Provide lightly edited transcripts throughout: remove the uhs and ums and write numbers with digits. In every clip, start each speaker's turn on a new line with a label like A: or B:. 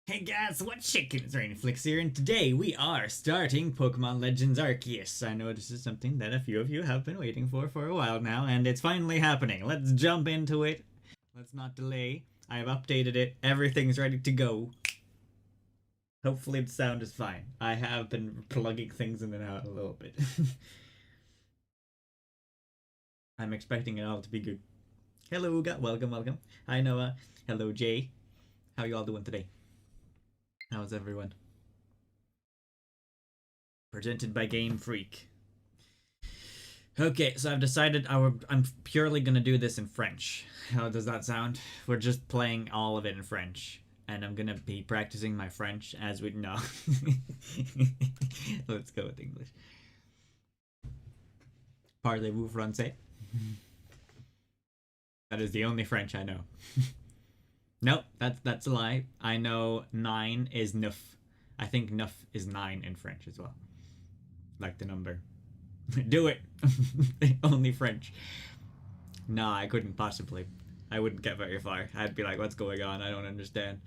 A: Hey guys, what's shaking? It's Rainyflix here, and today we are starting Pokemon Legends Arceus. I know this is something that a few of you have been waiting for a while now, and it's finally happening. Let's jump into it. Let's not delay. I have updated it. Everything's ready to go. Hopefully the sound is fine. I have been plugging things in and out a little bit. I'm expecting it all to be good. Hello, Uga. Welcome. Hi, Noah. Hello, Jay. How you all doing today? How's everyone? Presented by Game Freak. Okay, so I've decided I'm purely gonna do this in French. How does that sound? We're just playing all of it in French. And I'm gonna be practicing my French as we know. Let's go with English. Parlez-vous français? That is the only French I know. Nope, that's a lie. I know 9 is neuf. I think neuf is 9 in French as well. Like the number. Do it! Only French. Nah, I couldn't possibly. I wouldn't get very far. I'd be like, what's going on? I don't understand.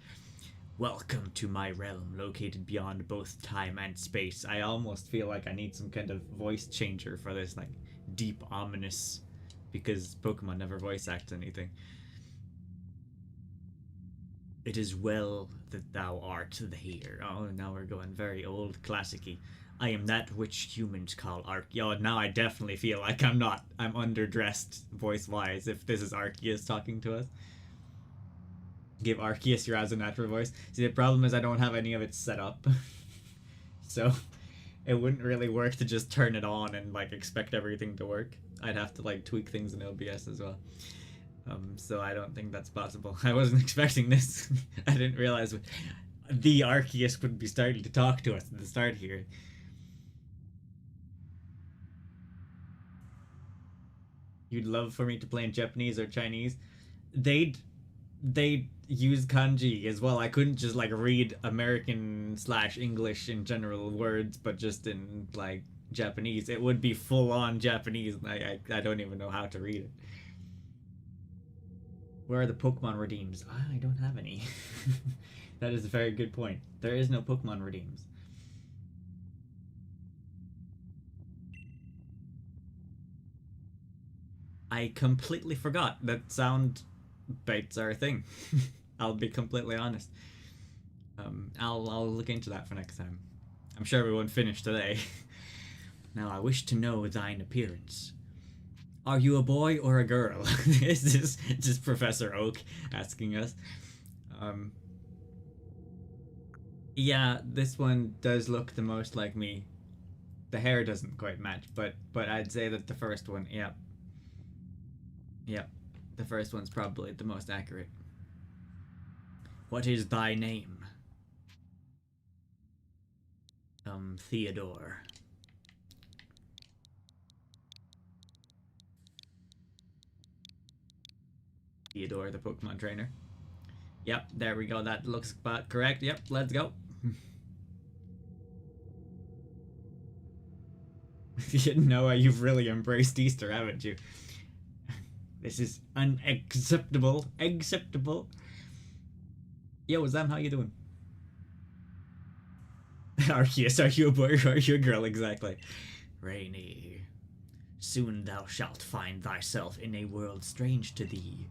A: Welcome to my realm, located beyond both time and space. I almost feel like I need some kind of voice changer for this, like, deep, ominous... Because Pokemon never voice acts anything. It is well that thou art here. Oh, now we're going very old, classic-y. I am that which humans call Arceus. Now I definitely feel like I'm not. I'm underdressed voice-wise if this is Arceus talking to us. Give Arceus your as a natural voice. See, the problem is I don't have any of it set up. So, it wouldn't really work to just turn it on and, like, expect everything to work. I'd have to, like, tweak things in OBS as well. So I don't think that's possible. I wasn't expecting this. I didn't realize the Arceus would be starting to talk to us at the start here. You'd love for me to play in Japanese or Chinese? They'd use kanji as well. I couldn't just like read American / English in general words, but just in like Japanese. It would be full on Japanese, and I don't even know how to read it. Where are the Pokemon redeems? I don't have any. That is a very good point. There is no Pokemon redeems. I completely forgot that sound bites are a thing. I'll be completely honest. I'll look into that for next time. I'm sure we won't finish today. Now I wish to know thine appearance. Are you a boy or a girl? Is this Professor Oak asking us? Yeah, this one does look the most like me. The hair doesn't quite match, but I'd say that the first one, yep. Yep. The first one's probably the most accurate. What is thy name? Theodore. Theodore, the Pokemon trainer. Yep, there we go. That looks about correct. Yep, let's go. Noah, you've really embraced Easter, haven't you? This is unacceptable. Acceptable. Yo, Zam, how you doing? Arceus, are you a boy or are you a girl exactly? Rainy, soon thou shalt find thyself in a world strange to thee.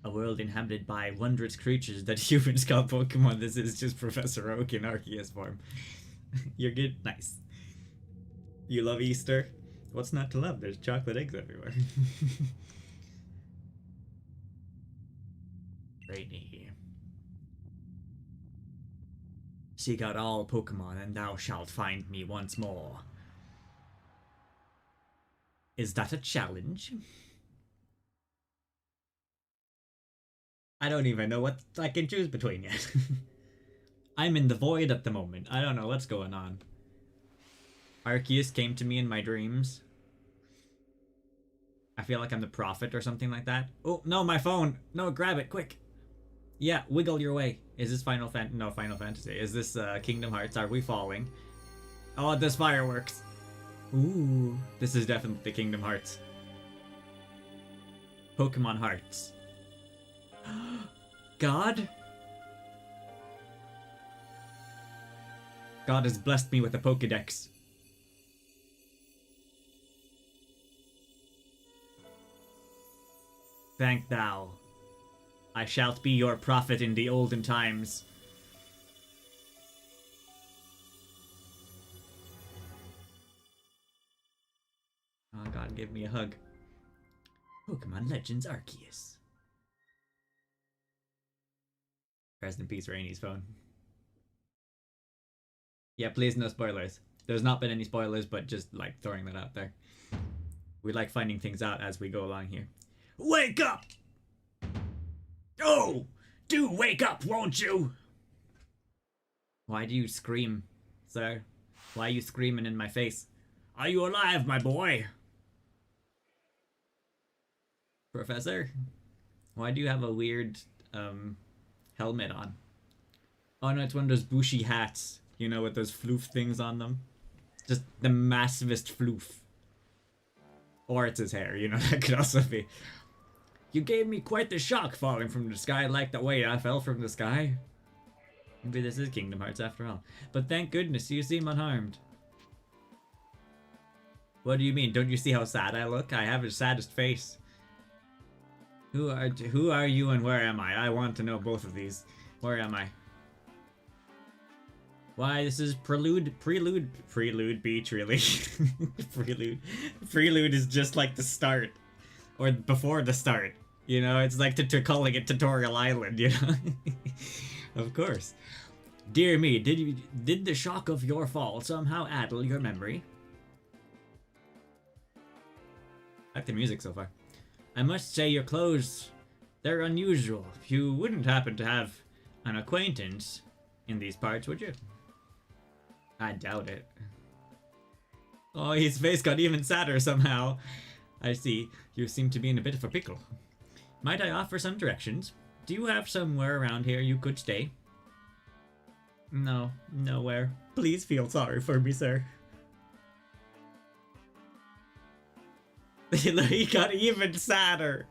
A: A world inhabited by wondrous creatures that humans call Pokemon. This is just Professor Oak in Arceus form. You're good? Nice. You love Easter? What's not to love? There's chocolate eggs everywhere. Rainy. Seek out all Pokemon and thou shalt find me once more. Is that a challenge? I don't even know what I can choose between yet. I'm in the void at the moment. I don't know what's going on. Arceus came to me in my dreams. I feel like I'm the prophet or something like that. Oh, no, my phone. No, grab it, quick. Yeah, wiggle your way. Is this Final Fantasy. Is this Kingdom Hearts? Are we falling? Oh, there's fireworks. Ooh, this is definitely Kingdom Hearts. Pokemon Hearts. God? God has blessed me with a Pokédex. Thank thou. I shalt be your prophet in the olden times. Oh God, give me a hug. Pokemon Legends Arceus. Rest in peace, Rainy's phone. Yeah, please no spoilers. There's not been any spoilers, but just like throwing that out there. We like finding things out as we go along here. Wake up! Oh! Do wake up, won't you? Why do you scream, sir? Why are you screaming in my face? Are you alive, my boy? Professor? Why do you have a weird, helmet on? Oh no, it's one of those bushy hats. You know, with those floof things on them. Just the massivest floof. Or it's his hair, you know, that could also be. You gave me quite the shock falling from the sky like the way I fell from the sky. Maybe this is Kingdom Hearts after all. But thank goodness you seem unharmed. What do you mean? Don't you see how sad I look? I have the saddest face. Who are you and where am I? I want to know both of these. Where am I? Why, this is Prelude Beach, really. Prelude is just like the start. Or before the start. You know, it's like calling it Tutorial Island, you know? Of course. Dear me, did the shock of your fall somehow addle your memory? I like the music so far. I must say your clothes, they're unusual. You wouldn't happen to have an acquaintance in these parts, would you? I doubt it. Oh, his face got even sadder somehow. I see. You seem to be in a bit of a pickle. Might I offer some directions? Do you have somewhere around here you could stay? No, nowhere. Please feel sorry for me, sir. He got even sadder.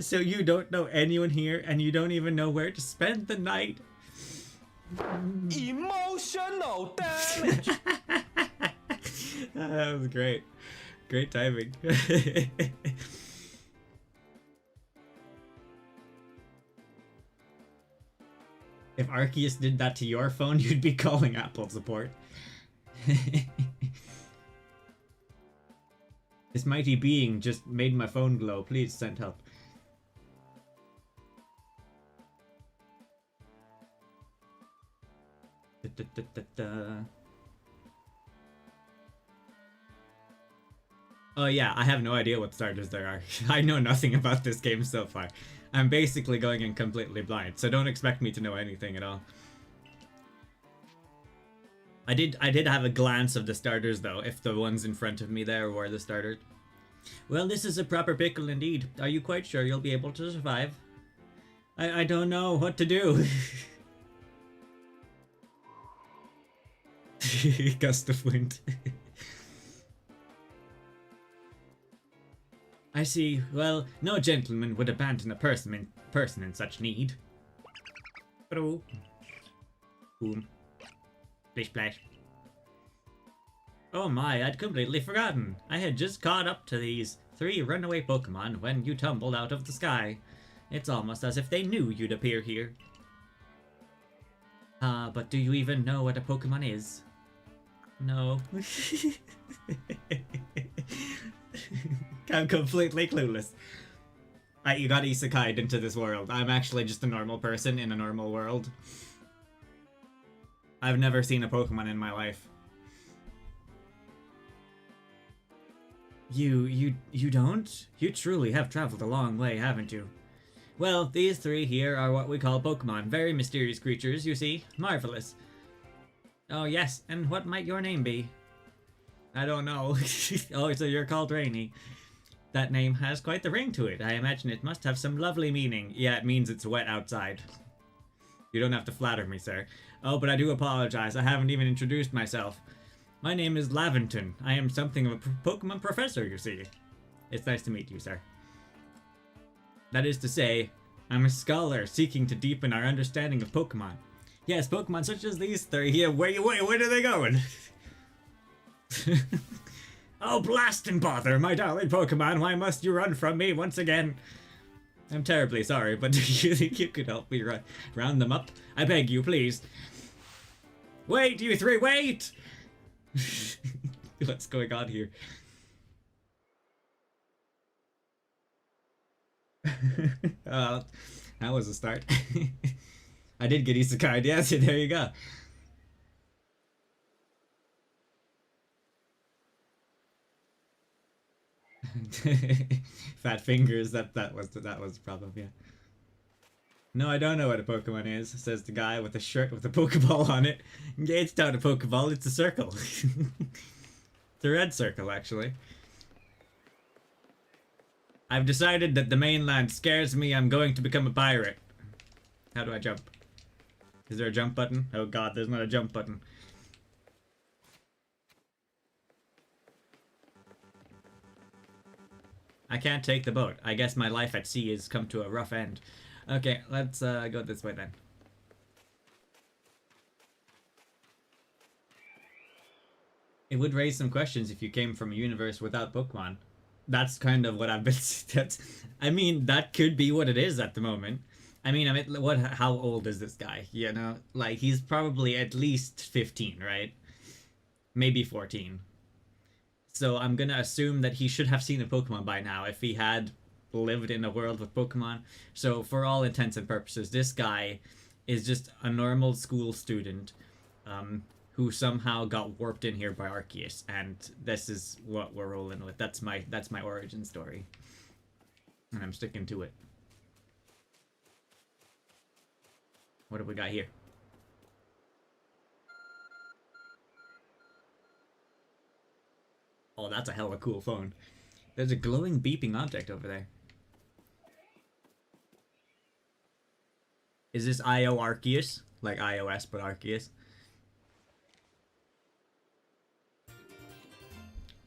A: So you don't know anyone here, and you don't even know where to spend the night? Emotional damage! That was great. Great timing. If Arceus did that to your phone, you'd be calling Apple support. This mighty being just made my phone glow. Please send help. Oh yeah, I have no idea what starters there are. I know nothing about this game so far. I'm basically going in completely blind, so don't expect me to know anything at all. I did have a glance of the starters though, if the ones in front of me there were the starters. Well, this is a proper pickle indeed. Are you quite sure you'll be able to survive? I don't know what to do. Gust of wind. I see. Well, no gentleman would abandon a person in such need. Boom. Splish splash. Oh my, I'd completely forgotten. I had just caught up to these 3 runaway Pokemon when you tumbled out of the sky. It's almost as if they knew you'd appear here. But do you even know what a Pokemon is? No. I'm completely clueless. You got isekai'd into this world. I'm actually just a normal person in a normal world. I've never seen a Pokemon in my life. You don't? You truly have traveled a long way, haven't you? Well, these 3 here are what we call Pokemon. Very mysterious creatures, you see. Marvelous. Oh yes, and what might your name be? I don't know. Oh, so you're called Rainy. That name has quite the ring to it. I imagine it must have some lovely meaning. Yeah, it means it's wet outside. You don't have to flatter me, sir. Oh, but I do apologize. I haven't even introduced myself. My name is Laventon. I am something of a Pokemon professor, you see. It's nice to meet you, sir. That is to say, I'm a scholar seeking to deepen our understanding of Pokemon. Yes, Pokemon such as these three here. Where are they going? Oh, blast and bother, my darling Pokemon. Why must you run from me once again? I'm terribly sorry, but do you think you could help me round them up? I beg you, please. Wait, you three, wait! What's going on here? That was a start. I did get Isekai. Yes, there you go. Fat fingers. That was the problem. Yeah. No, I don't know what a Pokemon is, says the guy with a shirt with a Pokeball on it. Yeah, it's not a Pokeball, it's a circle. It's a red circle, actually. I've decided that the mainland scares me. I'm going to become a pirate. How do I jump? Is there a jump button? Oh god, there's not a jump button. I can't take the boat. I guess my life at sea has come to a rough end. Okay, let's go this way then. It would raise some questions if you came from a universe without Pokemon. That's kind of what I've been. I mean, that could be what it is at the moment. I mean, how old is this guy? You know, like he's probably at least 15, right? Maybe 14. So I'm gonna assume that he should have seen a Pokemon by now if he had lived in a world with Pokemon. So for all intents and purposes, this guy is just a normal school student who somehow got warped in here by Arceus, and this is what we're rolling with. That's my origin story, and I'm sticking to it. What have we got here? Oh, that's a hell of a cool phone. There's a glowing beeping object over there. Is this IO Arceus? Like iOS, but Arceus?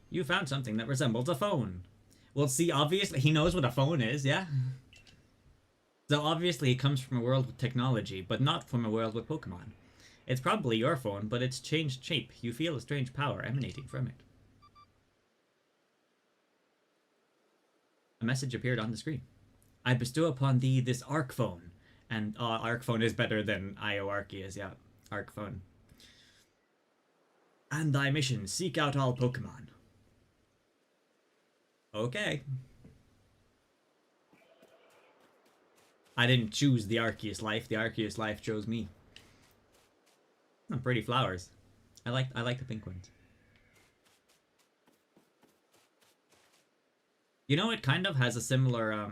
A: You found something that resembles a phone. Well, see, obviously, he knows what a phone is, yeah? So obviously it comes from a world with technology, but not from a world with Pokemon. It's probably your phone, but it's changed shape. You feel a strange power emanating from it. A message appeared on the screen. I bestow upon thee this Arc phone. And Arc phone is better than IO Arceus, yeah. Arc phone. And thy mission, seek out all Pokemon. Okay. I didn't choose the Arceus life. The Arceus life chose me. Oh, pretty flowers. I like the pink ones. You know, it kind of has a similar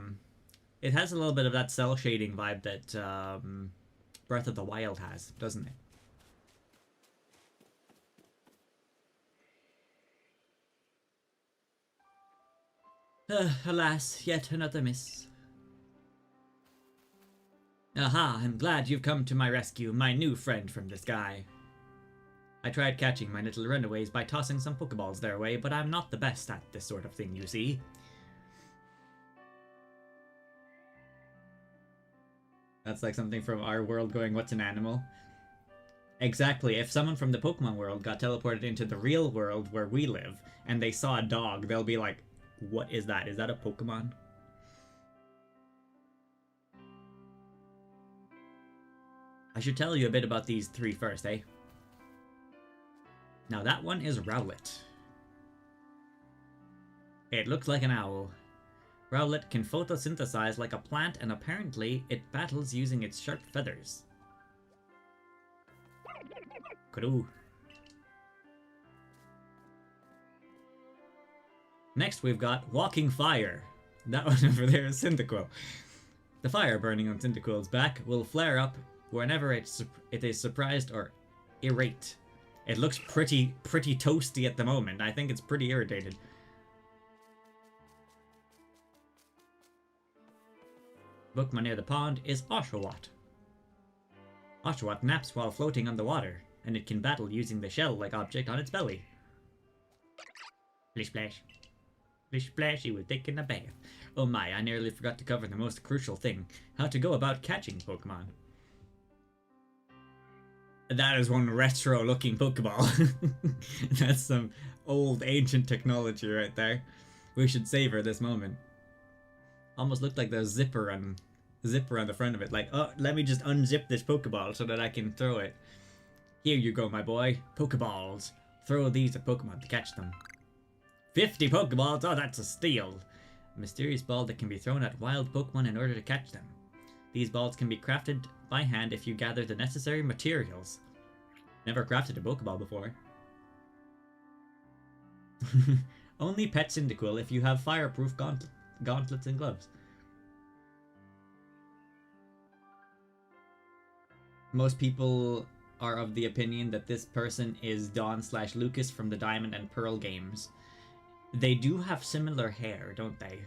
A: it has a little bit of that cell shading vibe that Breath of the Wild has, doesn't it? Alas, yet another miss. Aha, I'm glad you've come to my rescue, my new friend from the sky. I tried catching my little runaways by tossing some Pokeballs their way, but I'm not the best at this sort of thing, you see. That's like something from our world going, what's an animal? Exactly, if someone from the Pokemon world got teleported into the real world where we live, and they saw a dog, they'll be like, what is that? Is that a Pokemon? I should tell you a bit about these three first, eh? Now that one is Rowlet. It looks like an owl. Rowlet can photosynthesize like a plant, and apparently it battles using its sharp feathers. Kudu. Next we've got Walking Fire. That one over there is Cyndaquil. The fire burning on Cyndaquil's back will flare up whenever it is surprised or irate. It looks pretty toasty at the moment. I think it's pretty irritated. Pokemon near the pond is Oshawott. Oshawott naps while floating on the water, and it can battle using the shell-like object on its belly. Splish splash. Splish splash, he was taking a bath. Oh my, I nearly forgot to cover the most crucial thing. How to go about catching Pokemon. That is one retro-looking Pokeball. That's some old, ancient technology right there. We should savor this moment. Almost looked like the zipper on the front of it. Like, oh, let me just unzip this Pokeball so that I can throw it. Here you go, my boy. Pokeballs. Throw these at Pokemon to catch them. 50 Pokeballs? Oh, that's a steal. A mysterious ball that can be thrown at wild Pokemon in order to catch them. These balls can be crafted by hand if you gather the necessary materials. Never crafted a Pokeball before. Only pet Cyndaquil if you have fireproof gauntlets and gloves. Most people are of the opinion that this person is Dawn/Lucas from the Diamond and Pearl games. They do have similar hair, don't they?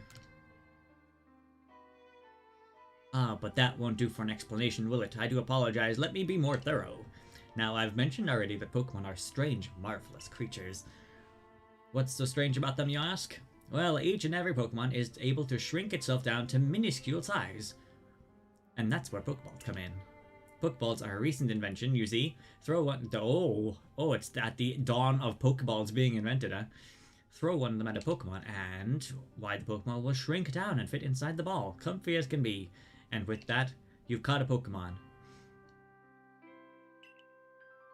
A: Ah, but that won't do for an explanation, will it? I do apologize. Let me be more thorough. Now, I've mentioned already that Pokemon are strange, marvelous creatures. What's so strange about them, you ask? Well, each and every Pokemon is able to shrink itself down to minuscule size. And that's where Pokeballs come in. Pokeballs are a recent invention, you see. Throw one... Oh, it's at the dawn of Pokeballs being invented, huh? Throw one of them at a Pokemon, and why, the Pokemon will shrink down and fit inside the ball. Comfy as can be. And with that, you've caught a Pokemon.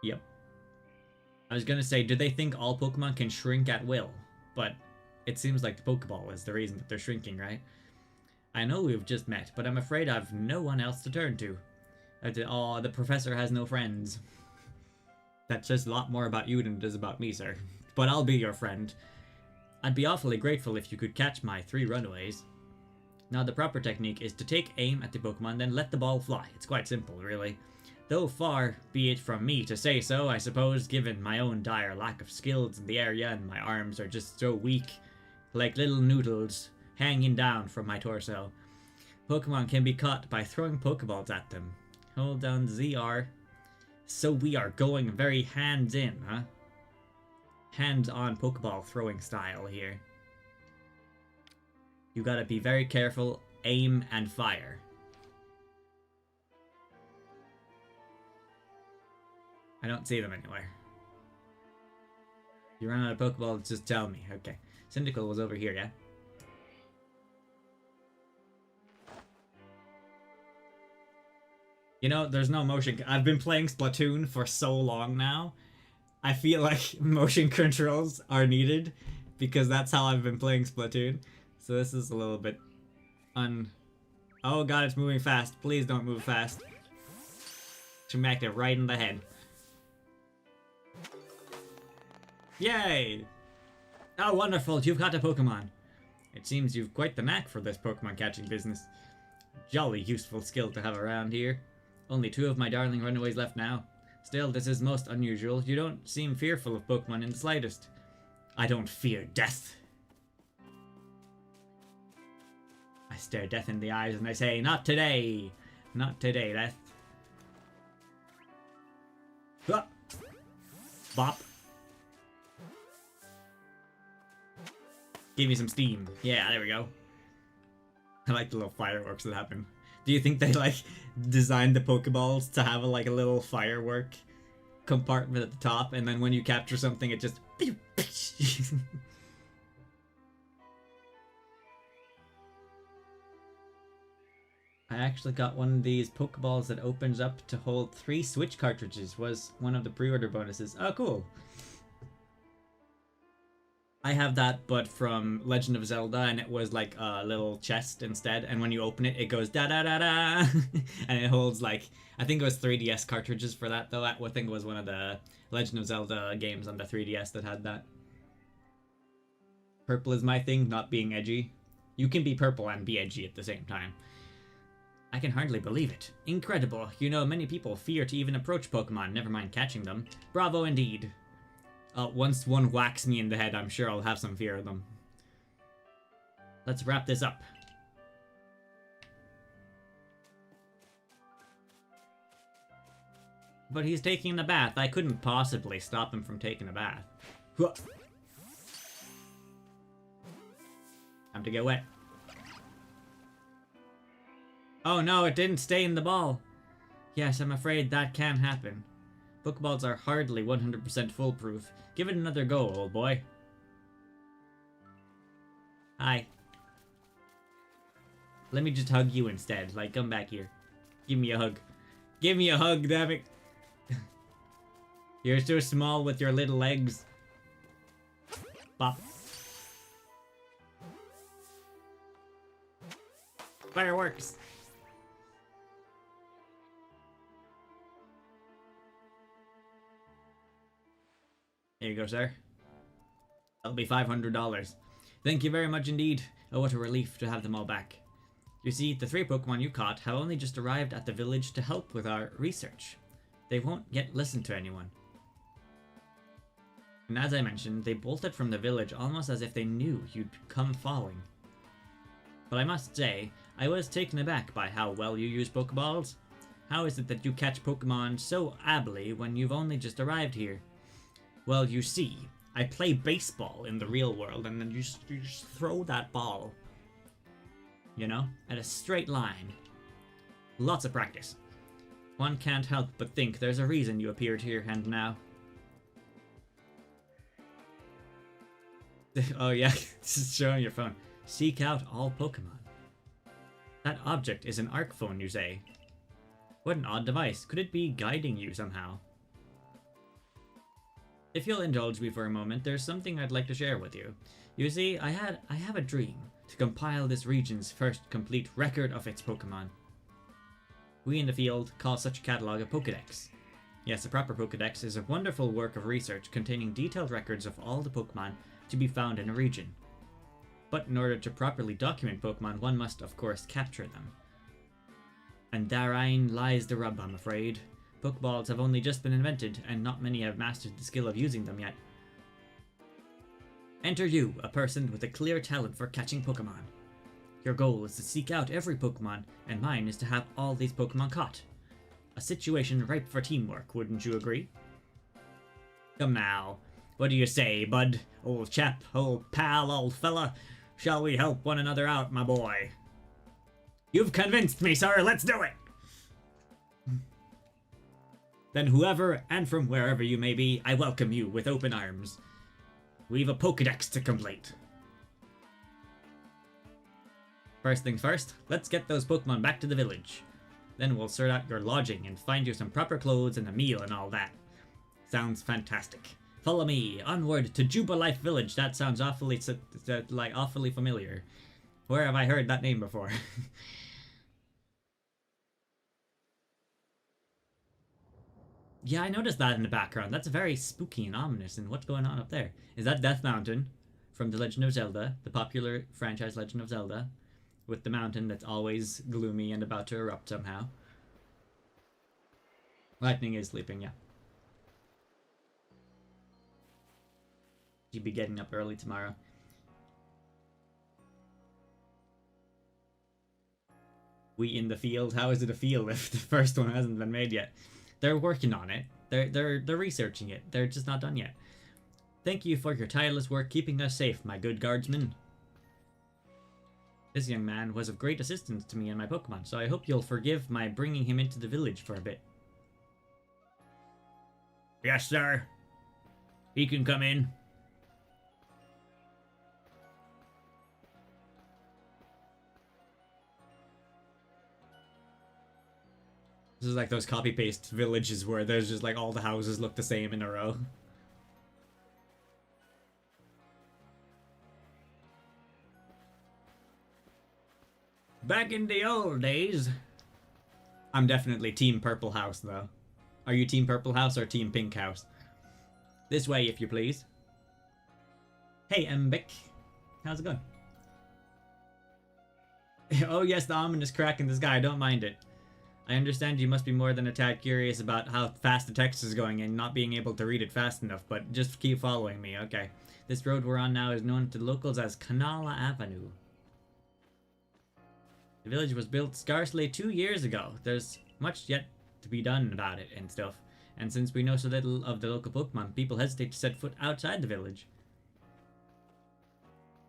A: Yep. I was gonna say, do they think all Pokemon can shrink at will? But it seems like the Pokeball is the reason that they're shrinking, right? I know we've just met, but I'm afraid I've no one else to turn to. Oh, the professor has no friends. That says a lot more about you than it does about me, sir. But I'll be your friend. I'd be awfully grateful if you could catch my 3 runaways. Now, the proper technique is to take aim at the Pokemon, then let the ball fly. It's quite simple, really. Though far be it from me to say so, I suppose, given my own dire lack of skills in the area and my arms are just so weak, like little noodles hanging down from my torso. Pokemon can be caught by throwing Pokeballs at them. Hold down ZR. So we are going very hands-in, huh? Hands-on Pokeball throwing style here. You gotta be very careful, aim, and fire. I don't see them anywhere. You run out of Pokeballs, just tell me. Okay. Cyndaquil was over here, yeah? You know, there's no motion. I've been playing Splatoon for so long now. I feel like motion controls are needed because that's how I've been playing Splatoon. So this is a little bit Oh god, it's moving fast. Please don't move fast. Smacked it right in the head. Yay! Oh, wonderful, you've caught a Pokemon. It seems you've quite the knack for this Pokemon catching business. Jolly useful skill to have around here. Only 2 of my darling runaways left now. Still, this is most unusual. You don't seem fearful of Pokemon in the slightest. I don't fear death. I stare death in the eyes and I say, not today! Not today, death. Ah! Bop. Give me some steam. Yeah, there we go. I like the little fireworks that happen. Do you think they, like, designed the Pokeballs to have, a little firework compartment at the top, and then when you capture something, it just... I actually got one of these Pokeballs that opens up to hold 3 Switch cartridges. Was one of the pre-order bonuses. Oh, cool. I have that, but from Legend of Zelda, and it was like a little chest instead, and when you open it, it goes da-da-da-da, and it holds, like, I think it was 3DS cartridges for that, though. I think it was one of the Legend of Zelda games on the 3DS that had that. Purple is my thing, not being edgy. You can be purple and be edgy at the same time. I can hardly believe it. Incredible. You know, many people fear to even approach Pokemon, never mind catching them. Bravo indeed. Once one whacks me in the head, I'm sure I'll have some fear of them. Let's wrap this up. But he's taking a bath. I couldn't possibly stop him from taking a bath. Time to get wet. Oh no, it didn't stay in the ball. Yes, I'm afraid that can happen. Pokeballs are hardly 100% foolproof. Give it another go, old boy. Hi. Let me just hug you instead. Like, come back here. Give me a hug. Give me a hug, damn it. You're so small with your little legs. Bop. Fireworks. There you go, sir. That'll be $500. Thank you very much indeed. Oh, what a relief to have them all back. You see, the 3 Pokemon you caught have only just arrived at the village to help with our research. They won't yet listen to anyone. And as I mentioned, they bolted from the village almost as if they knew you'd come falling. But I must say, I was taken aback by how well you use Pokeballs. How is it that you catch Pokemon so ably when you've only just arrived here? Well, you see, I play baseball in the real world, and then you just throw that ball, you know, at a straight line. Lots of practice. One can't help but think there's a reason you appeared here and now. Oh yeah, just showing your phone. Seek out all Pokemon. That object is an Arc phone, you say? What an odd device. Could it be guiding you somehow? If you'll indulge me for a moment, there's something I'd like to share with you. You see, I have a dream to compile this region's first complete record of its Pokemon. We in the field call such a catalog a Pokédex. Yes, a proper Pokédex is a wonderful work of research containing detailed records of all the Pokemon to be found in a region. But in order to properly document Pokemon, one must, of course, capture them. And therein lies the rub, I'm afraid. Pokeballs have only just been invented, and not many have mastered the skill of using them yet. Enter you, a person with a clear talent for catching Pokemon. Your goal is to seek out every Pokemon, and mine is to have all these Pokemon caught. A situation ripe for teamwork, wouldn't you agree? Come now, what do you say, bud? Old chap, old pal, old fella? Shall we help one another out, my boy? You've convinced me, sir, let's do it! Then whoever and from wherever you may be, I welcome you with open arms. We've a Pokédex to complete. First things first, let's get those Pokemon back to the village. Then we'll sort out your lodging and find you some proper clothes and a meal and all that. Sounds fantastic. Follow me, onward to Jubilife Village. That sounds awfully familiar. Where have I heard that name before? Yeah, I noticed that in the background. That's very spooky and ominous. And what's going on up there? Is that Death Mountain from The Legend of Zelda, the popular franchise Legend of Zelda, with the mountain that's always gloomy and about to erupt somehow? Lightning is sleeping, yeah. She'd be getting up early tomorrow. We in the field? How is it a field if the first one hasn't been made yet? They're working on it. They're researching it. They're just not done yet. Thank you for your tireless work keeping us safe, my good guardsman. This young man was of great assistance to me and my Pokemon, so I hope you'll forgive my bringing him into the village for a bit. Yes, sir. He can come in. This is like those copy-paste villages where there's just like all the houses look the same in a row. Back in the old days. I'm definitely Team Purple House, though. Are you Team Purple House or Team Pink House? This way, if you please. Hey, Mbic. How's it going? Oh yes, the ominous crack in the sky. Don't mind it. I understand you must be more than a tad curious about how fast the text is going and not being able to read it fast enough, but just keep following me, okay? This road we're on now is known to locals as Kanala Avenue. The village was built scarcely 2 years ago. There's much yet to be done about it and stuff. And since we know so little of the local Pokemon, people hesitate to set foot outside the village.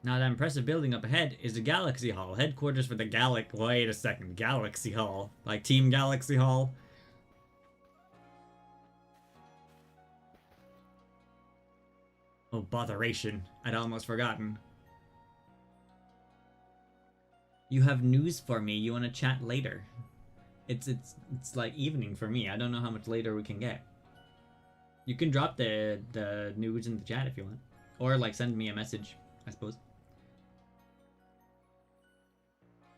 A: Now that impressive building up ahead is the Galaxy Hall, headquarters for the wait a second, Galaxy Hall. Like Team Galaxy Hall? Oh, botheration. I'd almost forgotten. You have news for me. You want to chat later? It's like evening for me. I don't know how much later we can get. You can drop the news in the chat if you want. Or like send me a message, I suppose.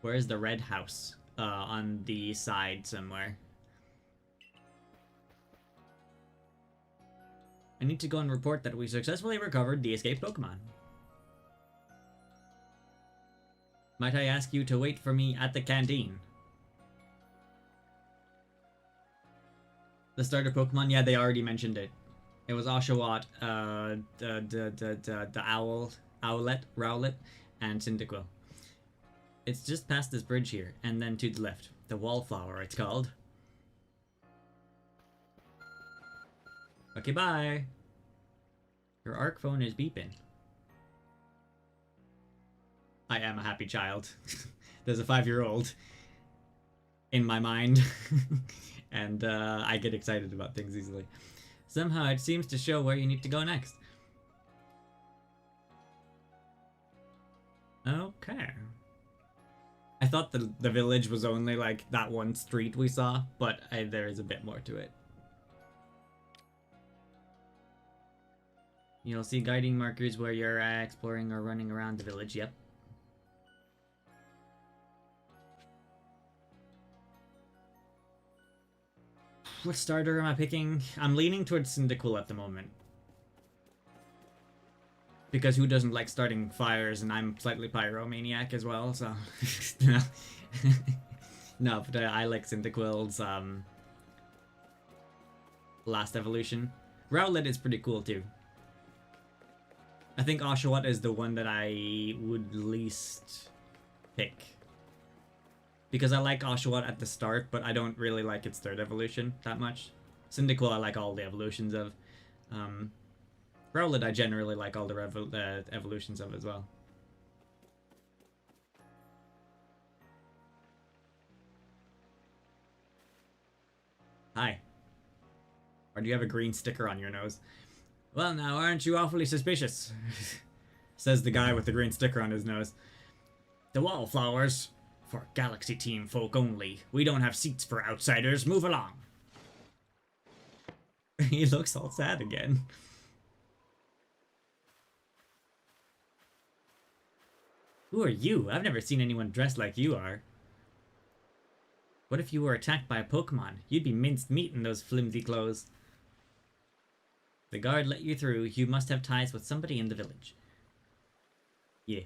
A: Where is the red house? On the side somewhere. I need to go and report that we successfully recovered the escaped Pokemon. Might I ask you to wait for me at the canteen? The starter Pokemon? Yeah, they already mentioned it. It was Oshawott, the Rowlet, and Cyndaquil. It's just past this bridge here, and then to the left. The Wallflower, it's called. Okay, bye. Your ARC phone is beeping. I am a happy child. There's a 5-year-old in my mind. And I get excited about things easily. Somehow it seems to show where you need to go next. Okay. I thought the village was only like that one street we saw, but there is a bit more to it. You'll see guiding markers where you're exploring or running around the village, yep. What starter am I picking? I'm leaning towards Cyndaquil at the moment. Because who doesn't like starting fires, and I'm slightly pyromaniac as well, so... No, but I like Cyndaquil's last evolution. Rowlet is pretty cool too. I think Oshawott is the one that I would least pick. Because I like Oshawott at the start, but I don't really like its third evolution that much. Cyndaquil I like all the evolutions of. Rowlet I generally like all the evolutions of as well. Hi. Or do you have a green sticker on your nose? Well now, aren't you awfully suspicious? Says the guy with the green sticker on his nose. The Wallflowers. For Galaxy Team folk only. We don't have seats for outsiders. Move along. He looks all sad again. Who are you? I've never seen anyone dressed like you are. What if you were attacked by a Pokemon? You'd be minced meat in those flimsy clothes. The guard let you through. You must have ties with somebody in the village. Yeah.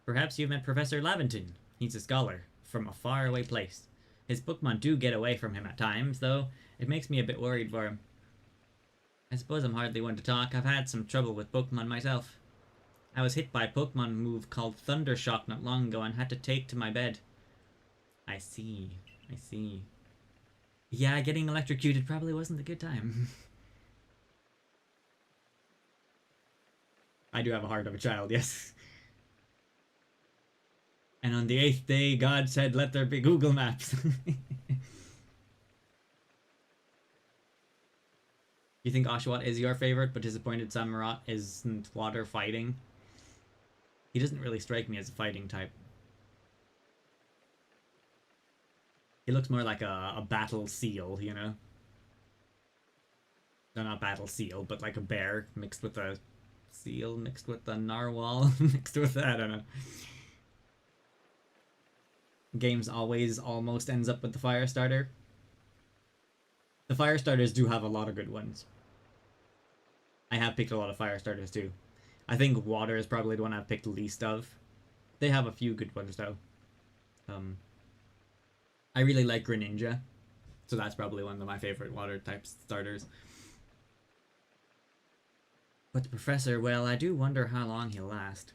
A: Perhaps you've met Professor Laventon. He's a scholar from a faraway place. His Pokemon do get away from him at times, though. It makes me a bit worried for him. I suppose I'm hardly one to talk. I've had some trouble with Pokemon myself. I was hit by a Pokemon move called Thundershock not long ago and had to take to my bed. I see. I see. Yeah, getting electrocuted probably wasn't a good time. I do have a heart of a child, yes. And on the 8th day, God said, let there be Google Maps. You think Oshawott is your favorite, but disappointed Samurott isn't water fighting? He doesn't really strike me as a fighting type. He looks more like a battle seal, you know? No, not battle seal, but like a bear mixed with a seal, mixed with a narwhal, mixed with, I don't know. Games always almost ends up with the fire starter. The fire starters do have a lot of good ones. I have picked a lot of fire starters too. I think water is probably the one I've picked the least of. They have a few good ones though. I really like Greninja, so that's probably one of my favorite water type starters. But the Professor, well, I do wonder how long he'll last.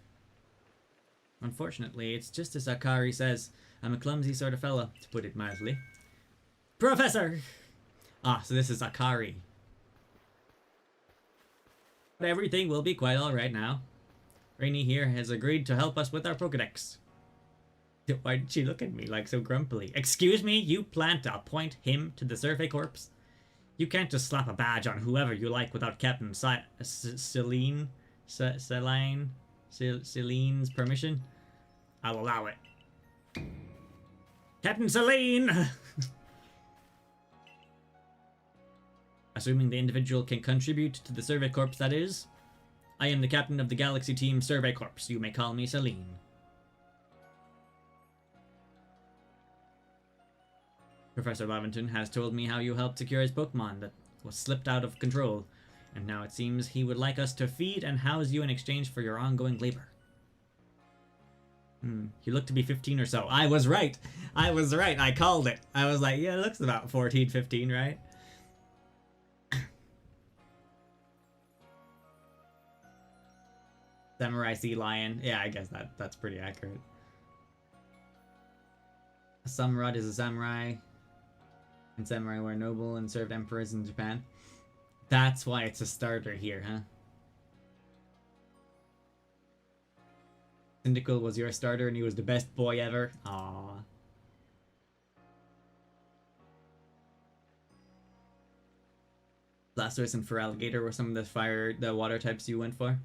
A: Unfortunately, it's just as Akari says. I'm a clumsy sort of fella, to put it mildly. Professor! Ah, so this is Akari. But everything will be quite alright now. Rainy here has agreed to help us with our Pokedex. Why did she look at me like so grumpily? Excuse me, you plan to appoint him to the Survey Corps? You can't just slap a badge on whoever you like without Captain Celine Celine's permission, I'll allow it. Captain Celine! Assuming the individual can contribute to the Survey Corps, that is. I am the captain of the Galaxy Team Survey Corps. You may call me Celine. Professor Laventon has told me how you helped secure his Pokemon that was slipped out of control, and now it seems he would like us to feed and house you in exchange for your ongoing labor. You look to be 15 or so. I was right. I called it. I was like, yeah, it looks about 14, 15, right? Samurai Sea Lion. Yeah, I guess that's pretty accurate. A Samurad is a samurai. And samurai were noble and served emperors in Japan. That's why it's a starter here, huh? Cyndaquil was your starter and he was the best boy ever. Aww. Blastoise and Feraligatr were some of the water types you went for.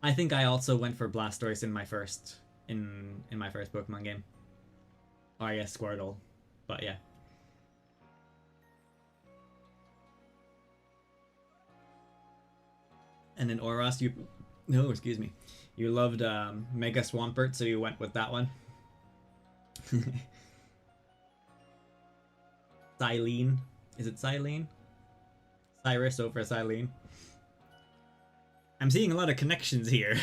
A: I think I also went for Blastoise in my first Pokemon game. Oh, I guess Squirtle, but yeah. And then Oros, you loved Mega Swampert, so you went with that one. Xylene, is it Xylene? Cyrus over Xylene. I'm seeing a lot of connections here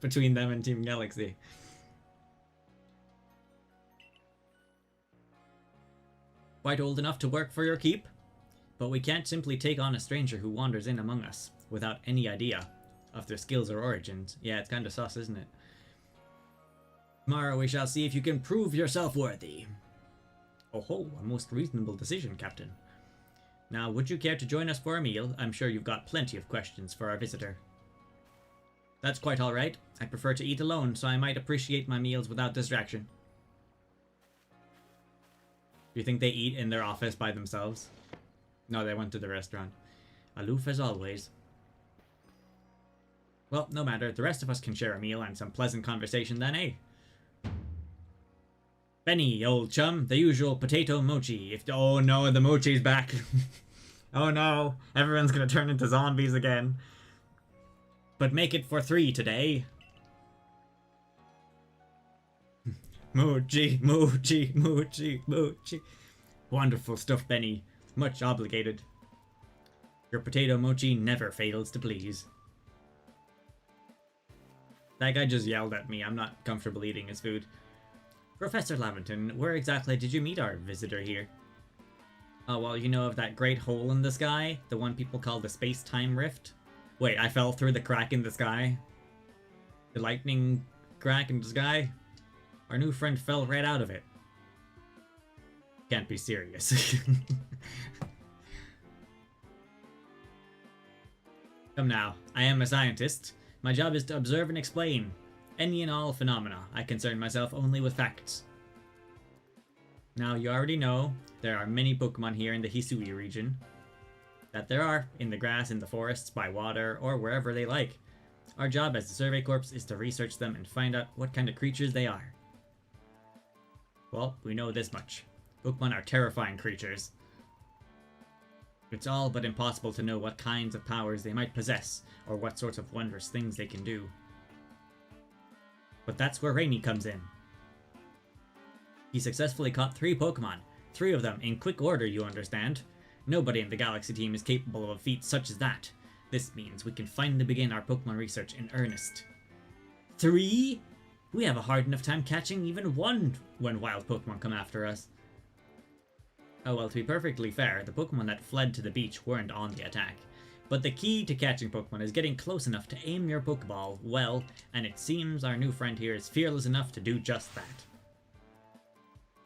A: between them and Team Galaxy. Quite old enough to work for your keep? But we can't simply take on a stranger who wanders in among us without any idea of their skills or origins. Yeah, it's kind of sus, isn't it? Tomorrow we shall see if you can prove yourself worthy. Oh ho, a most reasonable decision, Captain. Now, would you care to join us for a meal? I'm sure you've got plenty of questions for our visitor. That's quite alright. I prefer to eat alone, so I might appreciate my meals without distraction. Do you think they eat in their office by themselves? No, they went to the restaurant. Aloof as always. Well, no matter. The rest of us can share a meal and some pleasant conversation then, eh? Benny, old chum, the usual potato mochi. Oh no, the mochi's back. Oh no, everyone's gonna turn into zombies again. But make it for 3 today. Mochi, mochi, mochi, mochi. Wonderful stuff, Benny. Much obligated. Your potato mochi never fails to please. That guy just yelled at me. I'm not comfortable eating his food. Professor Laventon, where exactly did you meet our visitor here? Oh, well, you know of that great hole in the sky? The one people call the space-time rift? Wait, I fell through the crack in the sky? The lightning crack in the sky? Our new friend fell right out of it. Can't be serious. Come now, I am a scientist. My job is to observe and explain any and all phenomena. I concern myself only with facts. Now, you already know there are many Pokemon here in the Hisui region. That there are, in the grass, in the forests, by water, or wherever they like. Our job as the Survey Corps is to research them and find out what kind of creatures they are. Well, we know this much. Pokemon are terrifying creatures. It's all but impossible to know what kinds of powers they might possess, or what sorts of wondrous things they can do. But that's where Rainy comes in. He successfully caught 3 Pokemon. 3 of them in quick order, you understand. Nobody in the Galaxy team is capable of a feat such as that. This means we can finally begin our Pokemon research in earnest. 3? We have a hard enough time catching even 1 when wild Pokemon come after us. Oh well, to be perfectly fair, the Pokemon that fled to the beach weren't on the attack. But the key to catching Pokemon is getting close enough to aim your Pokeball well, and it seems our new friend here is fearless enough to do just that.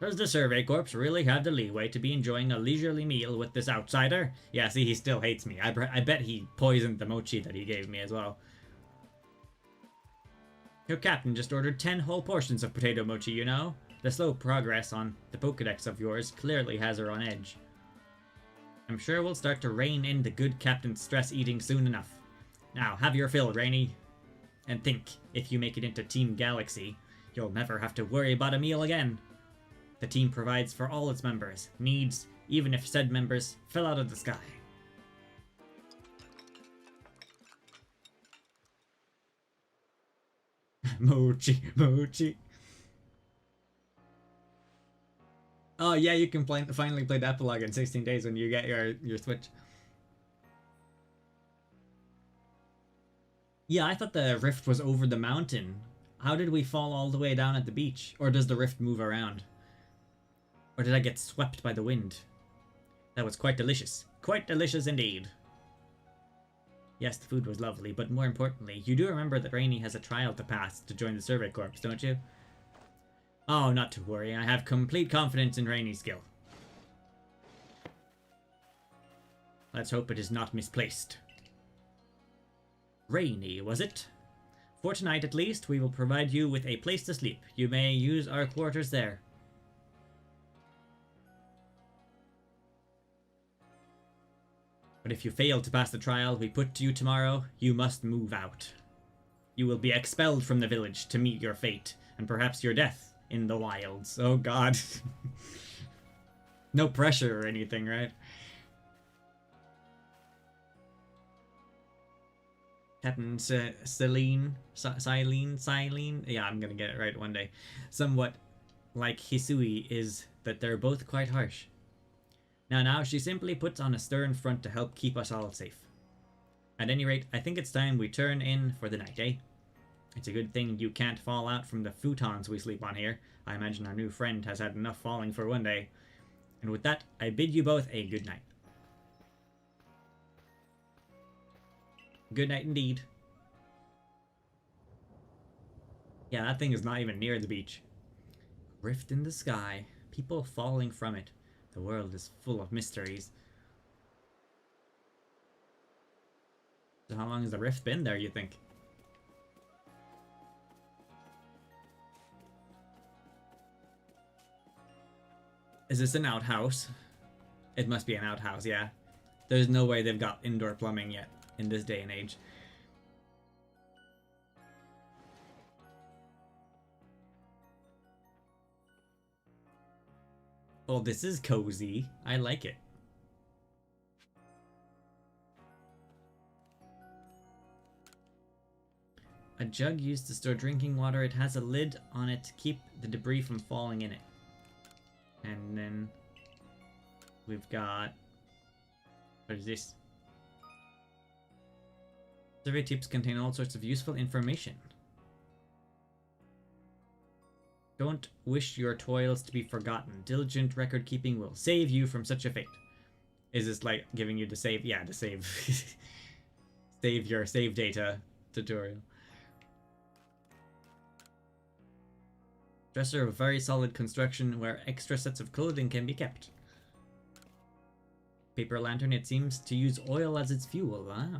A: Does the Survey Corps really have the leeway to be enjoying a leisurely meal with this outsider? Yeah, see, he still hates me. I bet he poisoned the mochi that he gave me as well. Your captain just ordered 10 whole portions of potato mochi, you know? The slow progress on the Pokedex of yours clearly has her on edge. I'm sure we'll start to rein in the good captain's stress eating soon enough. Now, have your fill, Rainy. And think, if you make it into Team Galaxy, you'll never have to worry about a meal again. The team provides for all its members' needs, even if said members fell out of the sky. Mochi, Mochi. Oh yeah, you can finally play the epilogue in 16 days when you get your Switch. Yeah, I thought the rift was over the mountain. How did we fall all the way down at the beach? Or does the rift move around? Or did I get swept by the wind? That was quite delicious. Quite delicious indeed. Yes, the food was lovely, but more importantly, you do remember that Rainy has a trial to pass to join the Survey Corps, don't you? Oh, not to worry. I have complete confidence in Rainy's skill. Let's hope it is not misplaced. Rainy, was it? For tonight, at least, we will provide you with a place to sleep. You may use our quarters there. But if you fail to pass the trial we put to you tomorrow, you must move out. You will be expelled from the village to meet your fate, and perhaps your death in the wilds. Oh god. No pressure or anything, right? Captain Silene? Yeah, I'm gonna get it right one day. Somewhat like Hisui is that they're both quite harsh. Now, she simply puts on a stern front to help keep us all safe. At any rate, I think it's time we turn in for the night, eh? It's a good thing you can't fall out from the futons we sleep on here. I imagine our new friend has had enough falling for one day. And with that, I bid you both a good night. Good night indeed. Yeah, that thing is not even near the beach. Rift in the sky. People falling from it. The world is full of mysteries. So how long has the rift been there, you think? Is this an outhouse? It must be an outhouse, yeah. There's no way they've got indoor plumbing yet in this day and age. Oh, this is cozy. I like it. A jug used to store drinking water. It has a lid on it to keep the debris from falling in it. And then we've got... what is this? Survey tips contain all sorts of useful information. Don't wish your toils to be forgotten. Diligent record keeping will save you from such a fate. Is this like giving you the save? Yeah, the save. Save your save data tutorial. Dresser of very solid construction where extra sets of clothing can be kept. Paper lantern, it seems to use oil as its fuel. Ah.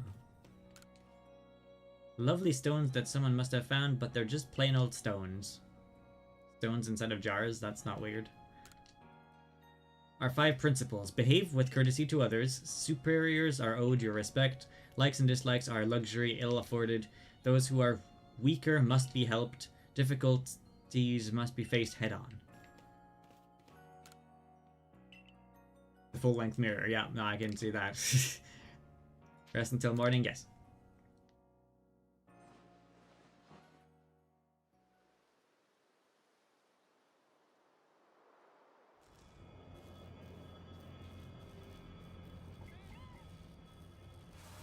A: Lovely stones that someone must have found, but they're just plain old stones. Stones instead of jars, that's not weird. Our 5 principles. Behave with courtesy to others. Superiors are owed your respect. Likes and dislikes are luxury ill afforded. Those who are weaker must be helped. Difficulties must be faced head on. The full-length mirror, yeah, no, I can see that. Rest until morning, yes.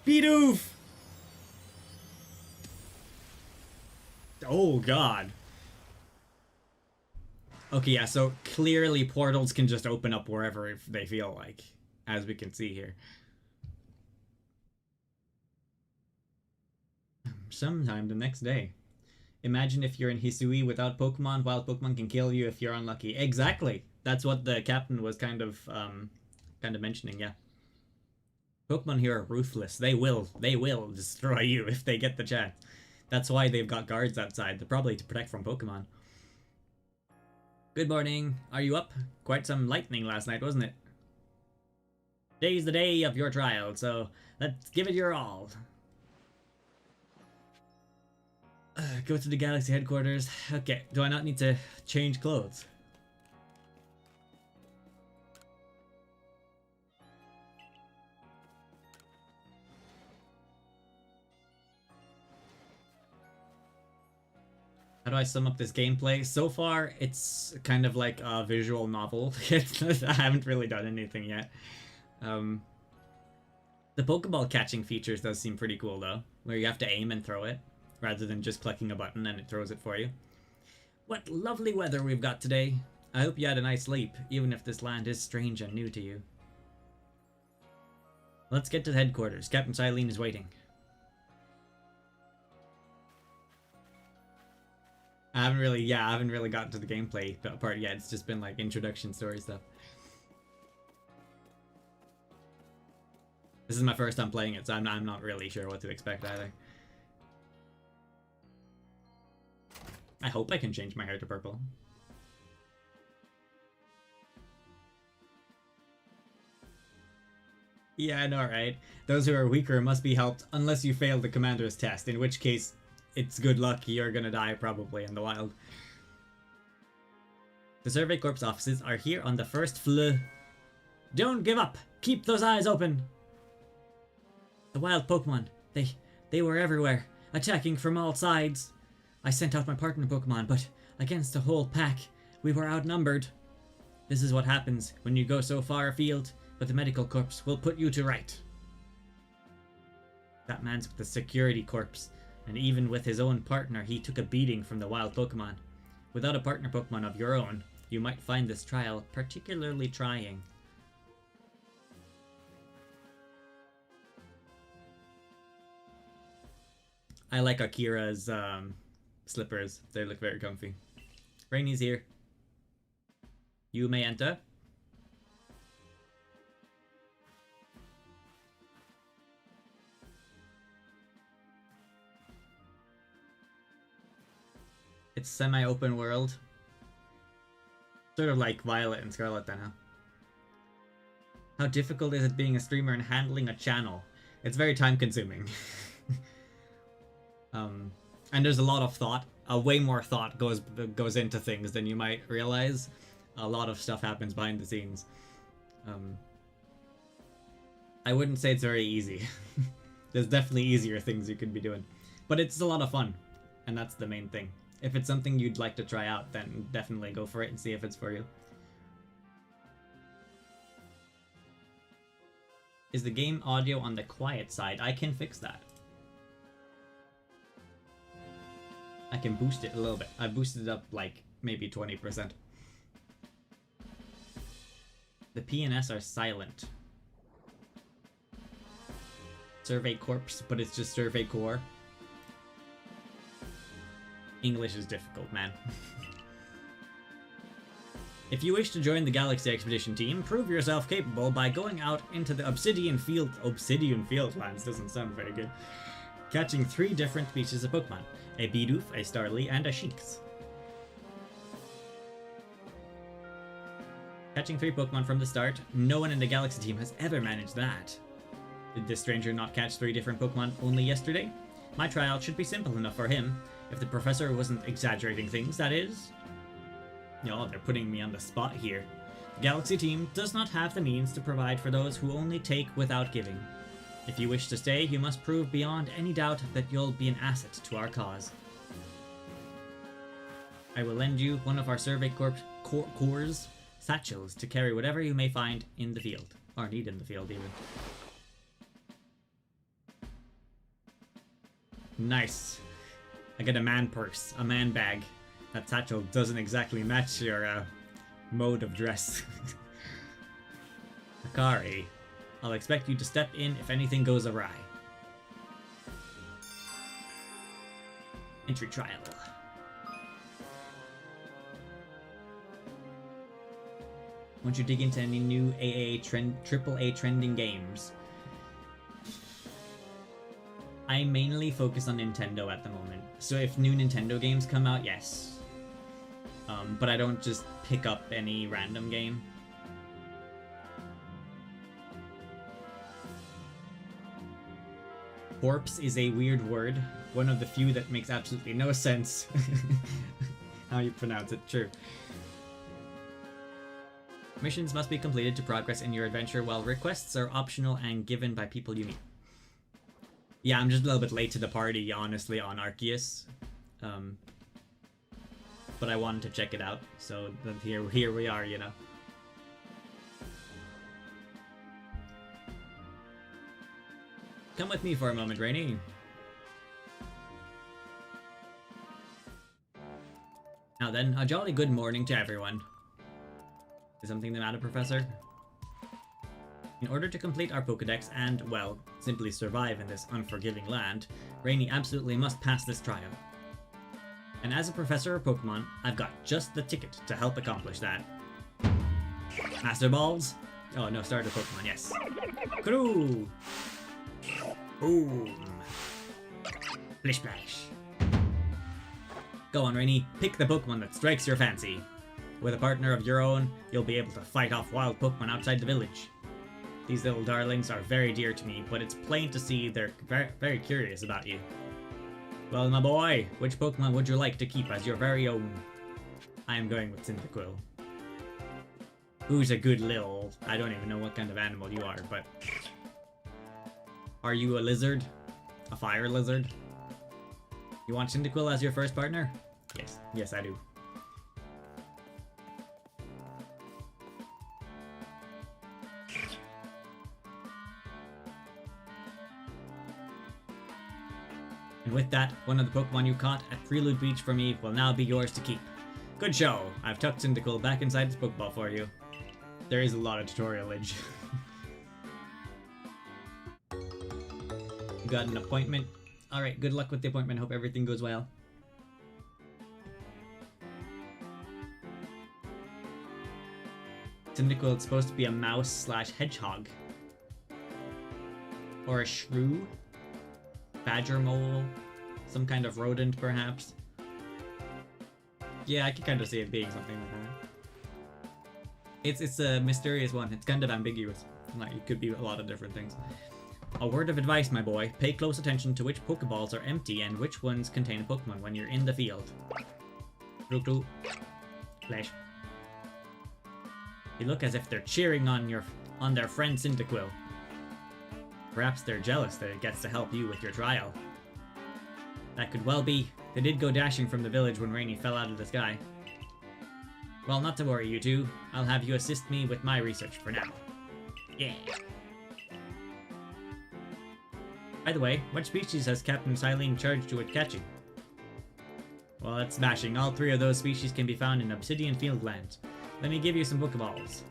A: Bidoof! Oh god. Okay, yeah, so clearly portals can just open up wherever if they feel like, as we can see here. Sometime the next day. Imagine if you're in Hisui without Pokemon. Wild Pokemon can kill you if you're unlucky. Exactly. That's what the captain was kind of mentioning, yeah. Pokemon here are ruthless. They will destroy you if they get the chance. That's why they've got guards outside. They're probably to protect from Pokemon. Good morning. Are you up? Quite some lightning last night, wasn't it? Today's the day of your trial, so let's give it your all. Go to the Galaxy headquarters. Okay, do I not need to change clothes? How do I sum up this gameplay? So far, it's kind of like a visual novel. I haven't really done anything yet. The Pokeball catching features does seem pretty cool, though, where you have to aim and throw it, rather than just clicking a button and it throws it for you. What lovely weather we've got today. I hope you had a nice sleep, even if this land is strange and new to you. Let's get to the headquarters. Captain Silene is waiting. I haven't really gotten to the gameplay part yet. It's just been like introduction story stuff. This is my first time playing it, so I'm not really sure what to expect either. I hope I can change my hair to purple. Yeah, I know, right? Those who are weaker must be helped unless you fail the commander's test, in which case it's good luck, you're gonna die probably in the wild. The Survey Corps offices are here on the first floor. Don't give up! Keep those eyes open! The wild Pokemon, they were everywhere, attacking from all sides. I sent out my partner Pokemon, but against a whole pack, we were outnumbered. This is what happens when you go so far afield, but the medical corps will put you to right. That man's with the security corps, and even with his own partner, he took a beating from the wild Pokemon. Without a partner Pokemon of your own, you might find this trial particularly trying. I like Akira's slippers. They look very comfy. Rainy's here. You may enter. It's semi-open world. Sort of like Violet and Scarlet then, huh? How difficult is it being a streamer and handling a channel? It's very time-consuming. And there's a lot of thought. Way more thought goes into things than you might realize. A lot of stuff happens behind the scenes. I wouldn't say it's very easy. There's definitely easier things you could be doing. But it's a lot of fun. And that's the main thing. If it's something you'd like to try out, then definitely go for it and see if it's for you. Is the game audio on the quiet side? I can fix that. I can boost it a little bit. I boosted it up like maybe 20%. The PNS are silent. Survey Corps, but it's just Survey Corps. English is difficult, man. If you wish to join the Galaxy Expedition team, prove yourself capable by going out into the Obsidian Fieldlands doesn't sound very good. Catching 3 different species of Pokemon. A Bidoof, a Starly, and a Shinx. Catching 3 Pokemon from the start, no one in the Galaxy team has ever managed that. Did this stranger not catch 3 different Pokemon only yesterday? My trial should be simple enough for him. If the professor wasn't exaggerating things, that is. No, they're putting me on the spot here. The Galaxy team does not have the means to provide for those who only take without giving. If you wish to stay, you must prove beyond any doubt that you'll be an asset to our cause. I will lend you one of our Survey Corps' satchels to carry whatever you may find in the field. Or need in the field, even. Nice. I get a man purse, a man bag. That satchel doesn't exactly match your mode of dress. Akari, I'll expect you to step in if anything goes awry. Entry trial. Won't you dig into any new AAA trending games? I mainly focus on Nintendo at the moment, so if new Nintendo games come out, yes. But I don't just pick up any random game. Corpse is a weird word. One of the few that makes absolutely no sense. How you pronounce it, true. Missions must be completed to progress in your adventure, while requests are optional and given by people you meet. Yeah, I'm just a little bit late to the party, honestly, on Arceus. But I wanted to check it out, so here we are, you know. Come with me for a moment, Rainy. Now then, a jolly good morning to everyone. Is something the matter, Professor? In order to complete our Pokédex and, well, simply survive in this unforgiving land, Rainy absolutely must pass this trial. And as a professor of Pokémon, I've got just the ticket to help accomplish that. Master Balls? Oh no, starter Pokémon, yes. Crew! Boom! Splish Splash. Go on, Rainy, pick the Pokémon that strikes your fancy. With a partner of your own, you'll be able to fight off wild Pokémon outside the village. These little darlings are very dear to me, but it's plain to see they're very curious about you. Well, my boy, which Pokemon would you like to keep as your very own? I am going with Cyndaquil. Who's a good little... I don't even know what kind of animal you are, but... Are you a lizard? A fire lizard? You want Cyndaquil as your first partner? Yes. Yes, I do. And with that, one of the Pokemon you caught at Prelude Beach for me will now be yours to keep. Good show! I've tucked Cyndaquil back inside its Pokeball for you. There is a lot of tutorialage. You got an appointment? Alright, good luck with the appointment. Hope everything goes well. Cyndaquil is supposed to be a mouse/hedgehog. Or a shrew? Badger mole? Some kind of rodent, perhaps? Yeah, I can kind of see it being something like that. It's a mysterious one. It's kind of ambiguous. Like, it could be a lot of different things. A word of advice, my boy. Pay close attention to which Pokeballs are empty and which ones contain a Pokemon when you're in the field. Root. Flash. They look as if they're cheering on their friend Cyndaquil. Perhaps they're jealous that it gets to help you with your trial. That could well be. They did go dashing from the village when Rainy fell out of the sky. Well, not to worry, you two. I'll have you assist me with my research for now. Yeah. By the way, what species has Captain Silene charged you with catching? Well, that's smashing. All three of those species can be found in Obsidian Fieldland. Let me give you some Pokeballs.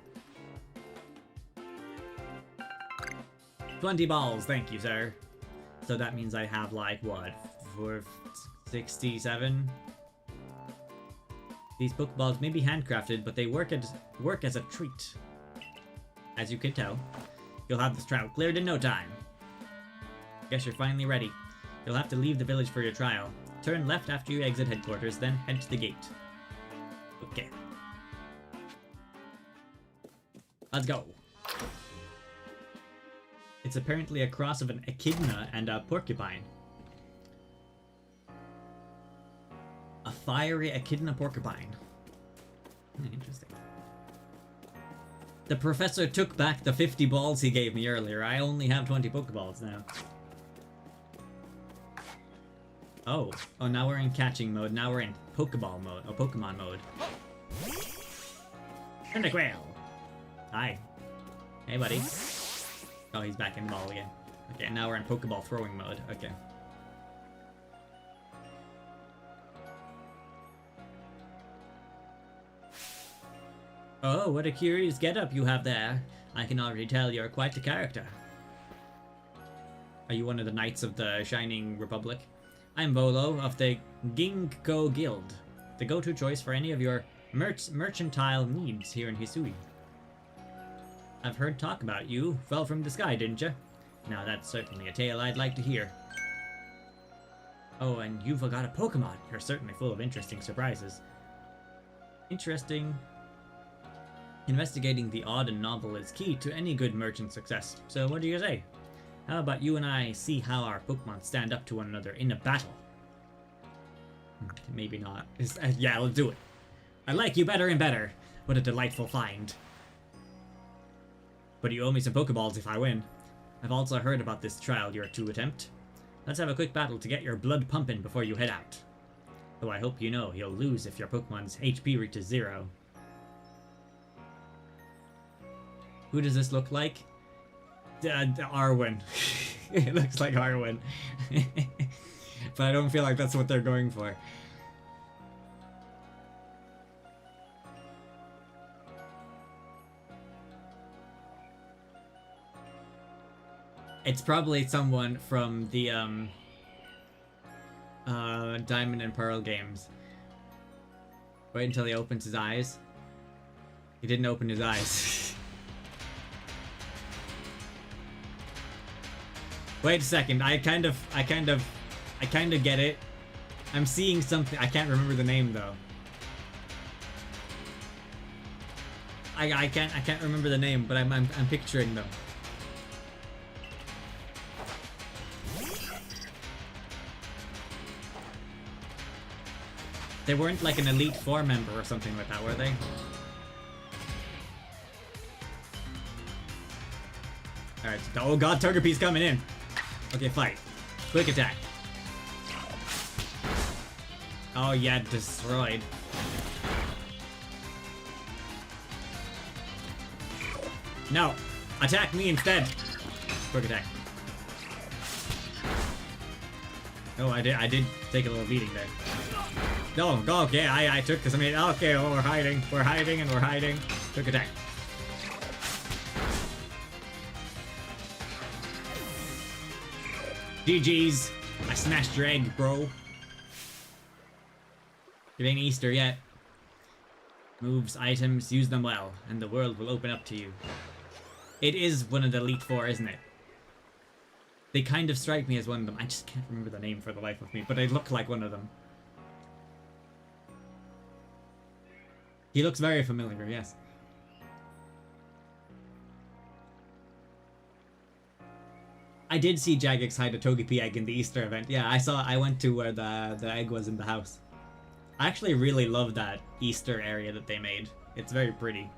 A: 20 balls, thank you, sir. So that means I have, like, what? 67? These Pokeballs may be handcrafted, but they work as a treat. As you can tell, you'll have this trial cleared in no time. Guess you're finally ready. You'll have to leave the village for your trial. Turn left after you exit headquarters, then head to the gate. Okay. Let's go. It's apparently a cross of an echidna and a porcupine. A fiery echidna porcupine. Interesting. The professor took back the 50 balls he gave me earlier. I only have 20 Pokeballs now. Oh, now we're in catching mode. Now we're in Pokeball mode. Oh, Pokemon mode. Cyndaquil! Hi. Hey, buddy. Oh, he's back in the ball again. Okay, now we're in Pokeball throwing mode. Okay. Oh, what a curious getup you have there. I can already tell you're quite the character. Are you one of the Knights of the Shining Republic? I'm Volo of the Ginkgo Guild, the go-to choice for any of your mercantile needs here in Hisui. I've heard talk about you. Fell from the sky, didn't you? Now that's certainly a tale I'd like to hear. Oh, and you forgot a Pokemon. You're certainly full of interesting surprises. Interesting. Investigating the odd and novel is key to any good merchant success. So what do you say? How about you and I see how our Pokemon stand up to one another in a battle? Maybe not. Yeah, let's do it. I like you better and better. What a delightful find. But you owe me some Pokeballs if I win. I've also heard about this trial you're to attempt. Let's have a quick battle to get your blood pumping before you head out. Though I hope you know you'll lose if your Pokemon's HP reaches 0. Who does this look like? Arwen. It looks like Arwen. But I don't feel like that's what they're going for. It's probably someone from the Diamond and Pearl games. Wait until he opens his eyes. He didn't open his eyes. Wait a second, I kind of get it. I'm seeing something. I can't remember the name though. I can't remember the name, but I'm picturing them. They weren't like an Elite Four member or something like that, were they? Alright, oh god, Togepi's coming in. Okay, fight. Quick attack. Oh yeah, destroyed. No! Attack me instead! Quick attack. Oh, I did take a little beating there. No, go, okay, I took this. I mean, okay, oh, we're hiding, and we're hiding. Quick attack. GG's. I smashed your egg, bro. It ain't Easter yet. Moves, items, use them well, and the world will open up to you. It is one of the Elite Four, isn't it? They kind of strike me as one of them. I just can't remember the name for the life of me, but they look like one of them. He looks very familiar, yes. I did see Jagex hide a Togepi egg in the Easter event. Yeah, I went to where the egg was in the house. I actually really love that Easter area that they made. It's very pretty.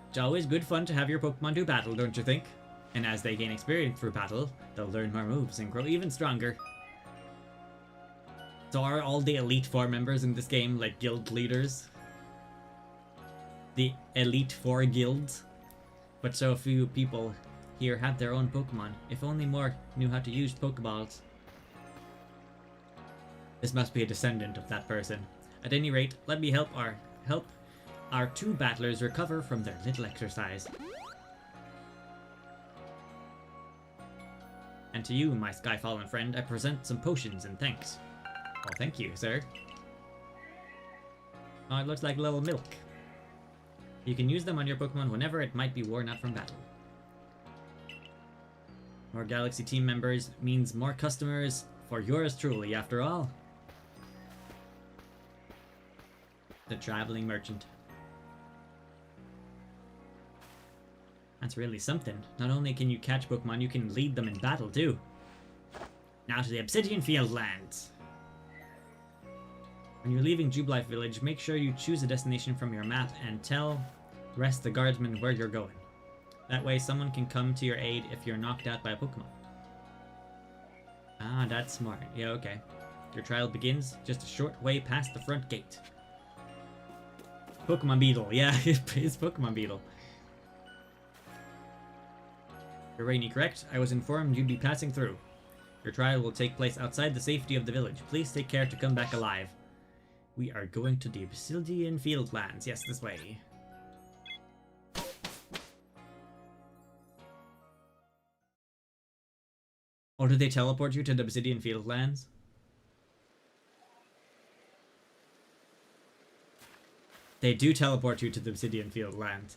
A: It's always good fun to have your Pokemon do battle, don't you think? And as they gain experience through battle, they'll learn more moves and grow even stronger. So are all the Elite Four members in this game like guild leaders? The Elite Four guilds? But so few people here have their own Pokemon. If only more knew how to use Pokeballs. This must be a descendant of that person. At any rate, let me help our two battlers recover from their little exercise. And to you, my Skyfallen friend, I present some potions and thanks. Oh, thank you, sir. Oh, it looks like a little milk. You can use them on your Pokemon whenever it might be worn out from battle. More Galaxy team members means more customers for yours truly, after all. The traveling merchant. That's really something. Not only can you catch Pokemon, you can lead them in battle too. Now to the Obsidian Field Lands. When you're leaving Jubilife Village, make sure you choose a destination from your map and tell rest the guardsmen where you're going. That way someone can come to your aid if you're knocked out by a Pokemon. Ah, that's smart. Yeah, okay. Your trial begins just a short way past the front gate. Pokemon Beetle. Yeah, it's Pokemon Beetle. You're Rainy, correct? I was informed you'd be passing through. Your trial will take place outside the safety of the village. Please take care to come back alive. We are going to the Obsidian Field Lands. Yes, this way. Or did they teleport you to the Obsidian Field Lands? They do teleport you to the Obsidian Field Lands.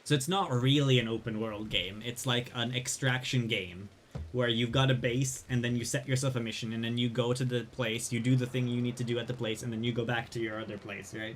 A: So it's not really an open world game. It's like an extraction game where you've got a base and then you set yourself a mission and then you go to the place, you do the thing you need to do at the place, and then you go back to your other place, right?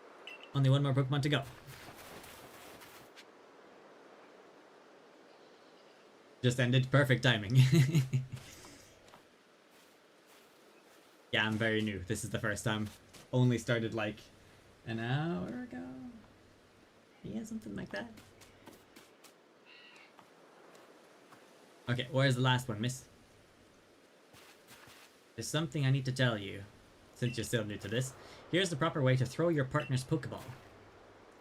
A: Only one more Pokemon to go. Just ended. Perfect timing. Yeah, I'm very new. This is the first time. Only started like an hour ago. Yeah, something like that. Okay, where's the last one, miss? There's something I need to tell you, since you're still new to this. Here's the proper way to throw your partner's Pokeball.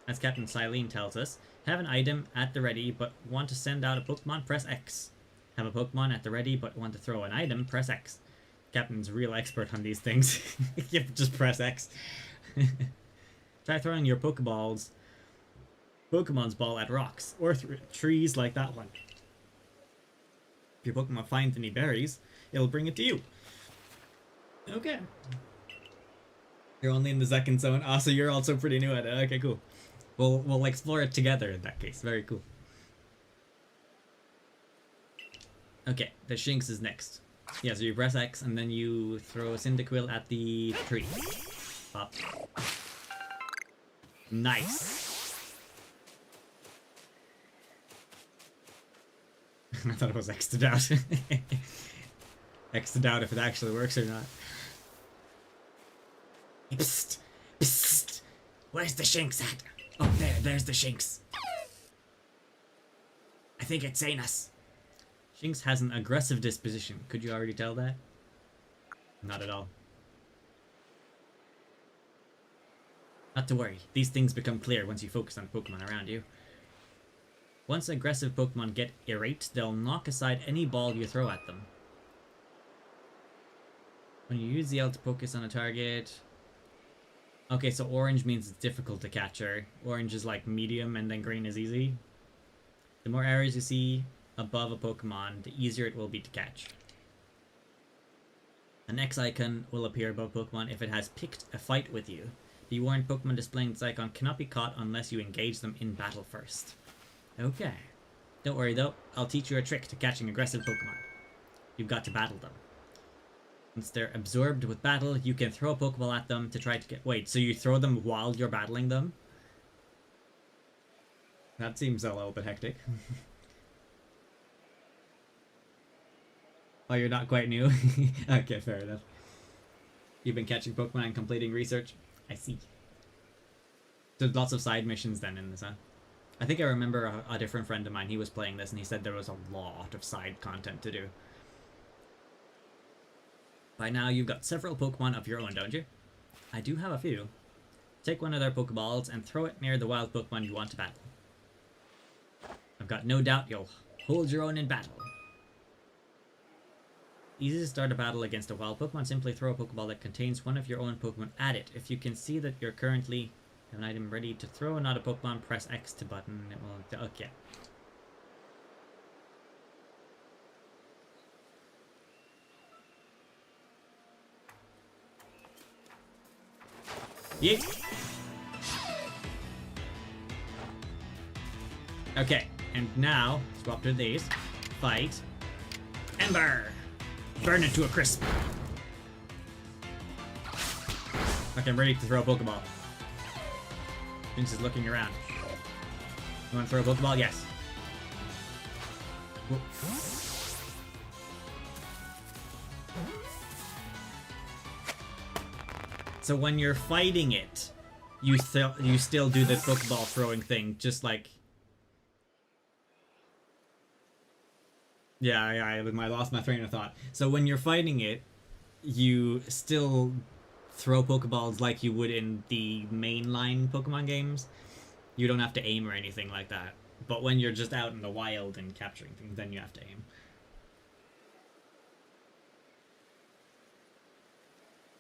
A: As Captain Silene tells us, have an item at the ready but want to send out a Pokemon, press X. Have a Pokemon at the ready but want to throw an item, press X. Captain's a real expert on these things. You just press X. Try throwing your Pokemon's ball at rocks, or trees like that one. If your Pokemon finds any berries, it'll bring it to you. Okay. You're only in the second zone. Ah, so you're also pretty new at it. Okay, cool. We'll explore it together in that case. Very cool. Okay, the Shinx is next. Yeah, so you press X and then you throw a Cyndaquil at the tree. Pop. Nice. I thought it was X to doubt. X to doubt if it actually works or not. Psst! Psst! Where's the Shinx at? Oh, there's the Shinx. I think it's seen us. Shinx has an aggressive disposition. Could you already tell that? Not at all. Not to worry. These things become clear once you focus on Pokemon around you. Once aggressive Pokemon get irate, they'll knock aside any ball you throw at them. When you use the L to focus on a target... Okay, so orange means it's difficult to catch her. Orange is like medium and then green is easy. The more areas you see above a Pokemon, the easier it will be to catch. An X icon will appear above Pokemon if it has picked a fight with you. Be warned, Pokemon displaying this icon cannot be caught unless you engage them in battle first. Okay. Don't worry though, I'll teach you a trick to catching aggressive Pokemon. You've got to battle them. Once they're absorbed with battle, you can throw a Pokeball at them to try to get... Wait, so you throw them while you're battling them? That seems a little bit hectic. Oh, you're not quite new? Okay, fair enough. You've been catching Pokemon and completing research? I see. There's lots of side missions then in this, huh? I think I remember a different friend of mine, he was playing this and he said there was a lot of side content to do. By now, you've got several Pokemon of your own, don't you? I do have a few. Take one of their Pokeballs and throw it near the wild Pokemon you want to battle. I've got no doubt you'll hold your own in battle. Easy to start a battle against a wild Pokemon, simply throw a Pokeball that contains one of your own Pokemon at it. If you can see that you're currently have an item ready to throw another Pokemon, press X to button. It will... Okay. Yeet! Okay, and now, swap to these. Fight. Ember! Burn it to a crisp. Okay, I'm ready to throw a Pokeball. Vince is looking around. You want to throw a Pokeball? Yes. Whoop. So when you're fighting it, you still do the Pokeball throwing thing, just like... Yeah, I lost my train of thought. So when you're fighting it, you still throw Pokeballs like you would in the mainline Pokemon games. You don't have to aim or anything like that. But when you're just out in the wild and capturing things, then you have to aim.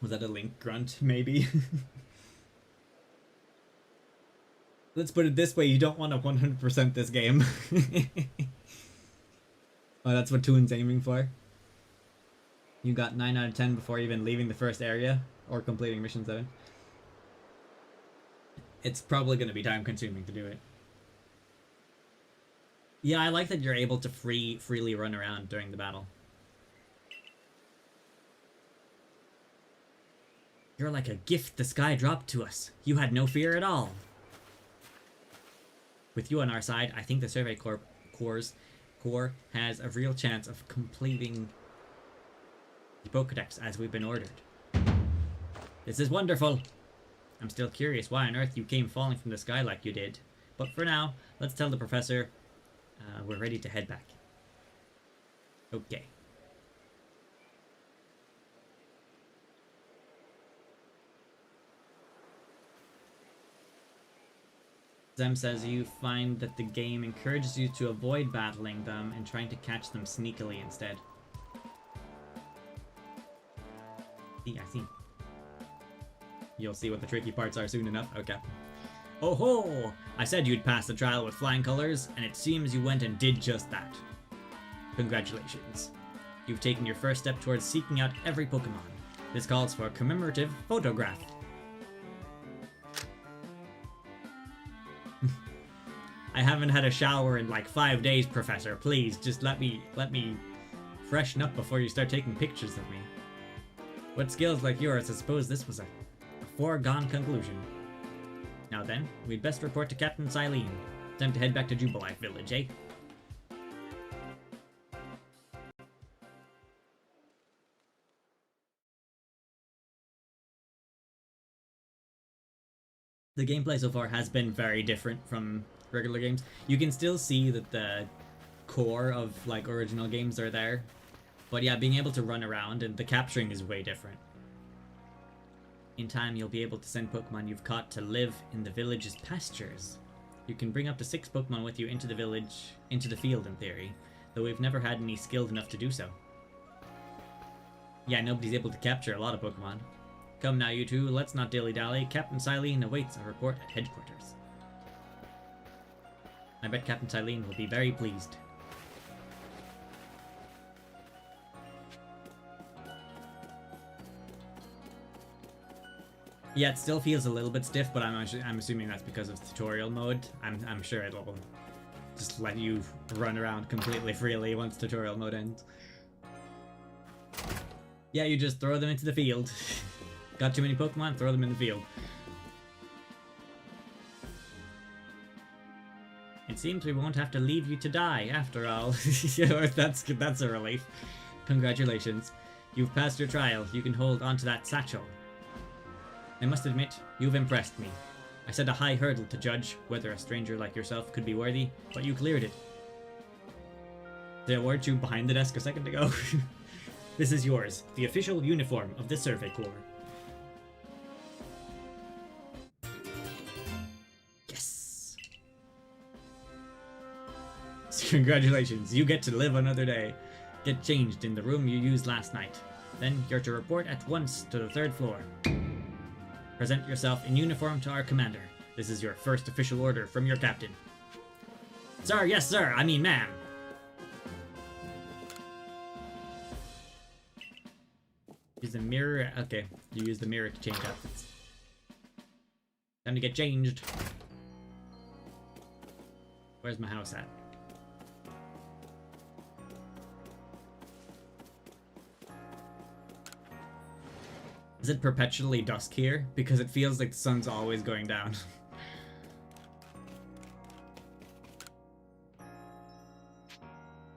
A: Was that a Link grunt, maybe? Let's put it this way, you don't want to 100% this game. Oh, that's what Toon's aiming for. You got 9 out of 10 before even leaving the first area, or completing Mission 7. It's probably going to be time consuming to do it. Yeah, I like that you're able to freely run around during the battle. You're like a gift the sky dropped to us. You had no fear at all. With you on our side, I think the Survey Corps has a real chance of completing the Pokédex as we've been ordered. This is wonderful. I'm still curious why on earth you came falling from the sky like you did. But for now, let's tell the professor we're ready to head back. Okay. Zem says you find that the game encourages you to avoid battling them and trying to catch them sneakily instead. I see. You'll see what the tricky parts are soon enough. Okay. Oh ho! I said you'd pass the trial with flying colors, and it seems you went and did just that. Congratulations. You've taken your first step towards seeking out every Pokemon. This calls for a commemorative photograph. I haven't had a shower in like 5 days, Professor. Please, just let me freshen up before you start taking pictures of me. With skills like yours, I suppose this was a foregone conclusion. Now then, we'd best report to Captain Silene. Time to head back to Jubilife Village, eh? The gameplay so far has been very different from regular games. You can still see that the core of like original games are there. But yeah, being able to run around and the capturing is way different. In time, you'll be able to send Pokemon you've caught to live in the village's pastures. You can bring up to 6 Pokemon with you into the field in theory, though we've never had any skilled enough to do so. Yeah, nobody's able to capture a lot of Pokemon. Come now, you two, let's not dilly-dally. Captain Silene awaits a report at headquarters. I bet Captain Silene will be very pleased. Yeah, it still feels a little bit stiff, but I'm assuming that's because of tutorial mode. I'm sure it'll just let you run around completely freely once tutorial mode ends. Yeah, you just throw them into the field. Got too many Pokemon? Throw them in the field. It seems we won't have to leave you to die after all. That's a relief. Congratulations. You've passed your trial. You can hold onto that satchel. I must admit, you've impressed me. I set a high hurdle to judge whether a stranger like yourself could be worthy, but you cleared it. Weren't you behind the desk a second ago? This is yours, the official uniform of the Survey Corps. Yes! Congratulations, you get to live another day. Get changed in the room you used last night. Then you're to report at once to the 3rd floor. Present yourself in uniform to our commander. This is your first official order from your captain. Sir, yes sir, I mean ma'am. Use the mirror, okay. You use the mirror to change outfits. Time to get changed. Where's my house at? Is it perpetually dusk here? Because it feels like the sun's always going down.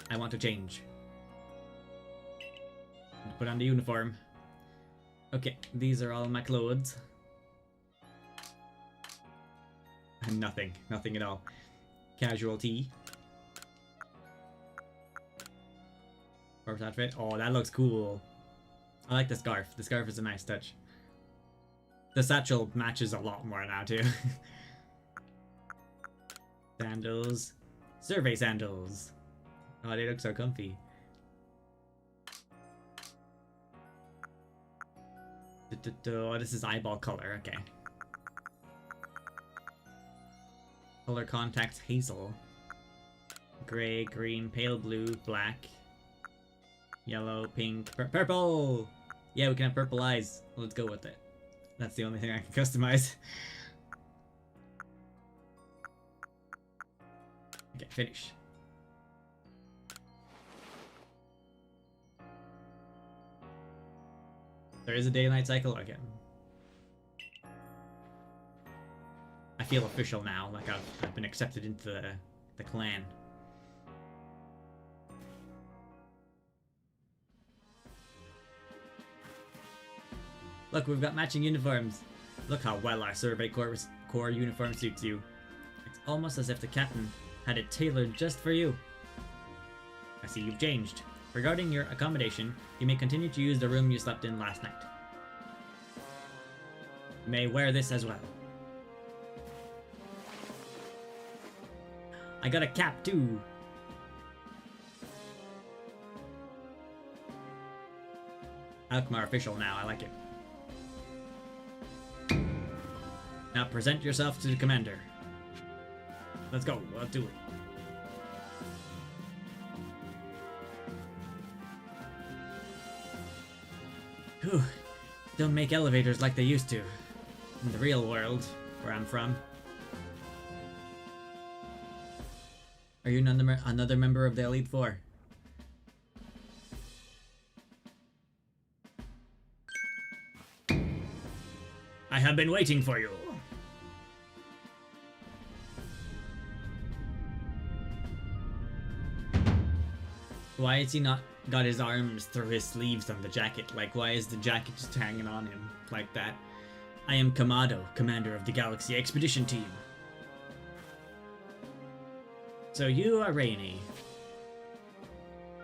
A: I want to change. Put on the uniform. Okay, these are all my clothes. And nothing at all. Casual tee. Corpse outfit. Oh, that looks cool. I like the scarf. The scarf is a nice touch. The satchel matches a lot more now, too. Sandals. Survey sandals. Oh, they look so comfy. Oh, this is eyeball color. Okay. Color contacts hazel. Gray, green, pale blue, black. Yellow, pink, purple! Yeah, we can have purple eyes. Let's go with it. That's the only thing I can customize. Okay, finish. There is a day-night cycle? Okay. I feel official now, like I've been accepted into the clan. Look, we've got matching uniforms. Look how well our Survey Corps uniform suits you. It's almost as if the captain had it tailored just for you. I see you've changed. Regarding your accommodation, you may continue to use the room you slept in last night. You may wear this as well. I got a cap too. Alkmaar official now, I like it. Now present yourself to the commander. Let's go, let's do it. Whew. Don't make elevators like they used to. In the real world, where I'm from. Are you another member of the Elite Four? I have been waiting for you. Why has he not got his arms through his sleeves on the jacket? Like, why is the jacket just hanging on him like that? I am Kamado, commander of the Galaxy Expedition Team. So you are Rainy.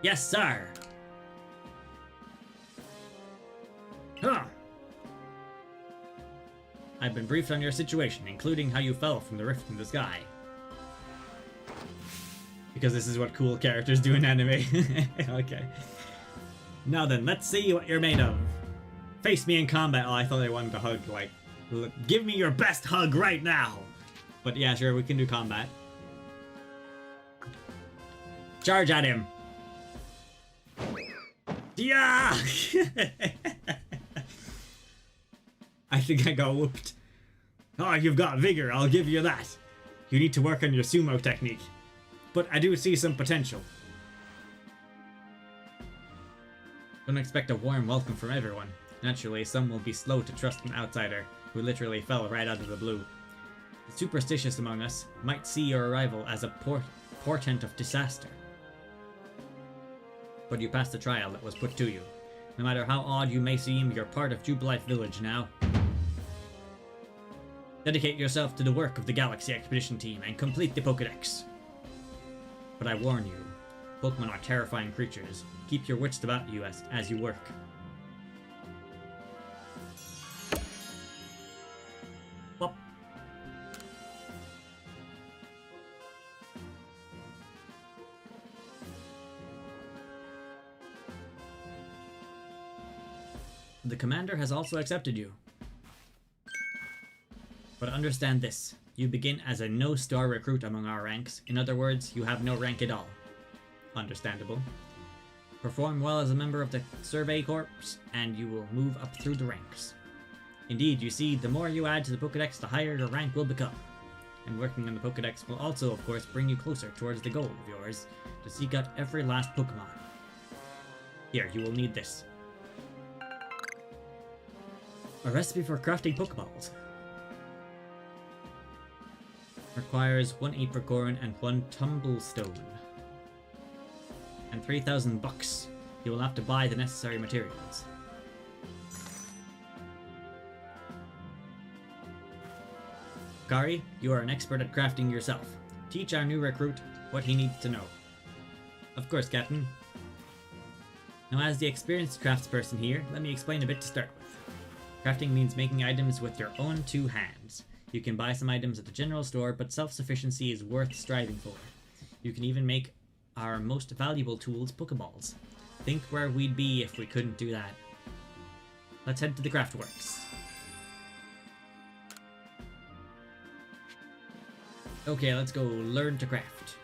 A: Yes, sir! Huh! I've been briefed on your situation, including how you fell from the rift in the sky. Because this is what cool characters do in anime. Okay. Now then, let's see what you're made of. Face me in combat. Oh, I thought I wanted to hug, like, look, give me your best hug right now! But yeah, sure, we can do combat. Charge at him! Yeah! I think I got whooped. Oh, you've got vigor, I'll give you that. You need to work on your sumo technique. But I do see some potential. Don't expect a warm welcome from everyone. Naturally, some will be slow to trust an outsider who literally fell right out of the blue. The superstitious among us might see your arrival as a portent of disaster. But you passed the trial that was put to you. No matter how odd you may seem, you're part of Jubilife Village now. Dedicate yourself to the work of the Galaxy Expedition Team and complete the Pokédex. But I warn you, Pokemon are terrifying creatures. Keep your wits about you as you work. Whoop. The commander has also accepted you. But understand this. You begin as a no-star recruit among our ranks. In other words, you have no rank at all. Understandable. Perform well as a member of the Survey Corps, and you will move up through the ranks. Indeed, you see, the more you add to the Pokédex, the higher your rank will become. And working on the Pokédex will also, of course, bring you closer towards the goal of yours, to seek out every last Pokémon. Here, you will need this. A recipe for crafting Pokeballs. Requires 1 apricorn and 1 tumblestone. And 3,000 bucks. You will have to buy the necessary materials. Kari, you are an expert at crafting yourself. Teach our new recruit what he needs to know. Of course, Captain. Now, as the experienced craftsperson here, let me explain a bit to start with. Crafting means making items with your own 2 hands. You can buy some items at the general store, but self-sufficiency is worth striving for. You can even make our most valuable tools Pokeballs. Think where we'd be if we couldn't do that. Let's head to the Craftworks. Okay, let's go learn to craft.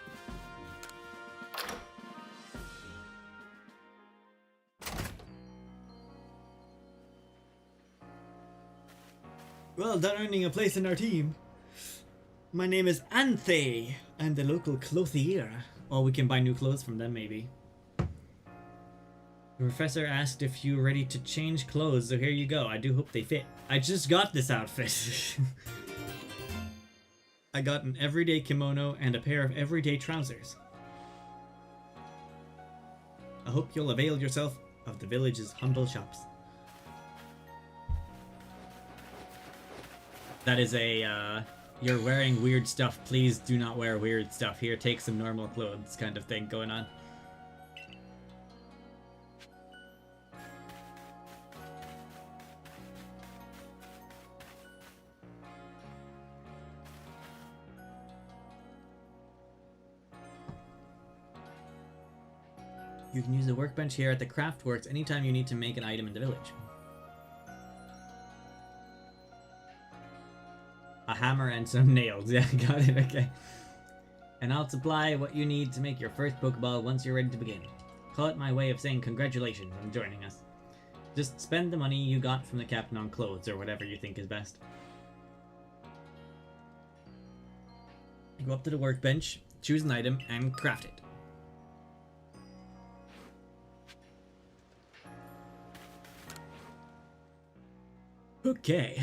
A: Well done earning a place in our team. My name is Anthe. I'm the local clothier. Or we can buy new clothes from them, maybe. The professor asked if you were ready to change clothes, so here you go. I do hope they fit. I just got this outfit. I got an everyday kimono and a pair of everyday trousers. I hope you'll avail yourself of the village's humble shops. That is a, you're wearing weird stuff, please do not wear weird stuff. Here, take some normal clothes kind of thing going on. You can use the workbench here at the craft works anytime you need to make an item in the village. A hammer and some nails. Yeah, got it, okay. And I'll supply what you need to make your first Pokeball once you're ready to begin. Call it my way of saying congratulations on joining us. Just spend the money you got from the captain on clothes or whatever you think is best. Go up to the workbench, choose an item, and craft it. Okay.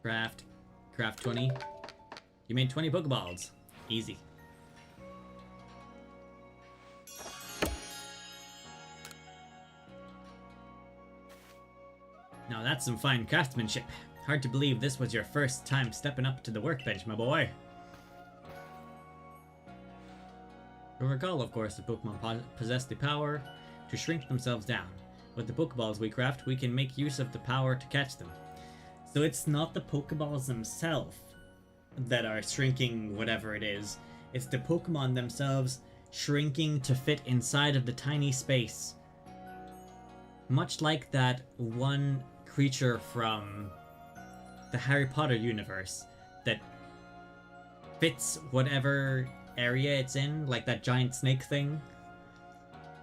A: Craft 20. You made 20 Pokeballs. Easy. Now that's some fine craftsmanship. Hard to believe this was your first time stepping up to the workbench, my boy. You'll recall, of course, that Pokemon possess the power to shrink themselves down. With the Pokeballs we craft, we can make use of the power to catch them. So it's not the Pokeballs themselves that are shrinking whatever it is. It's the Pokemon themselves shrinking to fit inside of the tiny space. Much like that one creature from the Harry Potter universe that fits whatever area it's in, like that giant snake thing.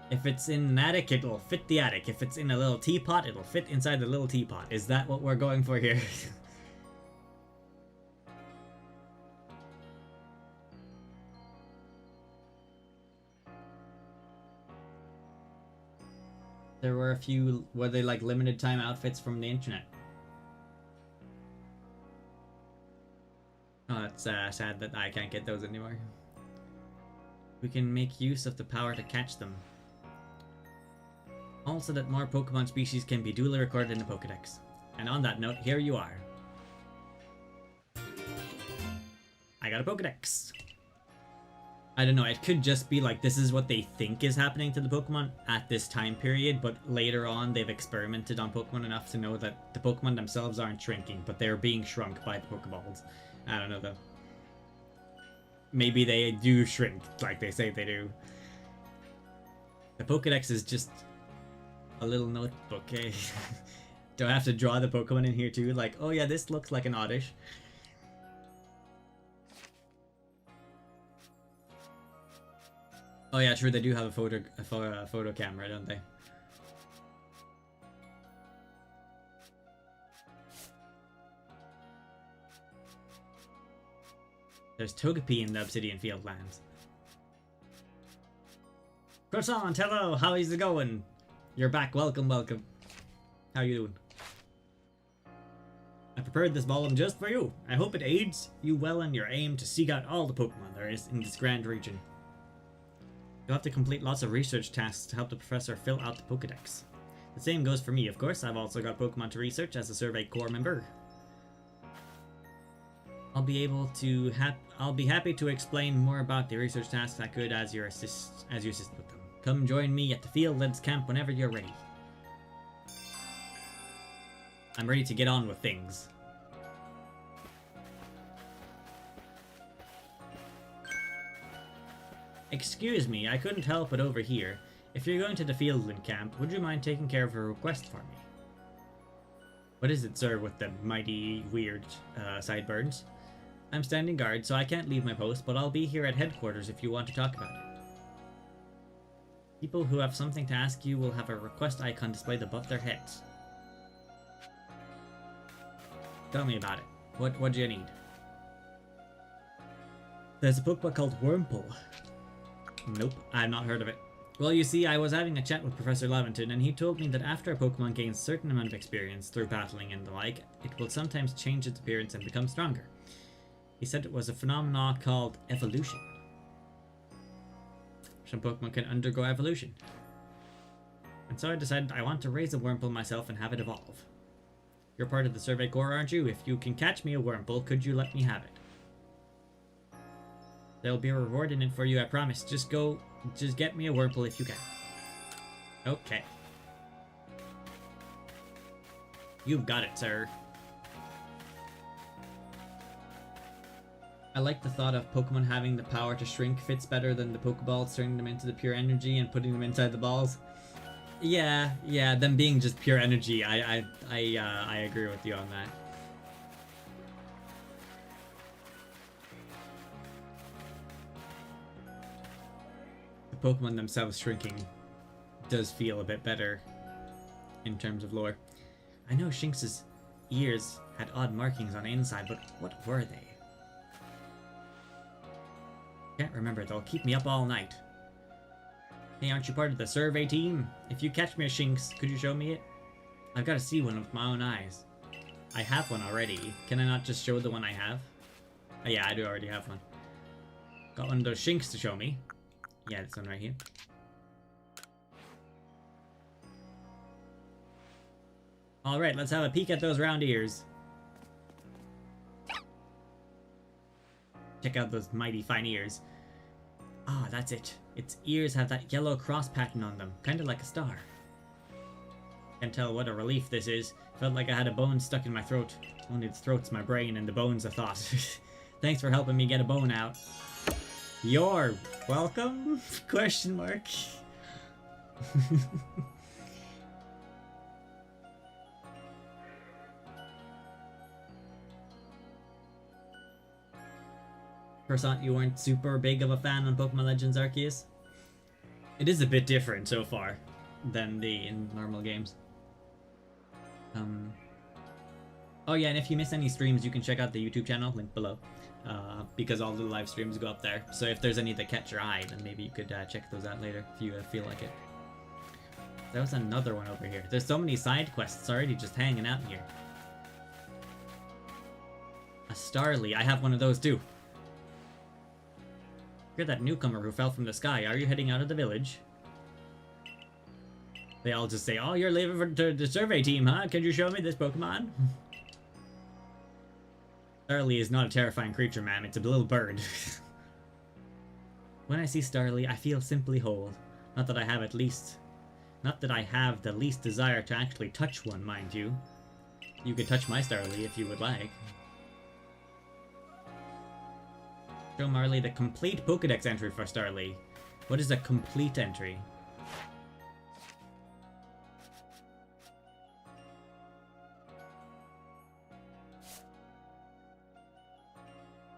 A: If it's in an attic, it'll fit the attic. If it's in a little teapot, it'll fit inside the little teapot. Is that what we're going for here? There were a few, were they like limited time outfits from the internet? Oh, that's sad that I can't get those anymore. We can make use of the power to catch them. Also that more Pokemon species can be duly recorded in the Pokedex. And on that note, here you are. I got a Pokedex. I don't know, it could just be like this is what they think is happening to the Pokemon at this time period, but later on they've experimented on Pokemon enough to know that the Pokemon themselves aren't shrinking, but they're being shrunk by the Pokeballs. I don't know though. Maybe they do shrink, like they say they do. The Pokedex is just a little notebook, eh? Do I have to draw the Pokemon in here too? Like, oh yeah, this looks like an Oddish. Oh yeah, sure, they do have a photo camera, don't they? There's Togepi in the Obsidian Field lands. Croissant, hello, how is it going? You're back, welcome, welcome. How you doing? I prepared this volume just for you. I hope it aids you well in your aim to seek out all the Pokemon there is in this grand region. You'll have to complete lots of research tasks to help the professor fill out the Pokedex. The same goes for me, of course. I've also got Pokemon to research as a Survey Corps member. I'll be happy to explain more about the research tasks I could as you assist with them. Come join me at the Fieldlands camp whenever you're ready. I'm ready to get on with things. Excuse me, I couldn't help but overhear. If you're going to the Fieldland camp, would you mind taking care of a request for me? What is it, sir, with the mighty, weird sideburns? I'm standing guard, so I can't leave my post, but I'll be here at headquarters if you want to talk about it. People who have something to ask you will have a request icon displayed above their heads. Tell me about it. What do you need? There's a Pokemon called Wurmple. Nope, I've not heard of it. Well, you see, I was having a chat with Professor Laventon, and he told me that after a Pokemon gains a certain amount of experience through battling and the like, it will sometimes change its appearance and become stronger. He said it was a phenomenon called evolution. Some Pokemon can undergo evolution. And so I decided I want to raise a Wurmple myself and have it evolve. You're part of the Survey Corps, aren't you? If you can catch me a Wurmple, could you let me have it? There'll be a reward in it for you, I promise. Just get me a Wurmple if you can. Okay. You've got it, sir. I like the thought of Pokemon having the power to shrink fits better than the Pokeballs turning them into the pure energy and putting them inside the balls. Yeah, them being just pure energy. I agree with you on that. The Pokemon themselves shrinking does feel a bit better in terms of lore. I know Shinx's ears had odd markings on the inside, but what were they? Can't remember, they'll keep me up all night. Hey, aren't you part of the survey team? If you catch me a Shinx, could you show me it? I've got to see one with my own eyes. I have one already. Can I not just show the one I have? Oh yeah, I do already have one. Got one of those Shinx to show me. Yeah, this one right here. Alright, let's have a peek at those round ears. Check out those mighty fine ears. Ah, that's it. Its ears have that yellow cross pattern on them, kind of like a star. Can't tell what a relief this is. Felt like I had a bone stuck in my throat. Only the throat's my brain and the bone's a thought. Thanks for helping me get a bone out. You're welcome? Question mark. Croissant, you weren't super big of a fan on Pokemon Legends Arceus? It is a bit different so far than in normal games. Oh yeah, and if you miss any streams, you can check out the YouTube channel, link below. Because all the live streams go up there. So if there's any that catch your eye, then maybe you could check those out later if you feel like it. There was another one over here. There's so many side quests already just hanging out here. A Starly, I have one of those too. You're that newcomer who fell from the sky. Are you heading out of the village? They all just say, oh, you're leaving for the survey team, huh? Can you show me this Pokemon? Starly is not a terrifying creature, ma'am. It's a little bird. When I see Starly, I feel simply whole. Not that I have the least desire to actually touch one, mind you. You could touch my Starly if you would like. Show Marley the complete Pokedex entry for Starly. What is a complete entry?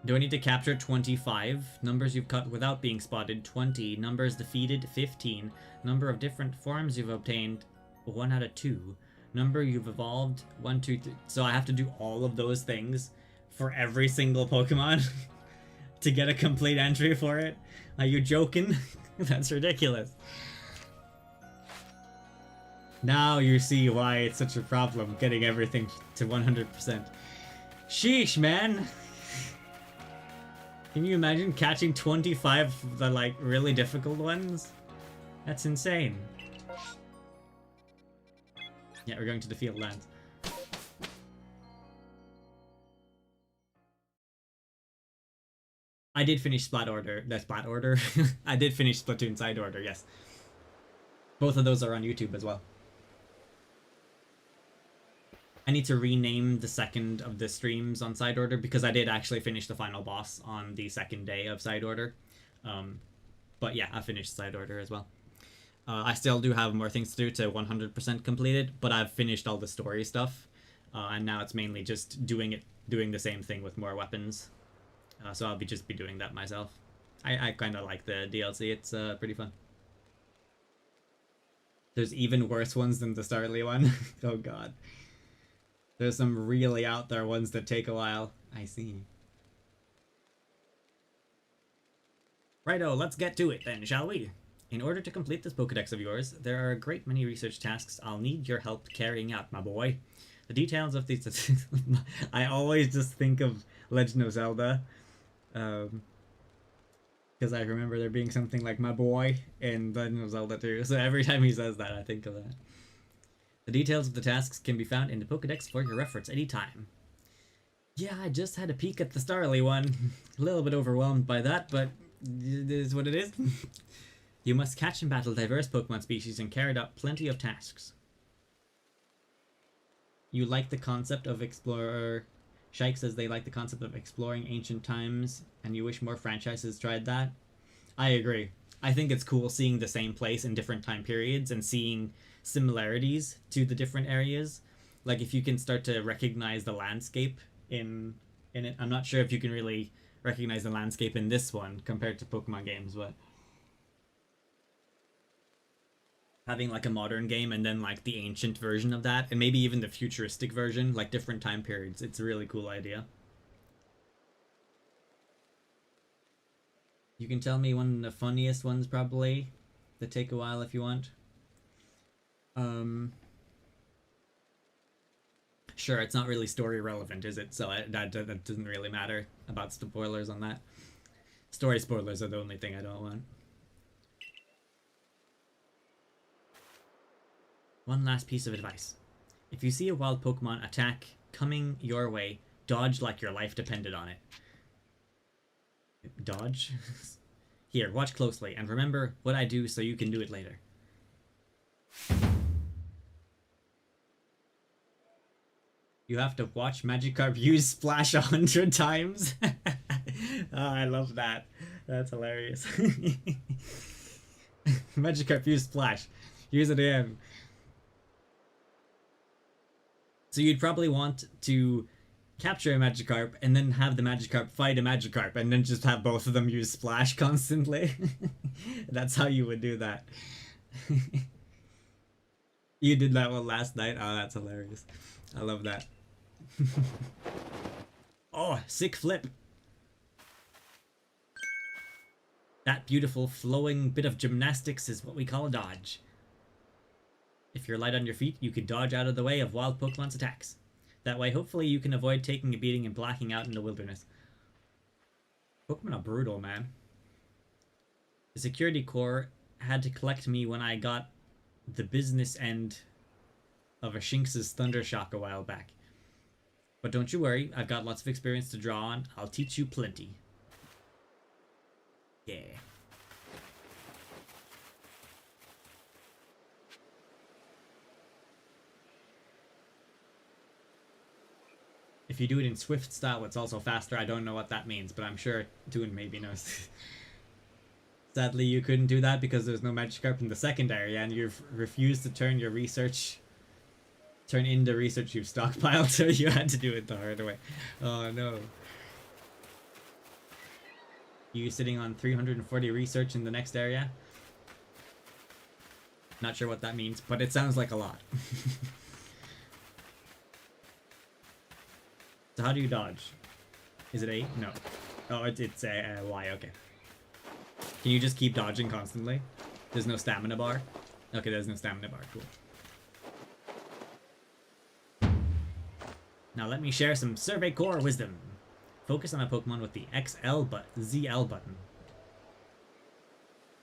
A: Do I need to capture 25? Numbers you've caught without being spotted, 20. Numbers defeated, 15. Number of different forms you've obtained, 1 out of 2. Number you've evolved, 1, 2, 3. So I have to do all of those things for every single Pokemon to get a complete entry for it? Are you joking? That's ridiculous. Now you see why it's such a problem getting everything to 100%. Sheesh, man! Can you imagine catching 25 of the, like, really difficult ones? That's insane. Yeah, we're going to the field lands. I did finish Splat Order. I did finish Splatoon Side Order, yes. Both of those are on YouTube as well. I need to rename the second of the streams on Side Order because I did actually finish the final boss on the second day of Side Order. But yeah, I finished Side Order as well. I still do have more things to do to 100% completed, but I've finished all the story stuff. And now it's mainly just doing the same thing with more weapons. So I'll just be doing that myself. I kind of like the DLC. It's pretty fun. There's even worse ones than the Starly one. Oh god. There's some really out there ones that take a while. I see. Righto, let's get to it then, shall we? In order to complete this Pokedex of yours, there are a great many research tasks I'll need your help carrying out, my boy. The details of these... I always just think of Legend of Zelda. Because I remember there being something like my boy in Legend of Zelda 2. So every time he says that, I think of that. The details of the tasks can be found in the Pokedex for your reference anytime. Yeah, I just had a peek at the Starly one. A little bit overwhelmed by that, but it is what it is. You must catch and battle diverse Pokemon species and carry out plenty of tasks. You like the concept of explorer... Shike says they like the concept of exploring ancient times, and you wish more franchises tried that. I agree. I think it's cool seeing the same place in different time periods and seeing similarities to the different areas. Like if you can start to recognize the landscape in it. I'm not sure if you can really recognize the landscape in this one compared to Pokemon games, but having like a modern game and then like the ancient version of that, and maybe even the futuristic version, like different time periods, it's a really cool idea. You can tell me one of the funniest ones probably that take a while if you want. Sure, it's not really story relevant, is it? So that doesn't really matter about spoilers on that. Story spoilers are the only thing I don't want. One last piece of advice. If you see a wild Pokemon attack coming your way, dodge like your life depended on it. Dodge? Here, watch closely, and remember what I do so you can do it later. You have to watch Magikarp use Splash 100 times? Oh, I love that. That's hilarious. Magikarp use Splash. Use it again. So you'd probably want to capture a Magikarp and then have the Magikarp fight a Magikarp and then just have both of them use Splash constantly. That's how you would do that. You did that one last night? Oh, that's hilarious. I love that. Oh, sick flip. That beautiful flowing bit of gymnastics is what we call a dodge. If you're light on your feet, you can dodge out of the way of wild Pokemon's attacks. That way, hopefully, you can avoid taking a beating and blacking out in the wilderness. Pokemon are brutal, man. The security corps had to collect me when I got the business end of a Shinx's Thundershock a while back. But don't you worry, I've got lots of experience to draw on. I'll teach you plenty. Yeah. If you do it in Swift style, it's also faster. I don't know what that means, but I'm sure Toon maybe knows. Sadly, you couldn't do that because there's no Magikarp in the second area, and you've refused to turn in the research you've stockpiled, so you had to do it the hard way. Oh no. You sitting on 340 research in the next area? Not sure what that means, but it sounds like a lot. So how do you dodge? Is it A? No. Oh, it's a Y, okay. Can you just keep dodging constantly? There's no stamina bar? Okay, there's no stamina bar, cool. Now let me share some Survey Core wisdom. Focus on a Pokemon with the ZL button.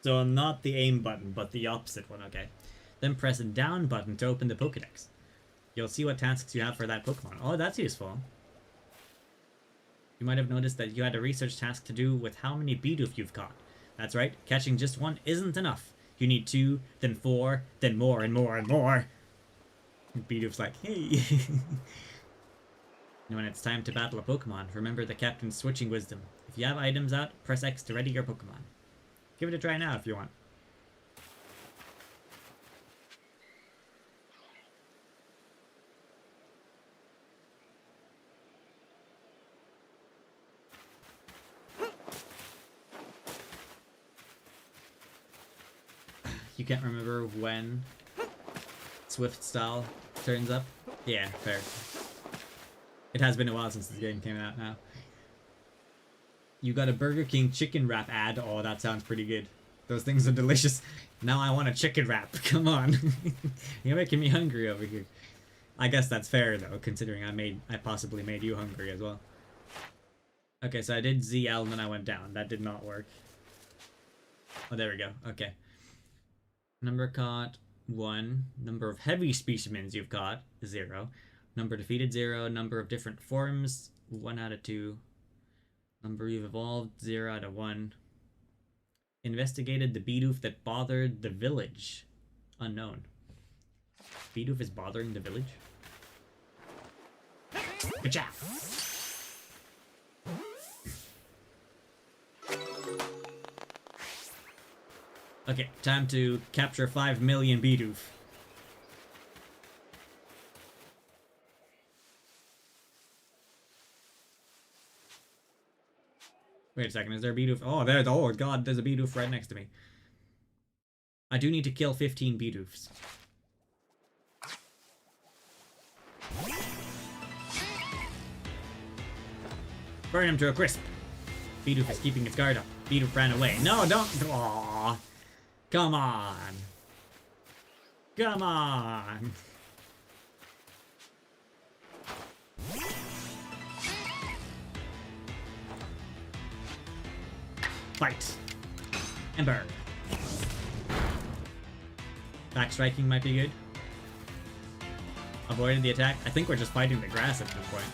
A: So not the aim button, but the opposite one, okay. Then press down button to open the Pokedex. You'll see what tasks you have for that Pokemon. Oh, that's useful. You might have noticed that you had a research task to do with how many Bidoof you've caught. That's right, catching just one isn't enough. You need 2, then 4, then more and more and more. Bidoof's like, hey. And when it's time to battle a Pokemon, remember the captain's switching wisdom. If you have items out, press X to ready your Pokemon. Give it a try now if you want. You can't remember when Swift style turns up? Yeah, fair. It has been a while since the game came out now. You got a Burger King chicken wrap ad? Oh, that sounds pretty good. Those things are delicious. Now I want a chicken wrap. Come on. You're making me hungry over here. I guess that's fair though, considering I possibly made you hungry as well. Okay, so I did ZL and then I went down. That did not work. Oh, there we go. Okay. Number caught, 1. Number of heavy specimens you've caught, 0. Number defeated, 0. Number of different forms, 1 out of 2. Number you've evolved, 0 out of 1. Investigated the Bidoof that bothered the village. Unknown. Bidoof is bothering the village? Good job! Okay, time to capture 5 million Bidoof. Wait a second, is there a Bidoof? Oh, there's, oh god, there's a Bidoof right next to me. I do need to kill 15 Bidoofs. Burn him to a crisp. Bidoof is keeping its guard up. Bidoof ran away. No, don't. Aww. Come on. Come on. Fight. And burn. Back striking might be good. Avoided the attack. I think we're just fighting the grass at this point.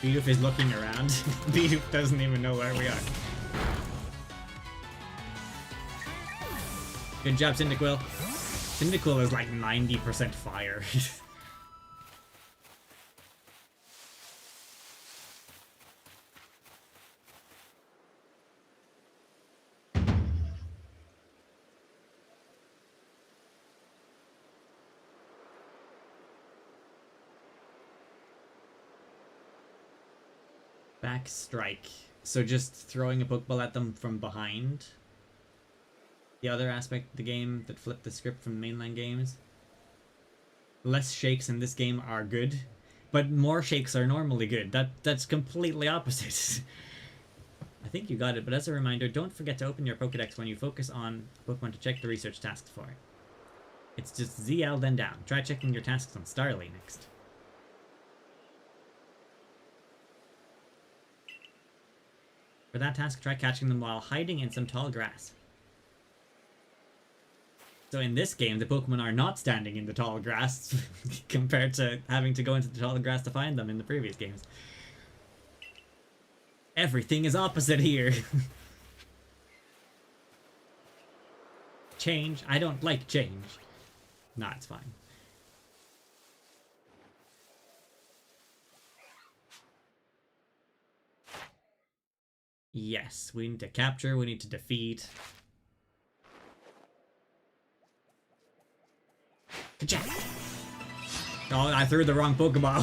A: Bidoof is looking around. Bidoof doesn't even know where we are. Good job, Cyndaquil. Cyndaquil is like 90% fire. Back strike. So just throwing a Pokeball at them from behind. The other aspect of the game that flipped the script from mainline games. Less shakes in this game are good, but more shakes are normally good. That's completely opposite. I think you got it, but as a reminder, don't forget to open your Pokedex when you focus on Pokemon to check the research tasks for it. It's just ZL then down. Try checking your tasks on Starly next. For that task, try catching them while hiding in some tall grass. So in this game, the Pokemon are not standing in the tall grass compared to having to go into the tall grass to find them in the previous games. Everything is opposite here. Change? I don't like change. Nah, it's fine. Yes, we need to capture, we need to defeat. Ka-chow! Oh, I threw the wrong Pokeball.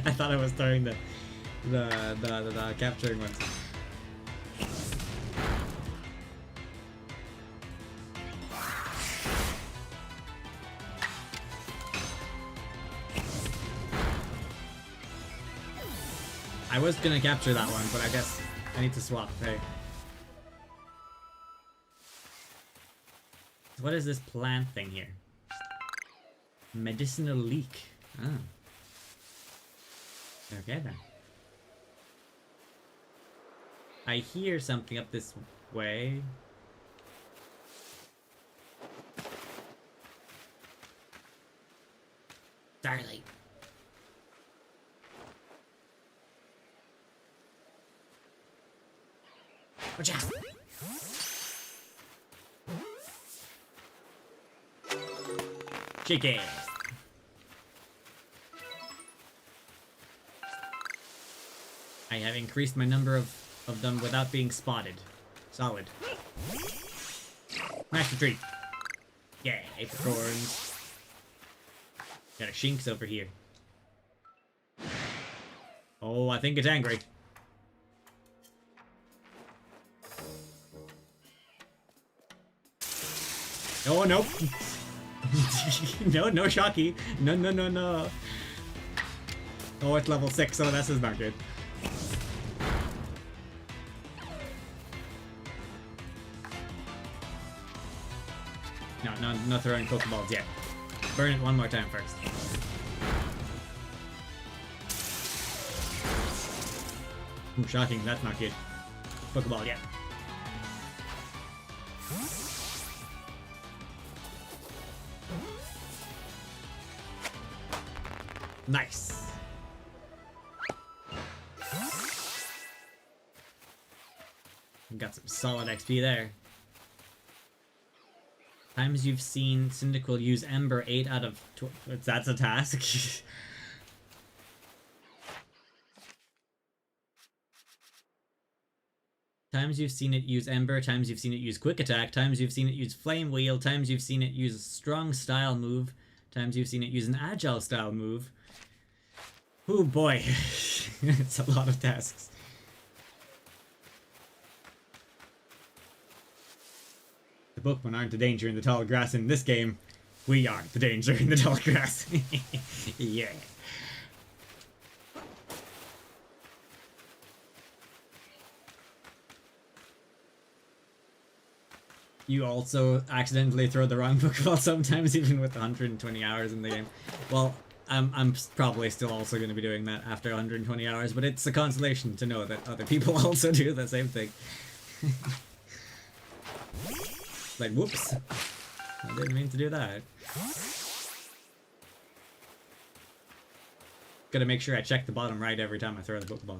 A: I thought I was throwing the capturing ones. I was gonna capture that one, but I guess I need to swap. Hey. So what is this plant thing here? Medicinal leek. Oh. Okay then. I hear something up this way. Starlight. Watch out! Shake it! I have increased my number of them without being spotted. Solid. Smash the tree! Yeah, apricorns. Got a Shinx over here. Oh, I think it's angry. Oh, nope. No Shocky. No. Oh, it's level 6, so this is not good. No throwing Pokeballs yet. Burn it one more time first. Ooh, shocking, that's not good. Pokeball, yeah. Nice. Got some solid XP there. Times you've seen Cyndaquil use Ember 8 out of 12. That's a task. Times you've seen it use Ember, times you've seen it use Quick Attack, times you've seen it use Flame Wheel, times you've seen it use a strong style move, times you've seen it use an agile style move. Oh boy, it's a lot of tasks. The Pokemon aren't the danger in the tall grass in this game. We are the danger in the tall grass. Yeah. You also accidentally throw the wrong Pokeball sometimes, even with 120 hours in the game. Well, I'm probably still also going to be doing that after 120 hours, but it's a consolation to know that other people also do the same thing. Like, whoops. I didn't mean to do that. Gotta make sure I check the bottom right every time I throw the Pokeball.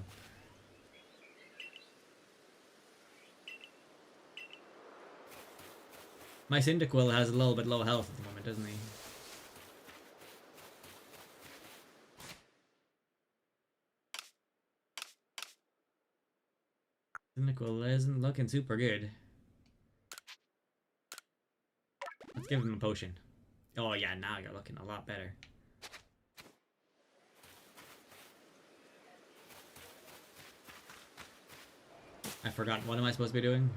A: My Cyndaquil has a little bit low health at the moment, doesn't he? Cyndaquil isn't looking super good. Let's give him a potion. Oh yeah, now you're looking a lot better. I forgot, what am I supposed to be doing?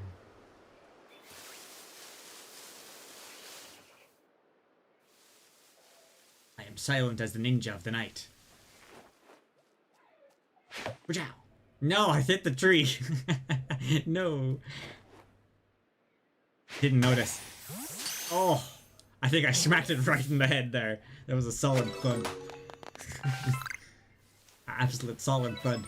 A: I am silent as the ninja of the night. Wachow! No, I hit the tree! No! Didn't notice. Oh! I think I smacked it right in the head there. That was a solid thud. Absolute solid thud.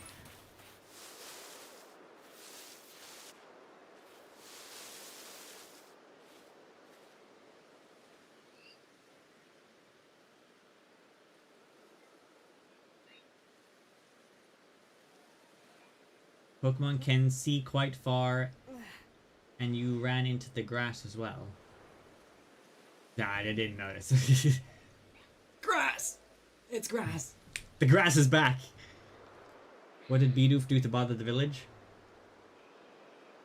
A: Pokemon can see quite far, and you ran into the grass as well. Nah, I didn't notice. Grass! It's grass! The grass is back! What did Bidoof do to bother the village?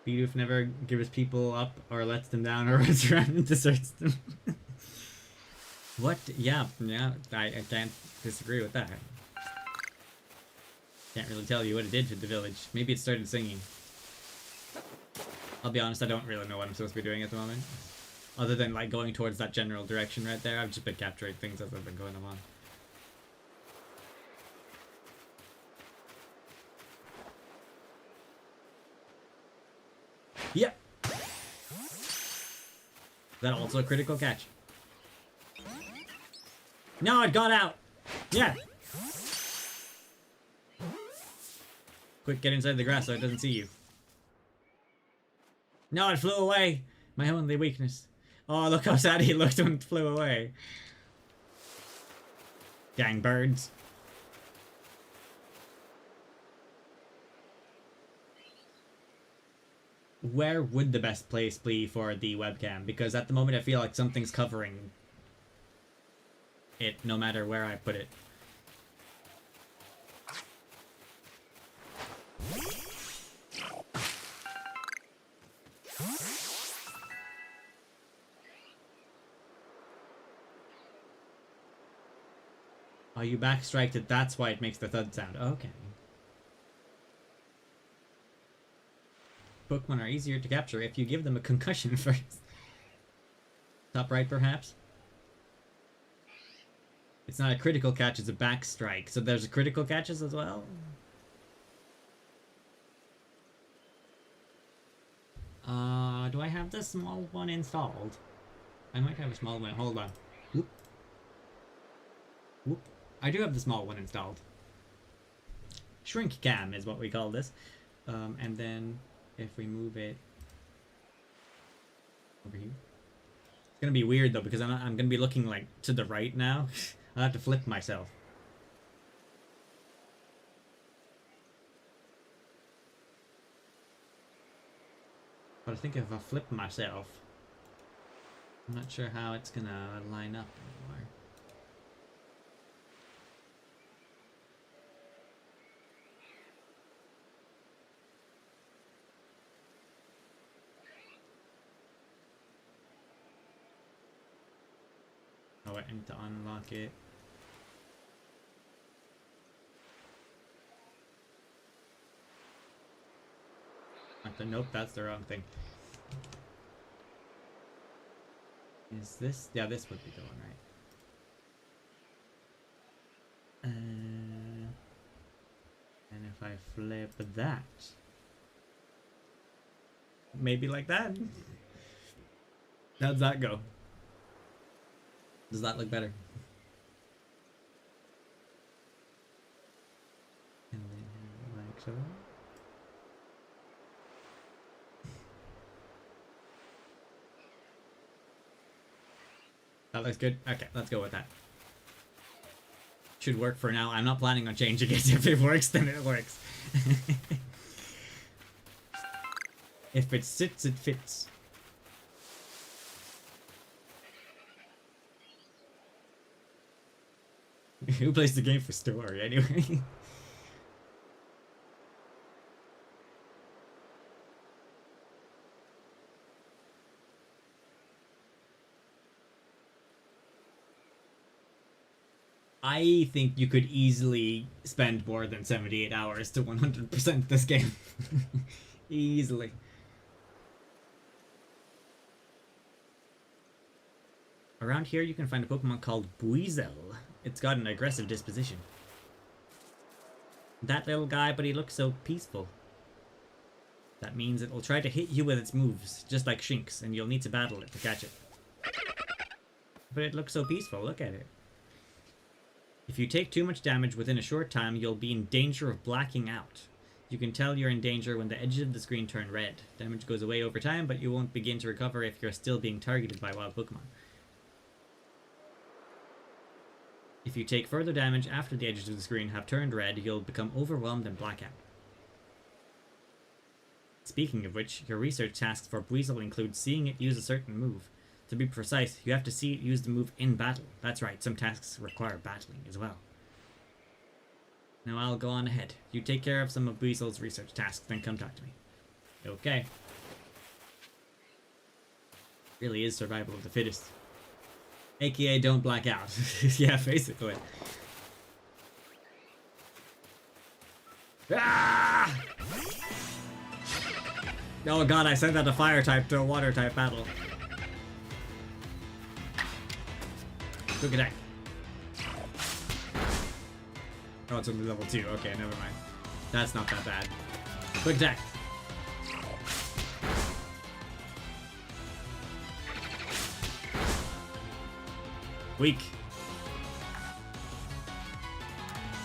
A: Bidoof never gives people up, or lets them down, or runs around and deserts them. What? Yeah, I can't disagree with that. Can't really tell you what it did to the village. Maybe it started singing. I'll be honest, I don't really know what I'm supposed to be doing at the moment. Other than like going towards that general direction right there, I've just been capturing things as I've been going along. Yep! That also a critical catch. No, it got out! Yeah! Quick, get inside the grass so it doesn't see you. No, it flew away! My only weakness. Oh, look how sad he looked when it flew away. Dang birds. Where would the best place be for the webcam? Because at the moment I feel like something's covering it no matter where I put it. Oh, you backstriked it, that's why it makes the thud sound. Okay. Pokemon are easier to capture if you give them a concussion first. Top right, perhaps? It's not a critical catch, it's a backstrike. So there's critical catches as well? Do I have the small one installed? I might have a small one. Hold on. Whoop. Whoop. I do have the small one installed. Shrink cam is what we call this. And then if we move it over here. It's gonna be weird though because I'm gonna be looking like to the right now. I'll have to flip myself. But I think if I flip myself, I'm not sure how it's gonna line up anymore. Oh, I need to unlock it. Nope, that's the wrong thing. Is this? Yeah, this would be going right. And if I flip that, maybe like that. How'd that go? Does that look better? And then like so. That looks good. Okay, let's go with that. Should work for now. I'm not planning on changing it. If it works, then it works. If it sits, it fits. Who plays the game for story anyway? I think you could easily spend more than 78 hours to 100% this game. Easily. Around here you can find a Pokemon called Buizel. It's got an aggressive disposition. That little guy, but he looks so peaceful. That means it will try to hit you with its moves, just like Shinx, and you'll need to battle it to catch it. But it looks so peaceful, look at it. If you take too much damage within a short time, you'll be in danger of blacking out. You can tell you're in danger when the edges of the screen turn red. Damage goes away over time, but you won't begin to recover if you're still being targeted by wild Pokemon. If you take further damage after the edges of the screen have turned red, you'll become overwhelmed and black out. Speaking of which, your research tasks for Buizel include seeing it use a certain move. To be precise, you have to see it use the move in battle. That's right, some tasks require battling as well. Now I'll go on ahead. You take care of some of Buizel's research tasks, then come talk to me. Okay. Really is survival of the fittest. AKA don't black out. Yeah, basically. Ah! Oh god, I sent out a fire type to a water type battle. Quick attack. Oh, it's only level 2. Okay, never mind. That's not that bad. Quick attack. Weak.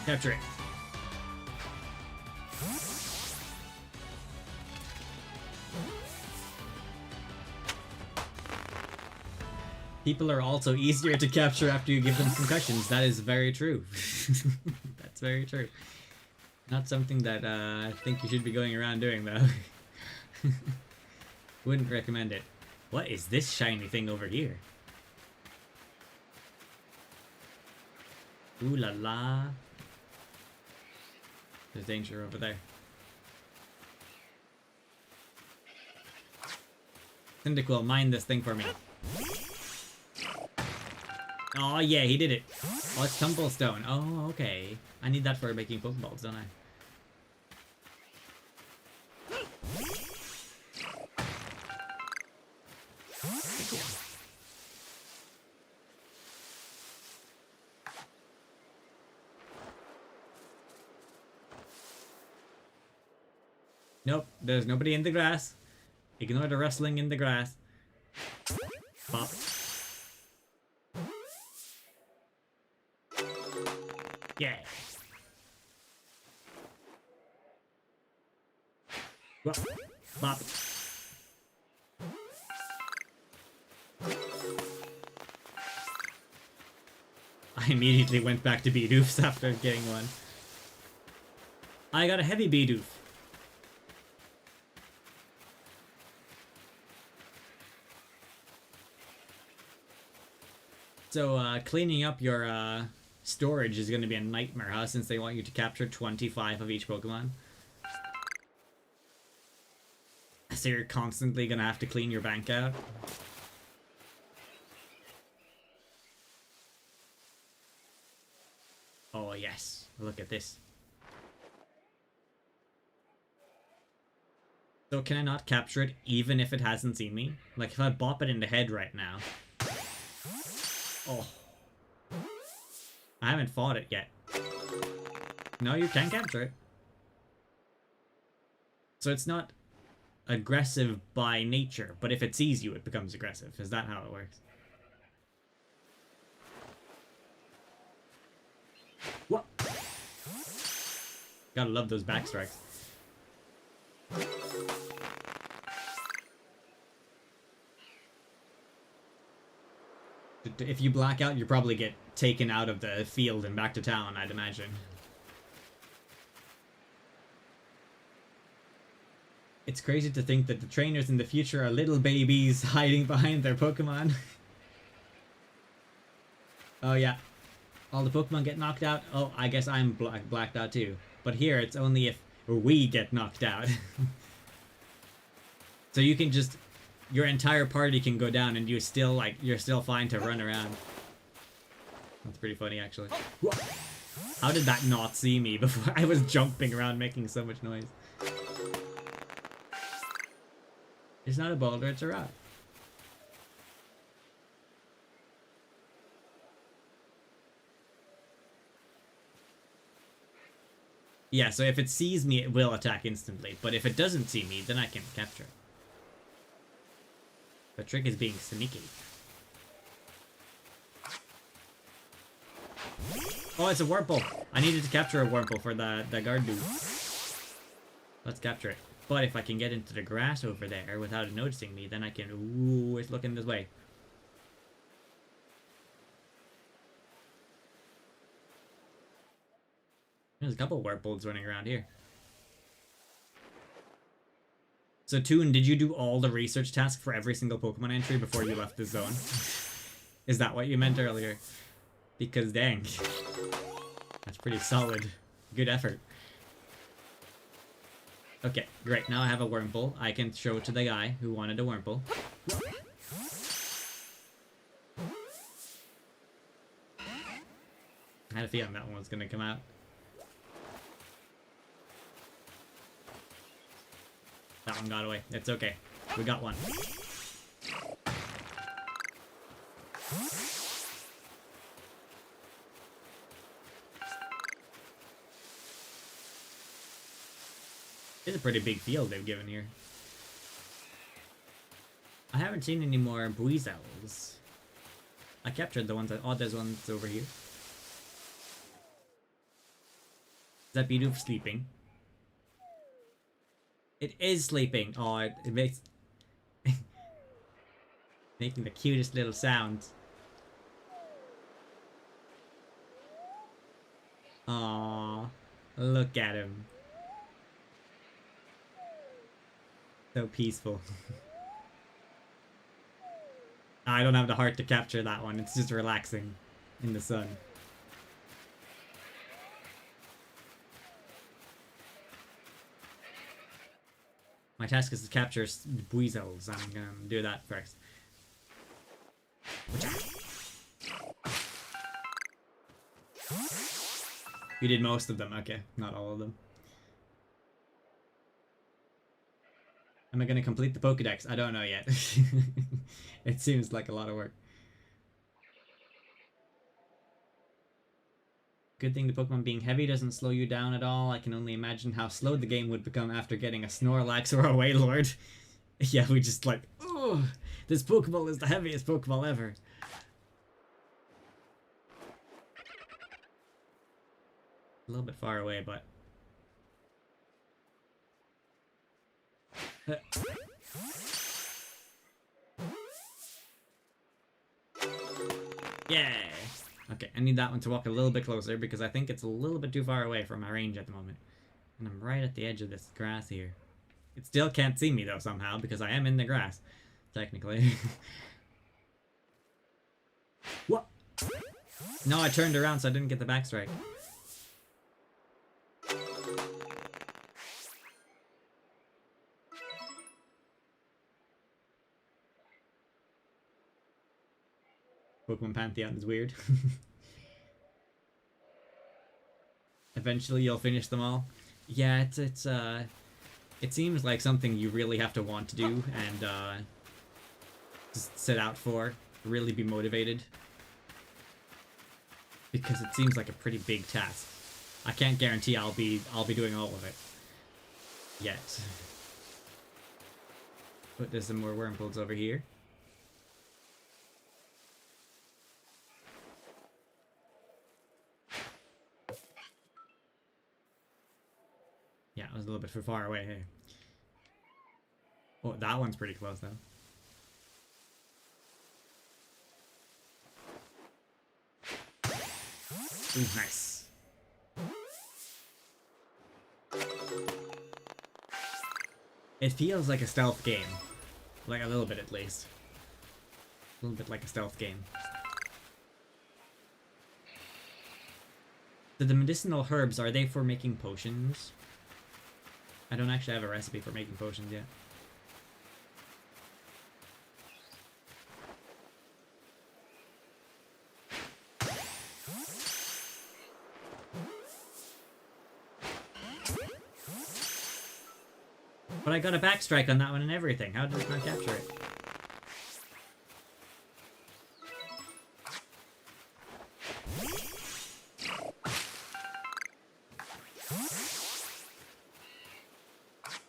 A: Capture it. People are also easier to capture after you give them concussions. That is very true. That's very true. Not something that I think you should be going around doing, though. Wouldn't recommend it. What is this shiny thing over here? Ooh la la. There's danger over there. Cyndaquil, mine this thing for me. Oh yeah, he did it. Oh, it's Tumblestone. Oh, okay. I need that for making Pokeballs, don't I? Nope, there's nobody in the grass. Ignore the rustling in the grass. Pop. Yeah. Well, bop. I immediately went back to Bidoofs after getting one. I got a heavy Bidoof. So, cleaning up your, storage is going to be a nightmare, huh? Since they want you to capture 25 of each Pokemon. So you're constantly going to have to clean your bank out. Oh, yes. Look at this. So can I not capture it even if it hasn't seen me? Like, if I bop it in the head right now... Oh. I haven't fought it yet. No, you can capture it. So it's not aggressive by nature, but if it sees you, it becomes aggressive. Is that how it works? What? Gotta love those back strikes. If you black out, you probably get taken out of the field and back to town, I'd imagine. It's crazy to think that the trainers in the future are little babies hiding behind their Pokemon. Oh yeah. All the Pokemon get knocked out. Oh, I guess I'm blacked out too. But here, it's only if we get knocked out. So you can just... Your entire party can go down and you're still fine to run around. That's pretty funny, actually. How did that not see me before I was jumping around making so much noise? It's not a boulder, it's a rock. Yeah, so if it sees me, it will attack instantly. But if it doesn't see me, then I can capture it. The trick is being sneaky. Oh, it's a Wurmple! I needed to capture a Wurmple for the guard dude. Let's capture it. But if I can get into the grass over there without it noticing me, then I can... Ooh, it's looking this way. There's a couple Wurmples running around here. So, Toon, did you do all the research tasks for every single Pokemon entry before you left the zone? Is that what you meant earlier? Because dang. That's pretty solid. Good effort. Okay, great. Now I have a Wurmple. I can show it to the guy who wanted a Wurmple. I had a feeling that one was gonna come out. That one got away. It's okay. We got one. It's a pretty big field they've given here. I haven't seen any more Buizels. I captured the ones that... Oh, there's ones over here. Is that Bidoof sleeping? It is sleeping. Oh, it makes... making the cutest little sounds. Aww. Look at him. So peaceful. I don't have the heart to capture that one. It's just relaxing in the sun. My task is to capture Buizels. I'm gonna do that first. You did most of them. Okay, not all of them. Am I gonna complete the Pokédex? I don't know yet. It seems like a lot of work. Good thing the Pokemon being heavy doesn't slow you down at all. I can only imagine how slow the game would become after getting a Snorlax or a Wailord. Yeah, we just like, oh, this Pokeball is the heaviest Pokeball ever. A little bit far away, but... Yeah! Okay, I need that one to walk a little bit closer because I think it's a little bit too far away from my range at the moment. And I'm right at the edge of this grass here. It still can't see me though somehow because I am in the grass, technically. What? No, I turned around so I didn't get the backstrike. Pokemon Pantheon is weird. Eventually you'll finish them all. Yeah, it seems like something you really have to want to do and just set out for, really be motivated. Because it seems like a pretty big task. I can't guarantee I'll be doing all of it yet. But there's some more wormpools over here. Yeah, it was a little bit too far away, hey. Oh, that one's pretty close, though. Ooh, nice. It feels like a stealth game. Like a little bit, at least. A little bit like a stealth game. So the medicinal herbs, are they for making potions? I don't actually have a recipe for making potions yet. But I got a backstrike on that one and everything. How did it not capture it?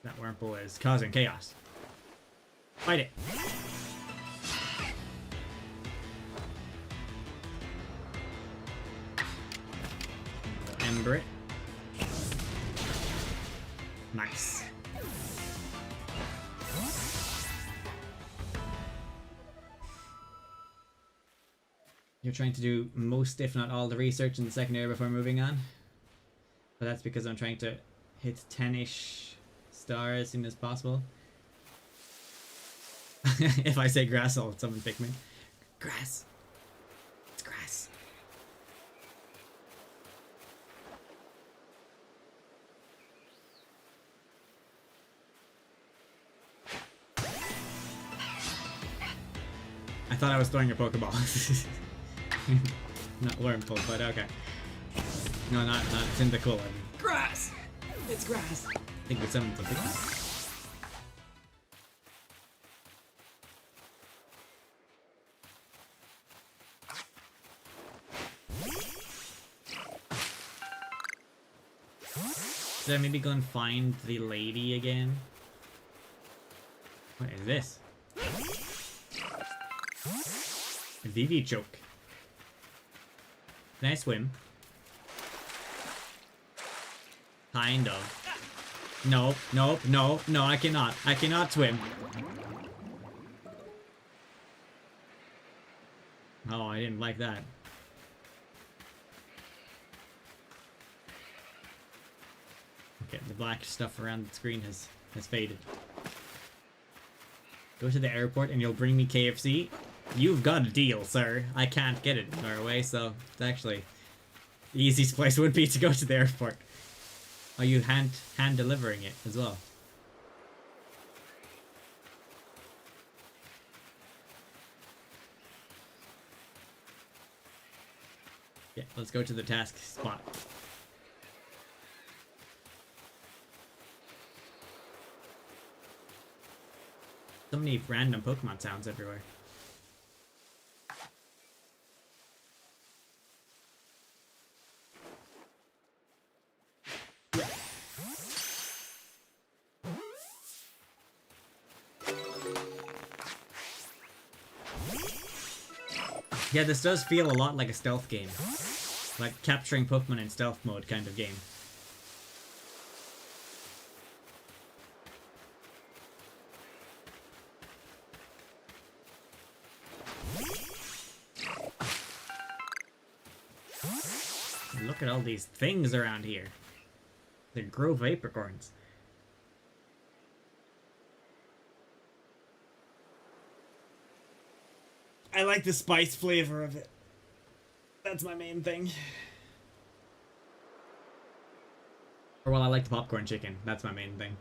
A: That wormhole is causing chaos. Fight it! Ember it. Nice. You're trying to do most, if not all, the research in the second area before moving on. But that's because I'm trying to hit 10-ish stars as soon as possible. If I say grass, I'll someone pick me. Grass. It's grass. I thought I was throwing a Pokeball. Not wormful, but okay. No, not Cyndaquil. I mean, grass! It's grass! I think it's something. Should I maybe go and find the lady again? What is this? A VV choke. Can I swim? Kind of. Nope, nope, no, no, I cannot. I cannot swim. Oh, I didn't like that. Okay, the black stuff around the screen has faded. Go to the airport and you'll bring me KFC? You've got a deal, sir. I can't get it in Norway, so it's actually the easiest place would be to go to the airport. Are you hand delivering it as well? Yeah, let's go to the task spot. So many random Pokemon sounds everywhere. Yeah, this does feel a lot like a stealth game. Like capturing Pokemon in stealth mode kind of game. Look at all these things around here. The Grove Apricorns. I like the spice flavor of it. That's my main thing. Or well, I like the popcorn chicken. That's my main thing.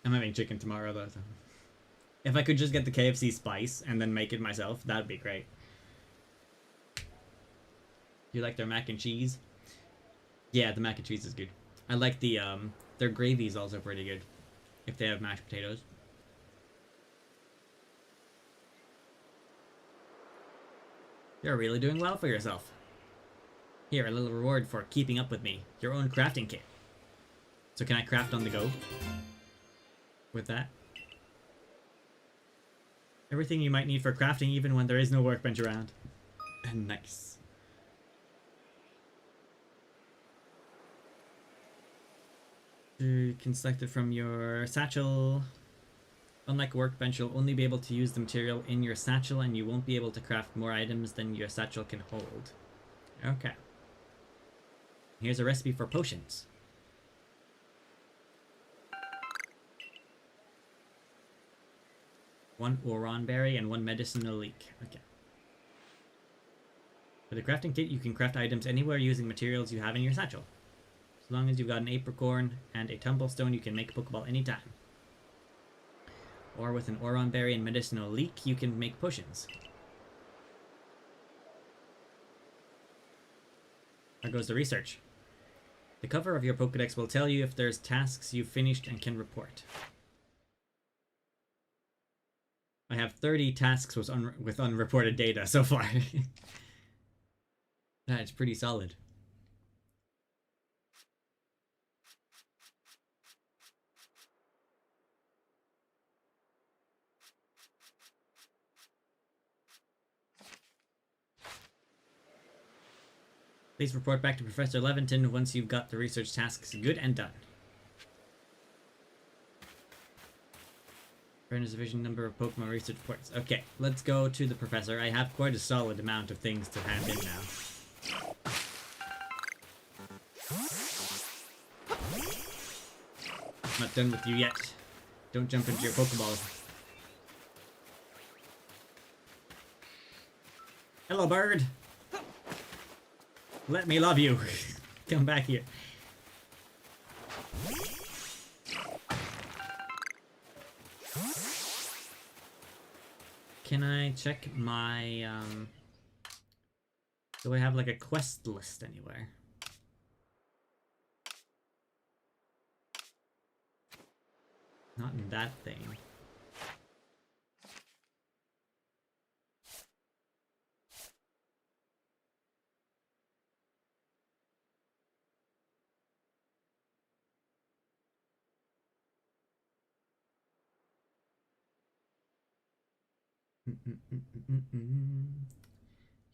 A: I'm having chicken tomorrow though. So. If I could just get the KFC spice and then make it myself, that'd be great. You like their mac and cheese? Yeah, the mac and cheese is good. I like the their gravy is also pretty good. If they have mashed potatoes. You're really doing well for yourself. Here, a little reward for keeping up with me. Your own crafting kit. So can I craft on the go? With that? Everything you might need for crafting even when there is no workbench around. Nice. You can select it from your satchel. Unlike a workbench, you'll only be able to use the material in your satchel and you won't be able to craft more items than your satchel can hold. Okay. Here's a recipe for potions. 1 Oron berry and 1 medicinal leek. Okay. For the crafting kit, you can craft items anywhere using materials you have in your satchel. As long as you've got an apricorn and a tumblestone, you can make a Pokeball anytime. Or with an Oron berry and medicinal leek, you can make potions. There goes the research. The cover of your Pokedex will tell you if there's tasks you've finished and can report. I have 30 tasks with unreported data so far. That's pretty solid. Please report back to Professor Leventon once you've got the research tasks good and done. Earn a sufficient number of Pokemon research reports. Okay, let's go to the professor. I have quite a solid amount of things to hand in now. I'm not done with you yet. Don't jump into your Pokeball. Hello, bird. Let me love you. Come back here. Can I check my, do I have like a quest list anywhere? Not in that thing.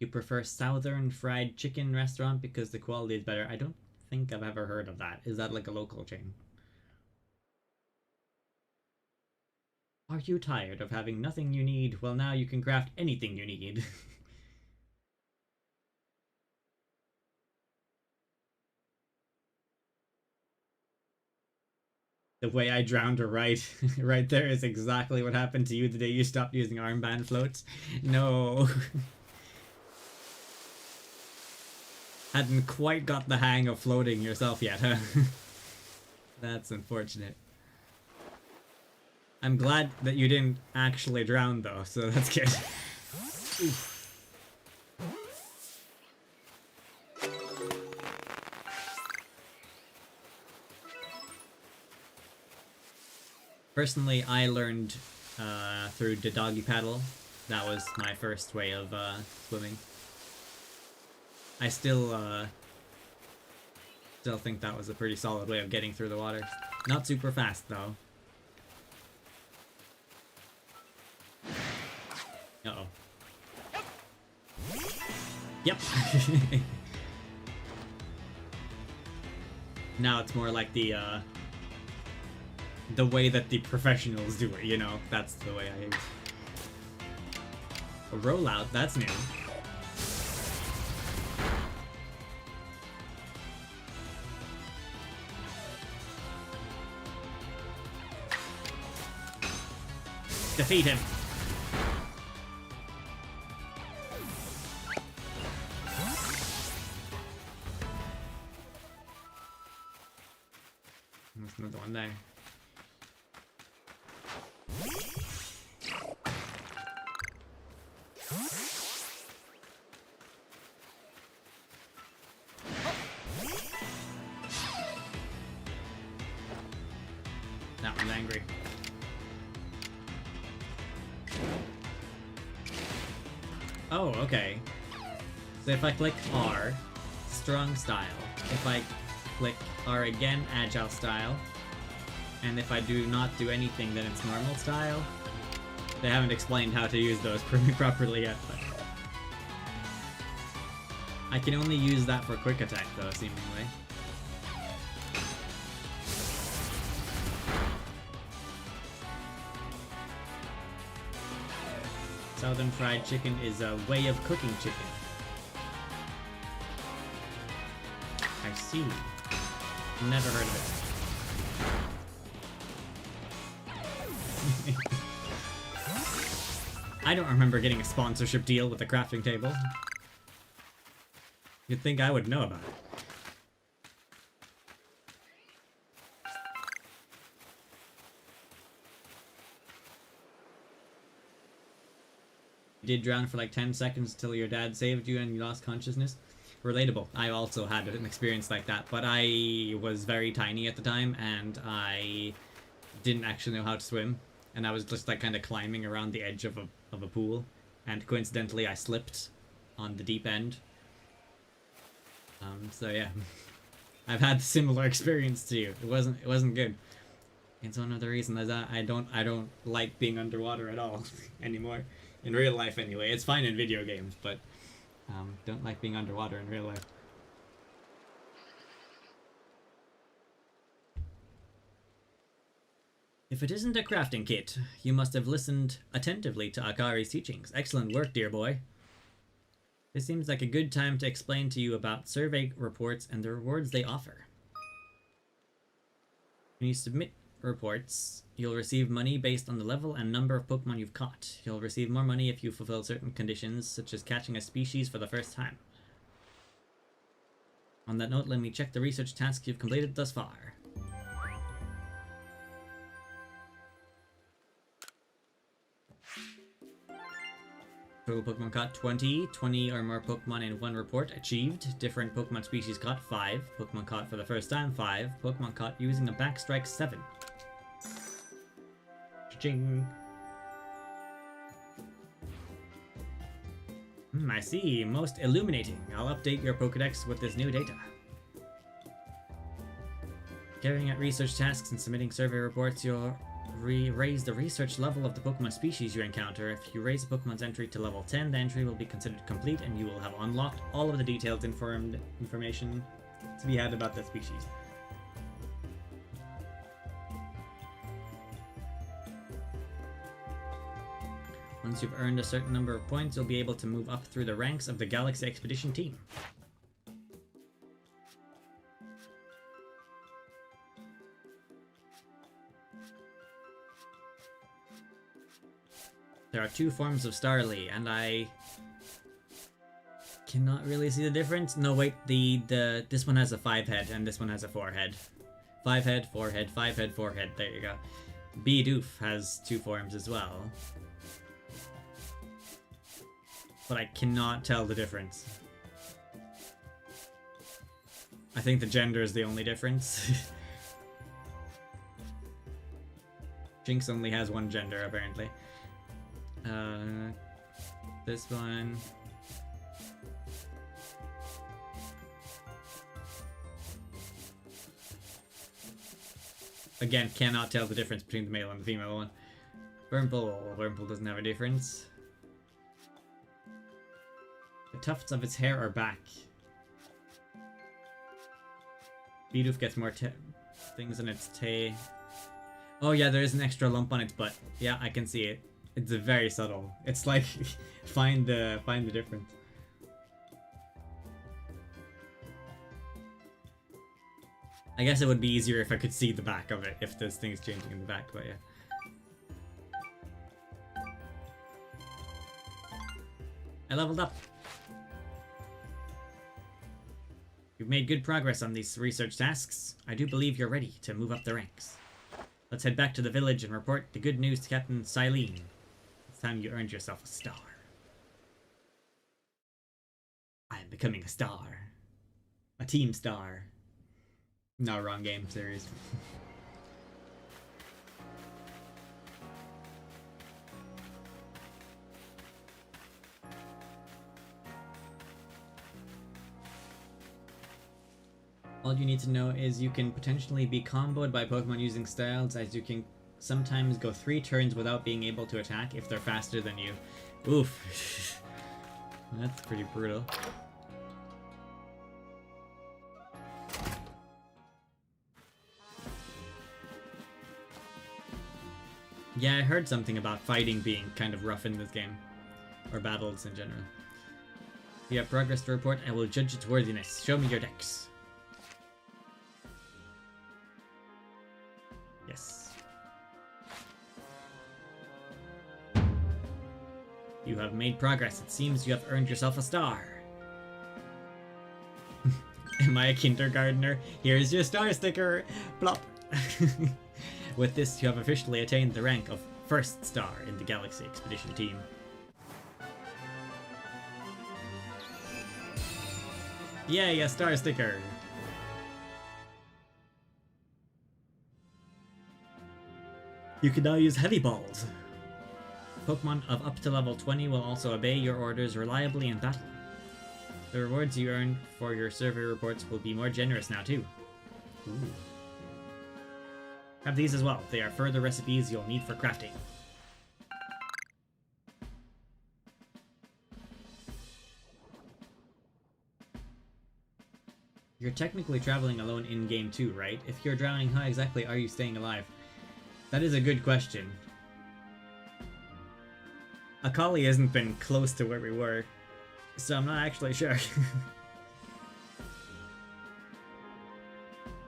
A: You prefer Southern Fried Chicken restaurant because the quality is better. I don't think I've ever heard of that. Is that like a local chain? Are you tired of having nothing you need? Well, now you can craft anything you need. The way I drowned her right there is exactly what happened to you the day you stopped using armband floats. No. Hadn't quite got the hang of floating yourself yet, huh? That's unfortunate. I'm glad that you didn't actually drown though, so that's good. Oof. Personally, I learned through the doggy paddle. That was my first way of swimming. I still think that was a pretty solid way of getting through the water. Not super fast though. Uh-oh. Yep. Now it's more like the way that the professionals do it, you know? That's the way I use. A rollout, that's new. Defeat him. There's another one there. That one's angry. Oh, okay. So if I click R, strong style. If I click R again, agile style. And if I do not do anything, then it's normal style. They haven't explained how to use those properly yet, but... I can only use that for quick attack, though, seemingly. Southern fried chicken is a way of cooking chicken. I see. Never heard of it. I don't remember getting a sponsorship deal with the crafting table. You'd think I would know about it. You did drown for like 10 seconds until your dad saved you and you lost consciousness. Relatable. I also had an experience like that, but I was very tiny at the time and I didn't actually know how to swim. And I was just like kind of climbing around the edge of a pool. And coincidentally I slipped on the deep end. So yeah. I've had a similar experience to you. It wasn't good. It's one of the reasons that I don't like being underwater at all anymore. In real life anyway. It's fine in video games, but don't like being underwater in real life. If it isn't a crafting kit, you must have listened attentively to Akari's teachings. Excellent work, dear boy. This seems like a good time to explain to you about survey reports and the rewards they offer. When you submit reports, you'll receive money based on the level and number of Pokemon you've caught. You'll receive more money if you fulfill certain conditions, such as catching a species for the first time. On that note, let me check the research tasks you've completed thus far. Total Pokemon caught 20 or more Pokemon in one report achieved. Different Pokemon species caught 5. Pokemon caught for the first time 5. Pokemon caught using a backstrike 7. Cha-ching. I see. Most illuminating. I'll update your Pokedex with this new data. Carrying out research tasks and submitting survey reports, you'll raise the research level of the Pokemon species you encounter. If you raise a Pokemon's entry to level 10, the entry will be considered complete and you will have unlocked all of the detailed information to be had about that species. Once you've earned a certain number of points, you'll be able to move up through the ranks of the Galaxy Expedition team. There are 2 forms of Starly, and I cannot really see the difference. No, wait, this one has a 5 head, and this one has a 4 head. 5 head, 4 head, 5 head, 4 head, there you go. Bidoof has 2 forms as well. But I cannot tell the difference. I think the gender is the only difference. Jinx only has 1 gender, apparently. This one. Again, cannot tell the difference between the male and the female one. Wurmple doesn't have a difference. The tufts of its hair are back. Bidoof gets more things on its tail. Oh yeah, there is an extra lump on its butt. Yeah, I can see it. It's very subtle. It's like find the difference. I guess it would be easier if I could see the back of it, if there's things changing in the back, but yeah. I leveled up. You've made good progress on these research tasks. I do believe you're ready to move up the ranks. Let's head back to the village and report the good news to Captain Silene. It's time you earned yourself a star. I am becoming a star. A team star. No, wrong game, serious. All you need to know is you can potentially be comboed by Pokemon using styles, as you can sometimes go 3 turns without being able to attack if they're faster than you. Oof. That's pretty brutal. Yeah, I heard something about fighting being kind of rough in this game. Or battles in general. If you have progress to report, I will judge its worthiness. Show me your dex. Yes. You have made progress. It seems you have earned yourself a star. Am I a kindergartner? Here's your star sticker. Plop. With this, you have officially attained the rank of first star in the Galaxy Expedition team. Yay, a star sticker! You can now use heavy balls. Pokemon of up to level 20 will also obey your orders reliably in battle. The rewards you earn for your survey reports will be more generous now too. Ooh. Have these as well. They are further recipes you'll need for crafting. You're technically traveling alone in-game too, right? If you're drowning, how exactly are you staying alive? That is a good question. Akali hasn't been close to where we were, so I'm not actually sure.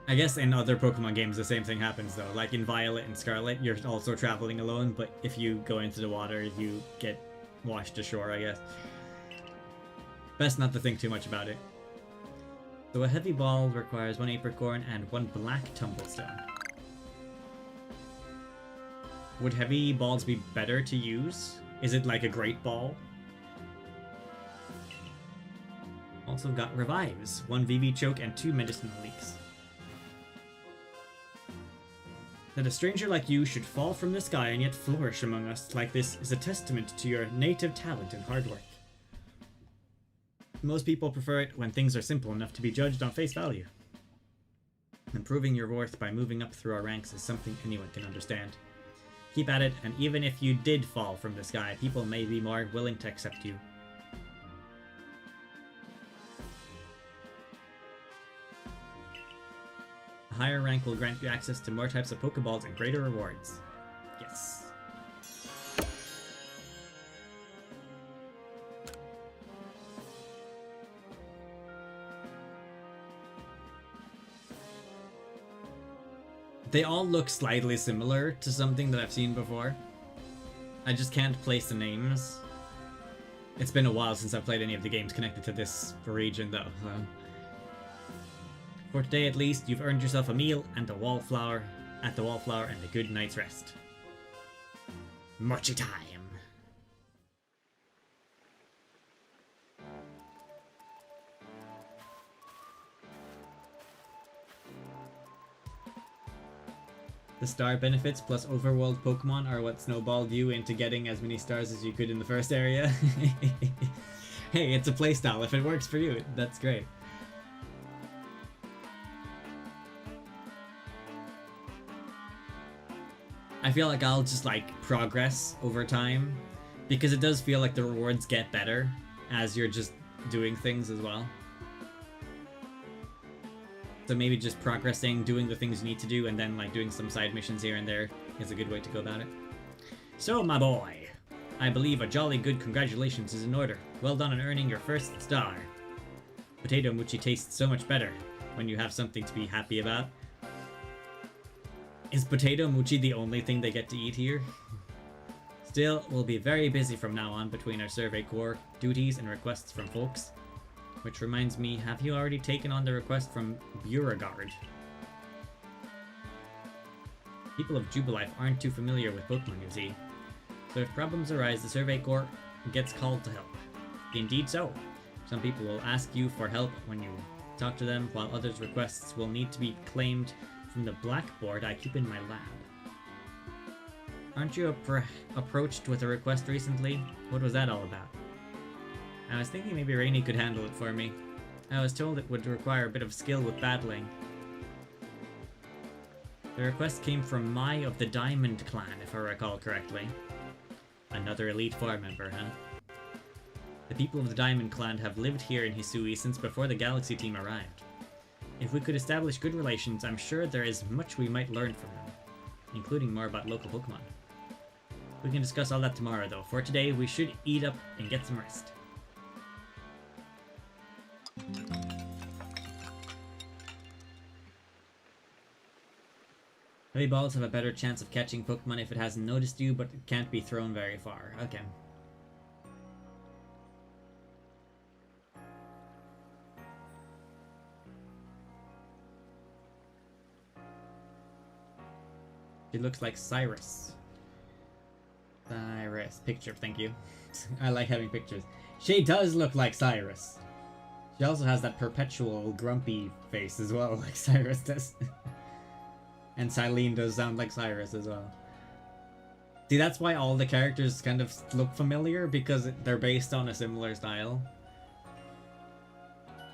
A: I guess in other Pokemon games the same thing happens though. Like in Violet and Scarlet, you're also traveling alone, but if you go into the water, you get washed ashore, I guess. Best not to think too much about it. So a heavy ball requires 1 apricorn and 1 black tumblestone. Would heavy balls be better to use? Is it like a great ball? Also got revives, 1 VV choke and 2 medicinal leaks. That a stranger like you should fall from the sky and yet flourish among us like this is a testament to your native talent and hard work. Most people prefer it when things are simple enough to be judged on face value. Improving your worth by moving up through our ranks is something anyone can understand. Keep at it, and even if you did fall from the sky, people may be more willing to accept you. A higher rank will grant you access to more types of Pokeballs and greater rewards. Yes. They all look slightly similar to something that I've seen before. I just can't place the names. It's been a while since I've played any of the games connected to this region though. So. For today at least, you've earned yourself a meal and a wallflower and a good night's rest. Mochi time! The star benefits plus overworld Pokemon are what snowballed you into getting as many stars as you could in the first area. Hey, it's a playstyle. If it works for you, that's great. I feel like I'll just like progress over time because it does feel like the rewards get better as you're just doing things as well. So maybe just progressing, doing the things you need to do, and then like doing some side missions here and there is a good way to go about it. So, my boy, I believe a jolly good congratulations is in order. Well done on earning your first star. Potato mochi tastes so much better when you have something to be happy about. Is potato mochi the only thing they get to eat here? Still, we'll be very busy from now on between our survey corps, duties, and requests from folks. Which reminds me, have you already taken on the request from Beauregard? People of Jubilife aren't too familiar with Pokemon, you see. So if problems arise, the survey corps gets called to help. Indeed so. Some people will ask you for help when you talk to them, while others' requests will need to be claimed from the blackboard I keep in my lab. Aren't you approached with a request recently? What was that all about? I was thinking maybe Rainy could handle it for me. I was told it would require a bit of skill with battling. The request came from Mai of the Diamond Clan, if I recall correctly. Another Elite Four member, huh? The people of the Diamond Clan have lived here in Hisui since before the Galaxy team arrived. If we could establish good relations, I'm sure there is much we might learn from them, including more about local Pokemon. We can discuss all that tomorrow, though. For today, we should eat up and get some rest. Heavy balls have a better chance of catching Pokemon if it hasn't noticed you, but it can't be thrown very far. Okay. She looks like Cyrus. Cyrus. Picture, thank you. I like having pictures. She does look like Cyrus. She also has that perpetual grumpy face as well, like Cyrus does. And Silene does sound like Cyrus as well. See, that's why all the characters kind of look familiar, because they're based on a similar style.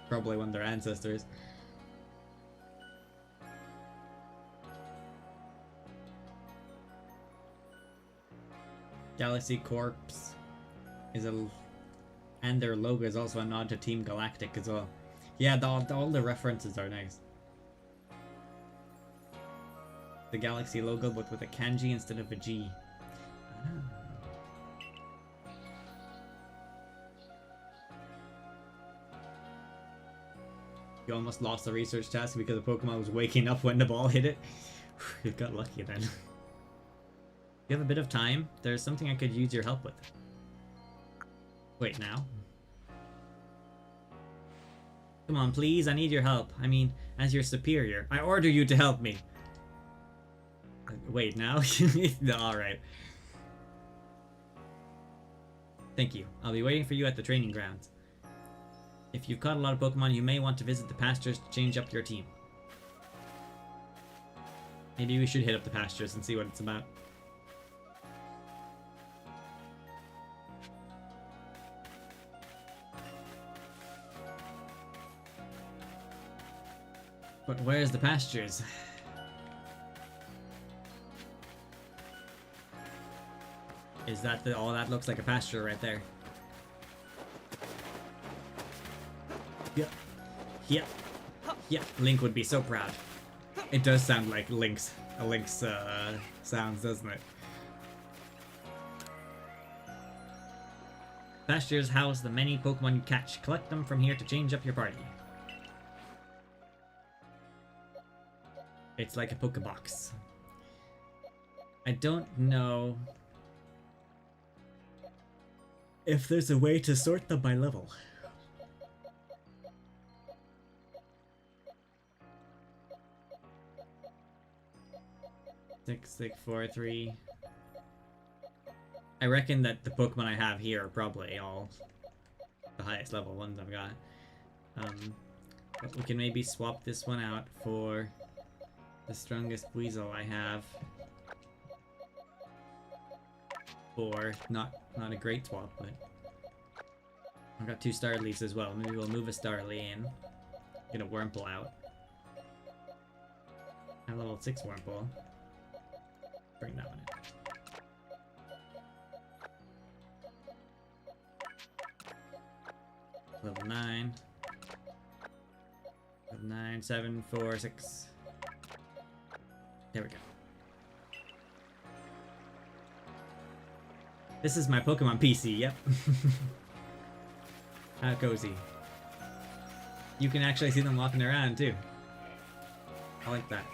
A: Probably one of their ancestors. Galaxy Corps is and their logo is also a nod to Team Galactic as well. Yeah, all the references are nice. The Galaxy logo, but with a kanji instead of a G. You almost lost the research task because the Pokemon was waking up when the ball hit it. You got lucky then. You have a bit of time? There's something I could use your help with. Wait, now? Come on, please, I need your help. I mean, as your superior, I order you to help me. Wait, now? Alright. Thank you. I'll be waiting for you at the training grounds. If you've caught a lot of Pokemon, you may want to visit the pastures to change up your team. Maybe we should hit up the pastures and see what it's about. But where's the pastures? Is that oh, that looks like a pasture right there. Yep. Yep. Yep. Link would be so proud. It does sound like Link's sounds, doesn't it? Pastures house the many Pokemon you catch. Collect them from here to change up your party. It's like a Pokebox. I don't know if there's a way to sort them by level. Six, 4, 3. I reckon that the Pokemon I have here are probably all the highest level ones I've got. But we can maybe swap this one out for the strongest Weasel I have. Or not a great swap, but I've got 2 Starlies as well. Maybe we'll move a Starly in. Get a Wurmple out. A level 6 Wurmple. Bring that one in. Level 9. Level 9, 7, 4, 6. There we go. This is my Pokemon PC, yep. How cozy. You can actually see them walking around too. I like that.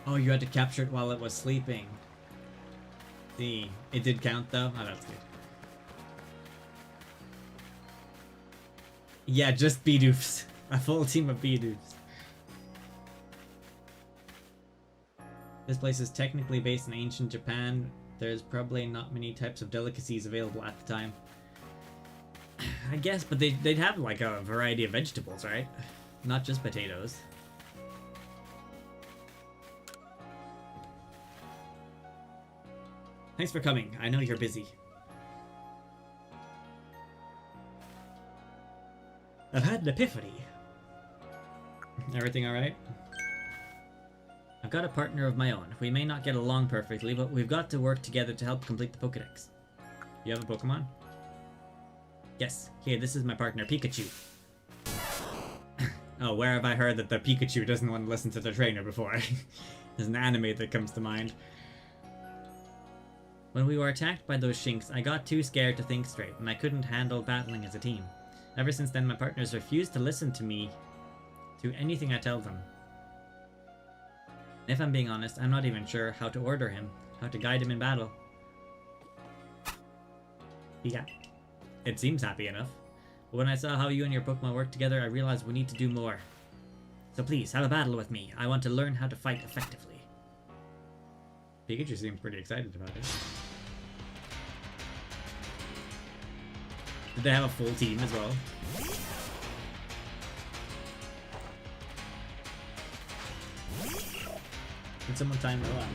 A: Oh, you had to capture it while it was sleeping. See, it did count though? Oh, that's good. Yeah, just Bidoofs. A full team of Bidoofs. This place is technically based in ancient Japan. There's probably not many types of delicacies available at the time. I guess, but they'd have like a variety of vegetables, right? Not just potatoes. Thanks for coming. I know you're busy. I've had an epiphany. Everything alright? I've got a partner of my own. We may not get along perfectly, but we've got to work together to help complete the Pokédex. You have a Pokemon? Yes. Here, this is my partner, Pikachu. Oh, where have I heard that the Pikachu doesn't want to listen to the trainer before? There's an anime that comes to mind. When we were attacked by those Shinx, I got too scared to think straight, and I couldn't handle battling as a team. Ever since then, my partners refuse to listen to me, to anything I tell them. If I'm being honest, I'm not even sure how to order him, how to guide him in battle. Yeah, it seems happy enough. But when I saw how you and your Pokemon work together, I realized we need to do more. So please, have a battle with me. I want to learn how to fight effectively. Pikachu seems pretty excited about it. Did they have a full team as well? Did someone time it on?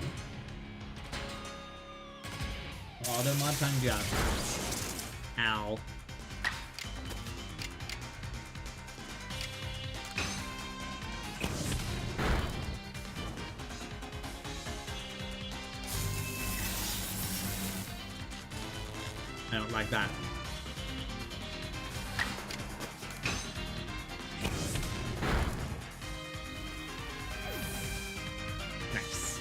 A: Auto mod time job. Ow. I don't like that. Nice.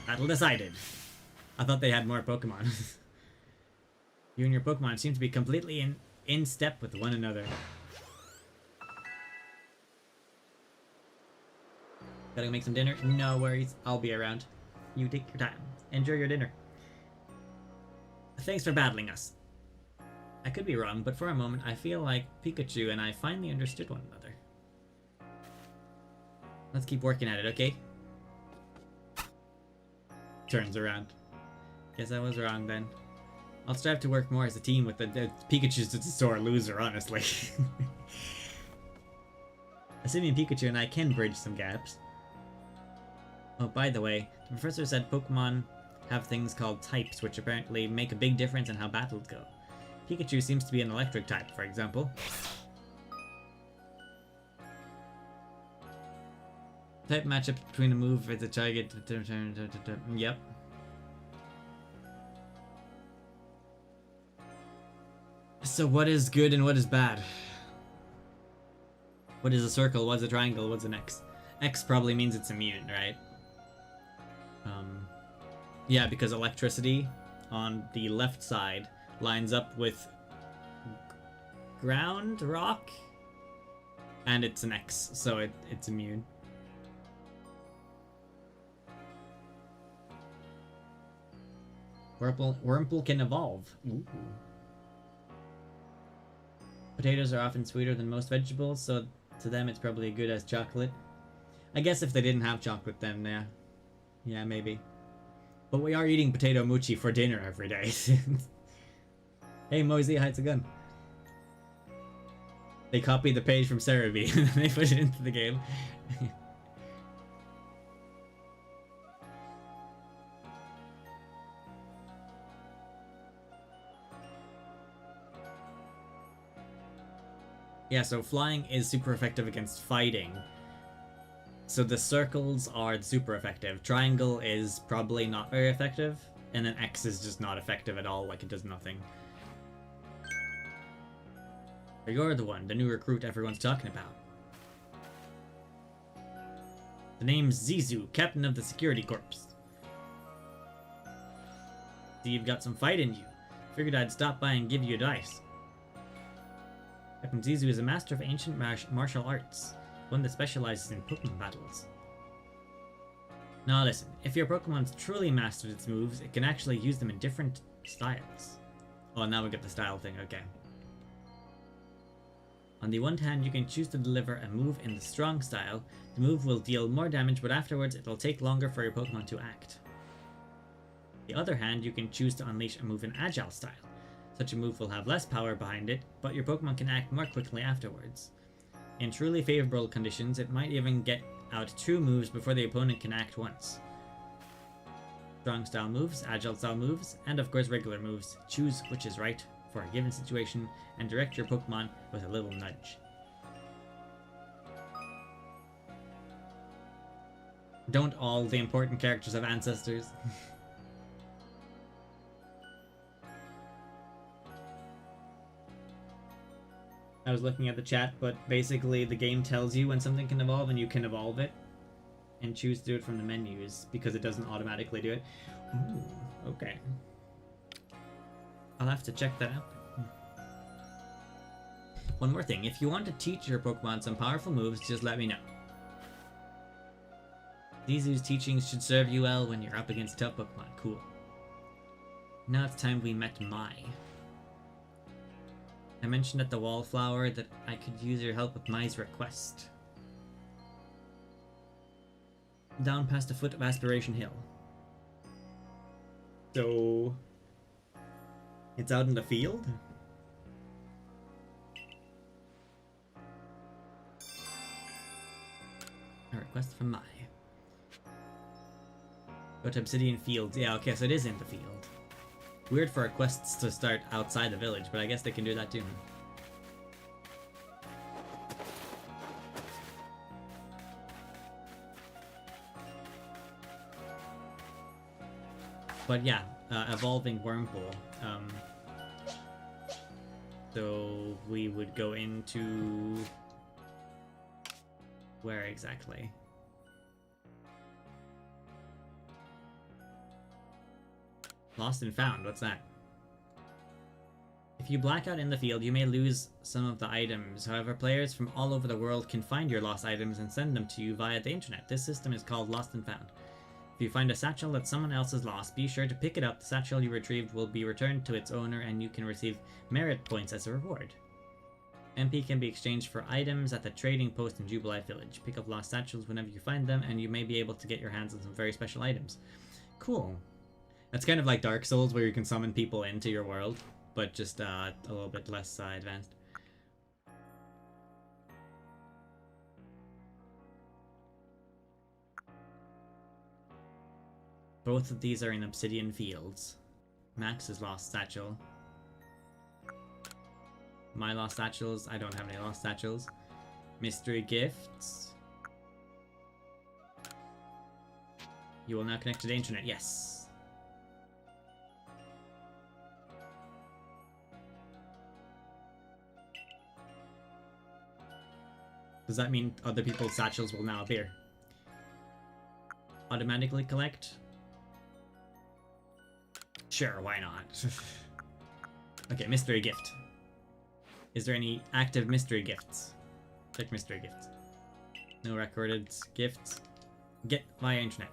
A: Battle decided. I thought they had more Pokemon. You and your Pokemon seem to be completely in step with one another. Gotta go make some dinner? No worries, I'll be around. You take your time. Enjoy your dinner. Thanks for battling us. I could be wrong, but for a moment I feel like Pikachu and I finally understood one another. Let's keep working at it, okay? Turns around. Guess I was wrong then. I'll strive to work more as a team with the Pikachu's just a sore loser, honestly. Assuming Pikachu and I can bridge some gaps. Oh, by the way, the professor said Pokemon have things called types, which apparently make a big difference in how battles go. Pikachu seems to be an electric type, for example. Type matchup between a move with a target. Yep. So what is good and what is bad? What is a circle? What's a triangle? What's an X? X probably means it's immune, right? Yeah, because electricity on the left side lines up with ground, rock, and it's an X, so it's immune. Wurmple can evolve. Ooh. Potatoes are often sweeter than most vegetables, so to them it's probably good as chocolate. I guess if they didn't have chocolate then, yeah. Yeah, maybe. But we are eating potato mochi for dinner every day. Hey Mosey, how's it going? They copied the page from Cerebi and they put it into the game. Yeah, so flying is super effective against fighting. So the circles are super effective. Triangle is probably not very effective. And then X is just not effective at all, like it does nothing. But you're the one, the new recruit everyone's talking about. The name's Zizu, captain of the security corps. See, you've got some fight in you. Figured I'd stop by and give you advice. Captain Zizu is a master of ancient martial arts, one that specializes in Pokemon battles. Now listen, if your Pokemon's truly mastered its moves, it can actually use them in different styles. Oh, now we get the style thing, okay. On the one hand, you can choose to deliver a move in the strong style. The move will deal more damage, but afterwards it'll take longer for your Pokemon to act. On the other hand, you can choose to unleash a move in agile style. Such a move will have less power behind it, but your Pokemon can act more quickly afterwards. In truly favorable conditions, it might even get out 2 moves before the opponent can act once. Strong style moves, agile style moves, and of course regular moves. Choose which is right for a given situation and direct your Pokemon with a little nudge. Don't all the important characters have ancestors? I was looking at the chat, but basically the game tells you when something can evolve and you can evolve it and choose to do it from the menus because it doesn't automatically do it. Ooh, okay. I'll have to check that out. One more thing, if you want to teach your Pokemon some powerful moves, just let me know. Zizu's teachings should serve you well when you're up against tough Pokemon. Cool. Now it's time we met Mai. I mentioned at the Wallflower that I could use your help with Mai's request. Down past the foot of Aspiration Hill. So... it's out in the field? A request from Mai. Go to Obsidian Fields. Yeah, okay, so it is in the field. Weird for quests to start outside the village, but I guess they can do that too. But yeah, evolving Wurmple. So we would go into... where exactly? Lost and Found, what's that? If you black out in the field, you may lose some of the items. However, players from all over the world can find your lost items and send them to you via the internet. This system is called Lost and Found. If you find a satchel that someone else has lost, be sure to pick it up. The satchel you retrieved will be returned to its owner and you can receive merit points as a reward. MP can be exchanged for items at the trading post in Jubilite Village. Pick up lost satchels whenever you find them and you may be able to get your hands on some very special items. Cool. That's kind of like Dark Souls, where you can summon people into your world, but just a little bit less advanced. Both of these are in Obsidian Fields. Max's lost satchel. My lost satchels. I don't have any lost satchels. Mystery gifts. You will now connect to the internet. Yes. Does that mean other people's satchels will now appear? Automatically collect? Sure, why not? Okay, mystery gift. Is there any active mystery gifts? Check mystery gifts. No recorded gifts. Get via internet.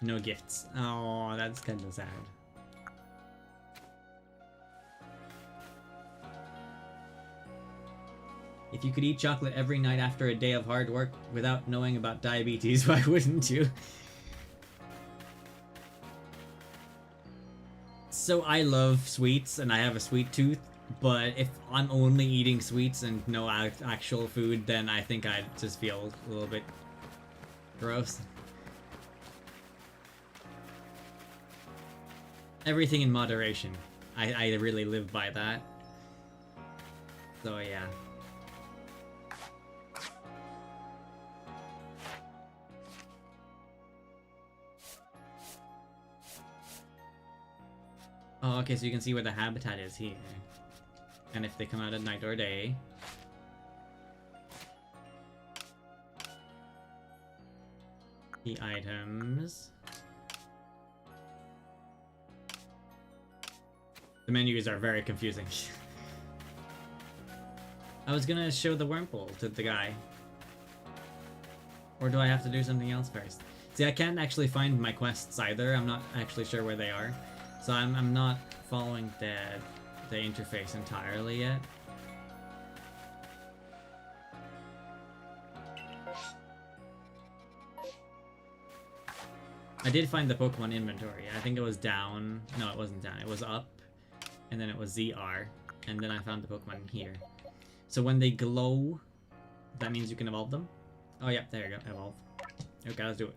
A: No gifts. Oh, that's kind of sad. If you could eat chocolate every night after a day of hard work without knowing about diabetes, why wouldn't you? So I love sweets and I have a sweet tooth, but if I'm only eating sweets and no actual food, then I think I'd just feel a little bit gross. Everything in moderation. I really live by that. So yeah. Oh, okay, so you can see where the habitat is here. And if they come out at night or day. The items. The menus are very confusing. I was gonna show the wormhole to the guy. Or do I have to do something else first? See, I can't actually find my quests either. I'm not actually sure where they are. So I'm not following the interface entirely yet. I did find the Pokemon inventory. I think it was down. No, it wasn't down. It was up. And then it was ZR. And then I found the Pokemon here. So when they glow, that means you can evolve them? Oh, yeah, there you go. Evolve. Okay, let's do it.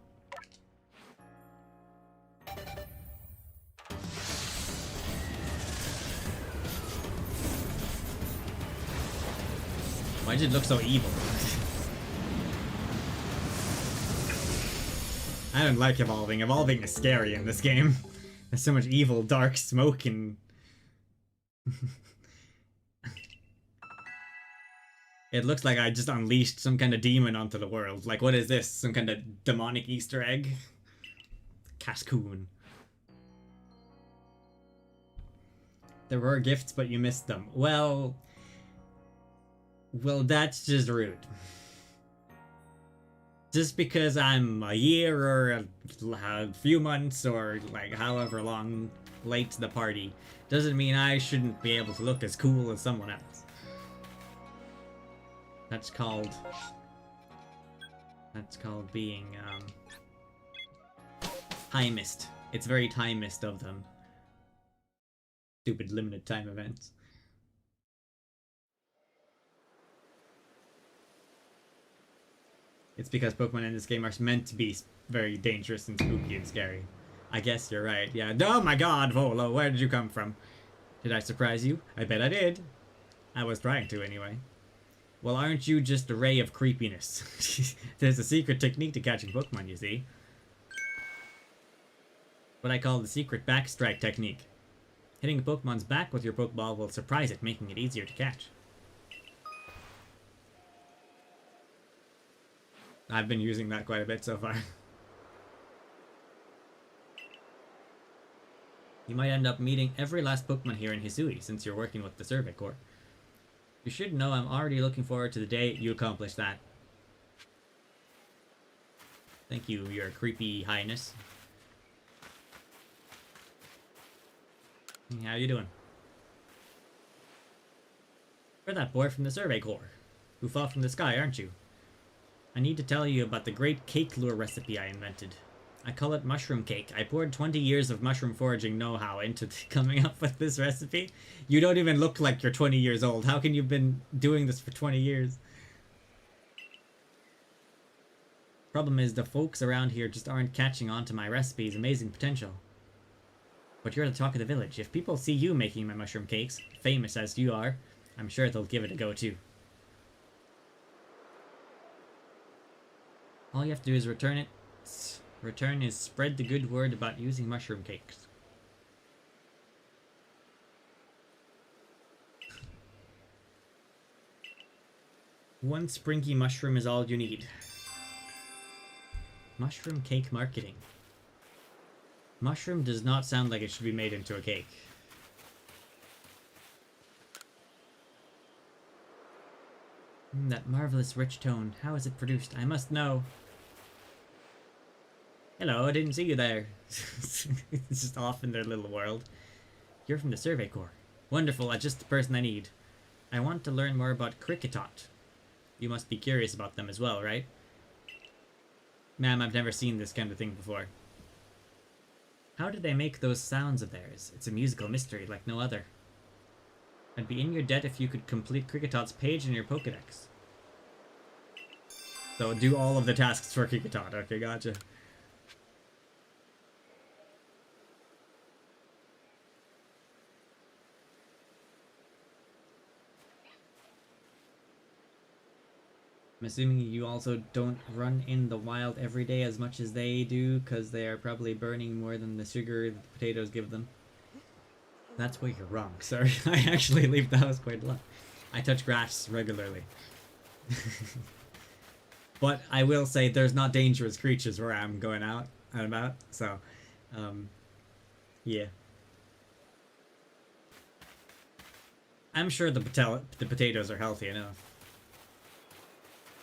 A: Why did it look so evil? I don't like evolving. Evolving is scary in this game. There's so much evil, dark smoke, and... It looks like I just unleashed some kind of demon onto the world. Like, what is this? Some kind of demonic Easter egg? Cascoon. There were gifts, but you missed them. Well, that's just rude. Just because I'm a year or a few months or like however long late to the party doesn't mean I shouldn't be able to look as cool as someone else. That's called being timist. It's very timist of them. Stupid limited time events. It's because Pokemon in this game are meant to be very dangerous and spooky and scary. I guess you're right, yeah. Oh my god, Volo, where did you come from? Did I surprise you? I bet I did. I was trying to, anyway. Well, aren't you just a ray of creepiness? There's a secret technique to catching Pokemon, you see. What I call the secret backstrike technique. Hitting a Pokemon's back with your Pokeball will surprise it, making it easier to catch. I've been using that quite a bit so far. You might end up meeting every last Pokemon here in Hisui since you're working with the Survey Corps. You should know I'm already looking forward to the day you accomplish that. Thank you, your creepy highness. How you doing? You're that boy from the Survey Corps, who fell from the sky, aren't you? I need to tell you about the great cake lure recipe I invented. I call it mushroom cake. I poured 20 years of mushroom foraging know-how into coming up with this recipe. You don't even look like you're 20 years old. How can you have been doing this for 20 years? Problem is, the folks around here just aren't catching on to my recipe's amazing potential. But you're the talk of the village. If people see you making my mushroom cakes, famous as you are, I'm sure they'll give it a go too. All you have to do is return it. Return is spread the good word about using mushroom cakes. One springy mushroom is all you need. Mushroom cake marketing. Mushroom does not sound like it should be made into a cake. That marvelous rich tone. How is it produced? I must know. Hello, I didn't see you there. It's just off in their little world. You're from the Survey Corps. Wonderful, that's just the person I need. I want to learn more about Kricketot. You must be curious about them as well, right? Ma'am, I've never seen this kind of thing before. How do they make those sounds of theirs? It's a musical mystery like no other. I'd be in your debt if you could complete Kricketot's page in your Pokedex. So do all of the tasks for Kricketot. Okay, gotcha. I'm assuming you also don't run in the wild every day as much as they do, because they are probably burning more than the sugar that the potatoes give them. That's where you're wrong, sir. I actually leave the house quite a lot. I touch grass regularly. But I will say there's not dangerous creatures where I'm going out and about, so, yeah. I'm sure the potatoes are healthy enough.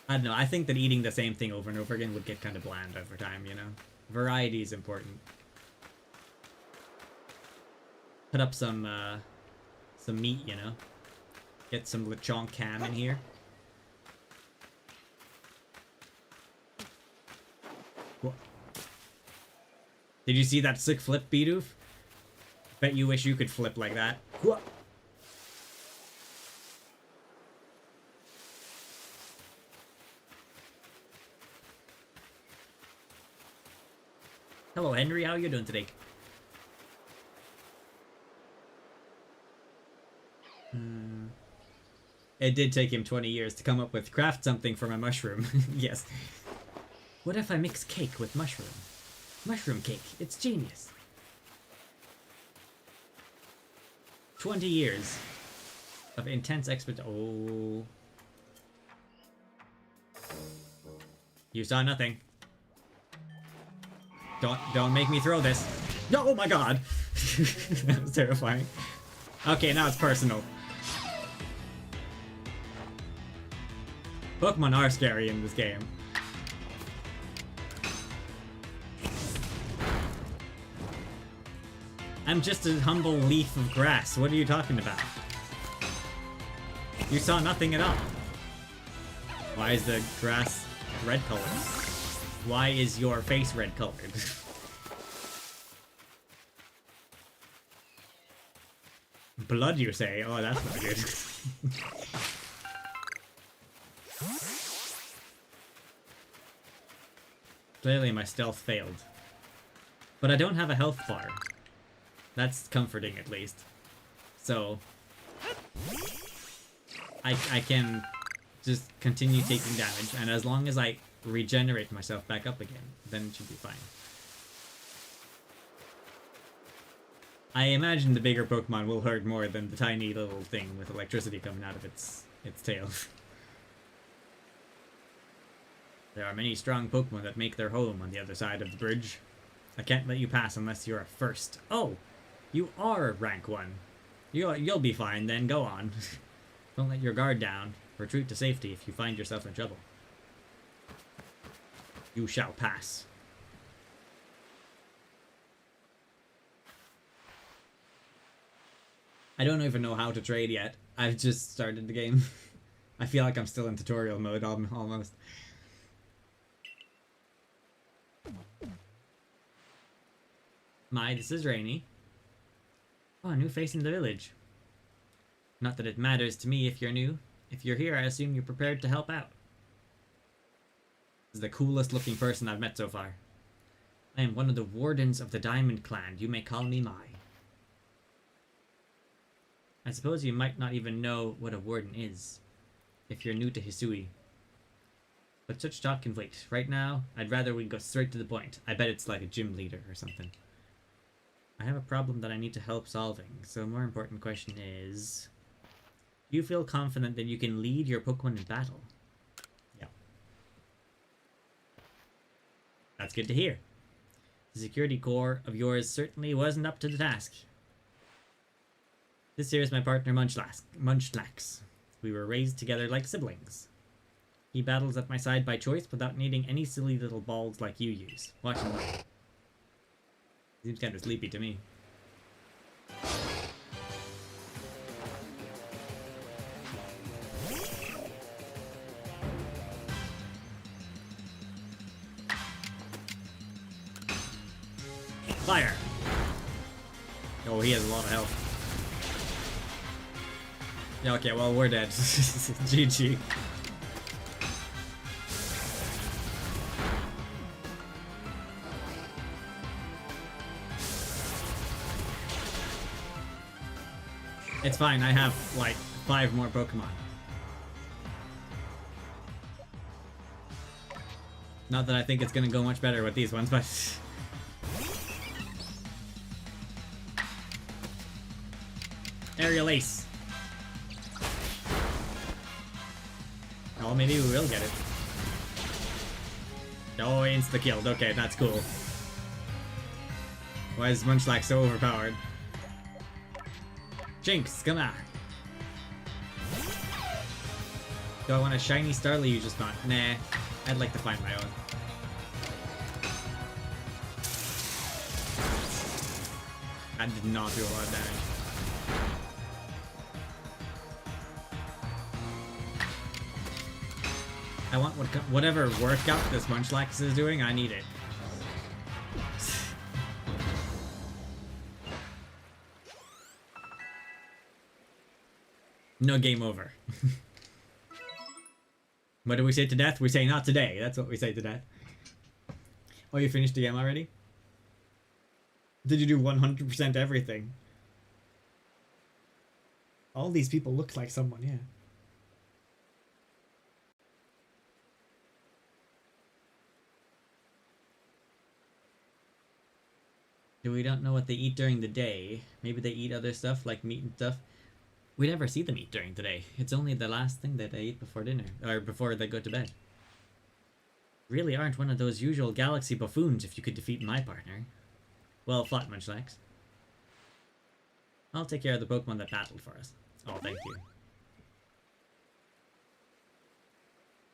A: I don't know, I think that eating the same thing over and over again would get kind of bland over time, you know? Variety is important. Put up some meat, you know? Get some lechon cam in here. What? Did you see that sick flip, Bidoof? Bet you wish you could flip like that. What? Hello, Henry. How are you doing today? It did take him 20 years to come up with craft something from a mushroom. Yes. What if I mix cake with mushroom? Mushroom cake. It's genius. 20 years of intense expert. Oh. You saw nothing. Don't make me throw this. No, oh my god. That was terrifying. Okay, now it's personal. Pokemon are scary in this game. I'm just a humble leaf of grass. What are you talking about? You saw nothing at all. Why is the grass red colored? Why is your face red colored? Blood, you say? Oh, that's not good. Clearly my stealth failed. But I don't have a health bar. That's comforting, at least. So... I can just continue taking damage, and as long as I regenerate myself back up again, then it should be fine. I imagine the bigger Pokemon will hurt more than the tiny little thing with electricity coming out of its tail. There are many strong Pokemon that make their home on the other side of the bridge. I can't let you pass unless you're a first. Oh! You are rank 1. You'll be fine then, go on. Don't let your guard down. Retreat to safety if you find yourself in trouble. You shall pass. I don't even know how to trade yet. I've just started the game. I feel like I'm still in tutorial mode almost. This is Rainy. Oh, a new face in the village. Not that it matters to me if you're new. If you're here, I assume you're prepared to help out. This is the coolest looking person I've met so far. I am one of the wardens of the Diamond Clan. You may call me Mai. I suppose you might not even know what a warden is, if you're new to Hisui. But such talk can wait. Right now, I'd rather we go straight to the point. I bet it's like a gym leader or something. I have a problem that I need to help solving, so a more important question is... Do you feel confident that you can lead your Pokemon in battle? Yeah. That's good to hear. The security corps of yours certainly wasn't up to the task. This here is my partner Munchlax. We were raised together like siblings. He battles at my side by choice without needing any silly little balls like you use. Watch him. Seems kind of sleepy to me. Fire! Oh, he has a lot of health. Yeah, okay, well, we're dead. GG. It's fine, I have, like, 5 more Pokemon. Not that I think it's gonna go much better with these ones, but... Aerial Ace. Oh, maybe we will get it. Oh, insta-killed. Okay, that's cool. Why is Munchlax so overpowered? Jinx, come on. Do I want a shiny Starly just not? Nah, I'd like to find my own. That did not do a lot of damage. I want whatever workout this Munchlax is doing, I need it. No game over. What do we say to death? We say not today. That's what we say to death. Oh, you finished the game already? Did you do 100% everything? All these people look like someone, yeah. We don't know what they eat during the day. Maybe they eat other stuff like meat and stuff. We never see them eat during the day. It's only the last thing that they eat before dinner, or before they go to bed. Really aren't one of those usual galaxy buffoons if you could defeat my partner. Well fought, Munchlax. I'll take care of the Pokemon that battled for us. Oh, thank you.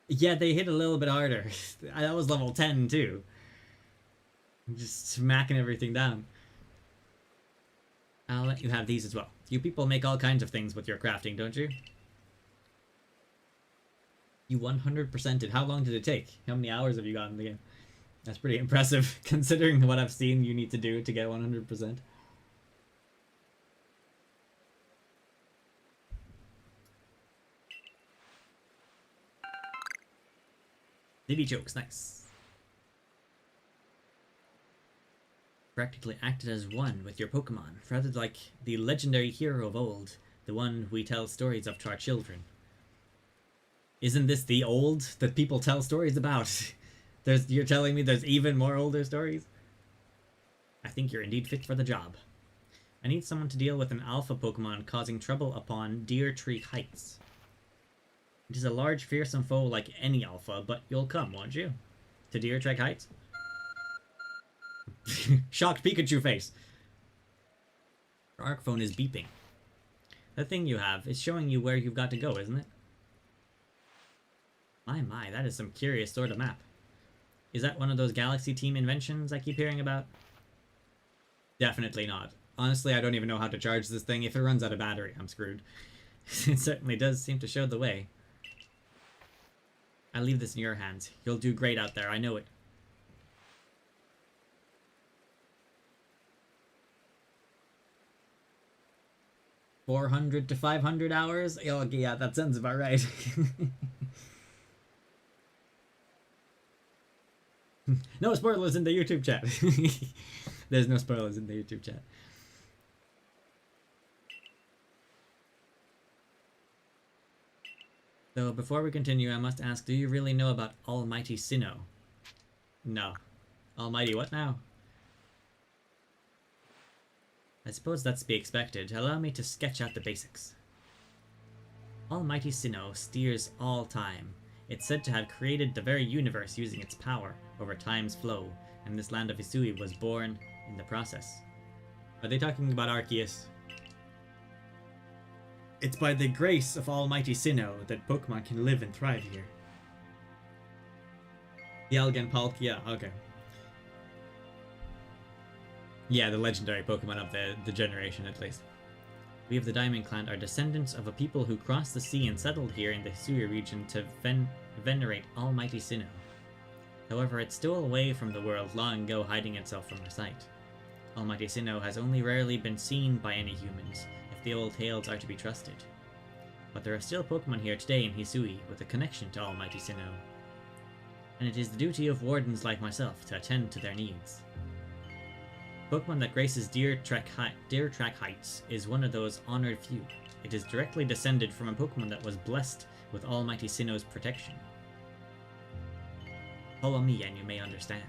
A: Yeah, they hit a little bit harder. That was level 10 too. Just smacking everything down. I'll let you have these as well. You people make all kinds of things with your crafting, don't you? You 100%ed. How long did it take? How many hours have you got in the game? That's pretty impressive, considering what I've seen you need to do to get 100%. Diddy jokes, nice. Practically acted as one with your Pokemon, rather like the legendary hero of old, the one we tell stories of to our children. Isn't this the old that people tell stories about? You're telling me there's even more older stories? I think you're indeed fit for the job. I need someone to deal with an alpha Pokemon causing trouble upon Deer Tree Heights. It is a large, fearsome foe like any alpha, but you'll come, won't you? To Deer Tree Heights? Shocked Pikachu face. Your arc phone is beeping. That thing you have is showing you where you've got to go, isn't it? My, that is some curious sort of map. Is that one of those Galaxy Team inventions I keep hearing about? Definitely not. Honestly, I don't even know how to charge this thing. If it runs out of battery, I'm screwed. It certainly does seem to show the way. I leave this in your hands. You'll do great out there, I know it. $400 to 500 hours? Oh, yeah, that sounds about right. No spoilers in the YouTube chat. There's no spoilers in the YouTube chat. So before we continue, I must ask, do you really know about Almighty Sinnoh? No. Almighty what now? I suppose that's to be expected. Allow me to sketch out the basics. Almighty Sinnoh steers all time. It's said to have created the very universe using its power over time's flow, and this land of Hisui was born in the process. Are they talking about Arceus? It's by the grace of Almighty Sinnoh that Pokemon can live and thrive here. The Elgin Palkia, yeah, okay. Yeah, the legendary Pokemon of the generation, at least. We of the Diamond Clan are descendants of a people who crossed the sea and settled here in the Hisui region to venerate Almighty Sinnoh. However, it stole away from the world long ago, hiding itself from our sight. Almighty Sinnoh has only rarely been seen by any humans, if the old tales are to be trusted. But there are still Pokemon here today in Hisui with a connection to Almighty Sinnoh. And it is the duty of wardens like myself to attend to their needs. Pokemon that graces Deer Track Heights is one of those honored few. It is directly descended from a Pokemon that was blessed with Almighty Sinnoh's protection. Follow me and you may understand.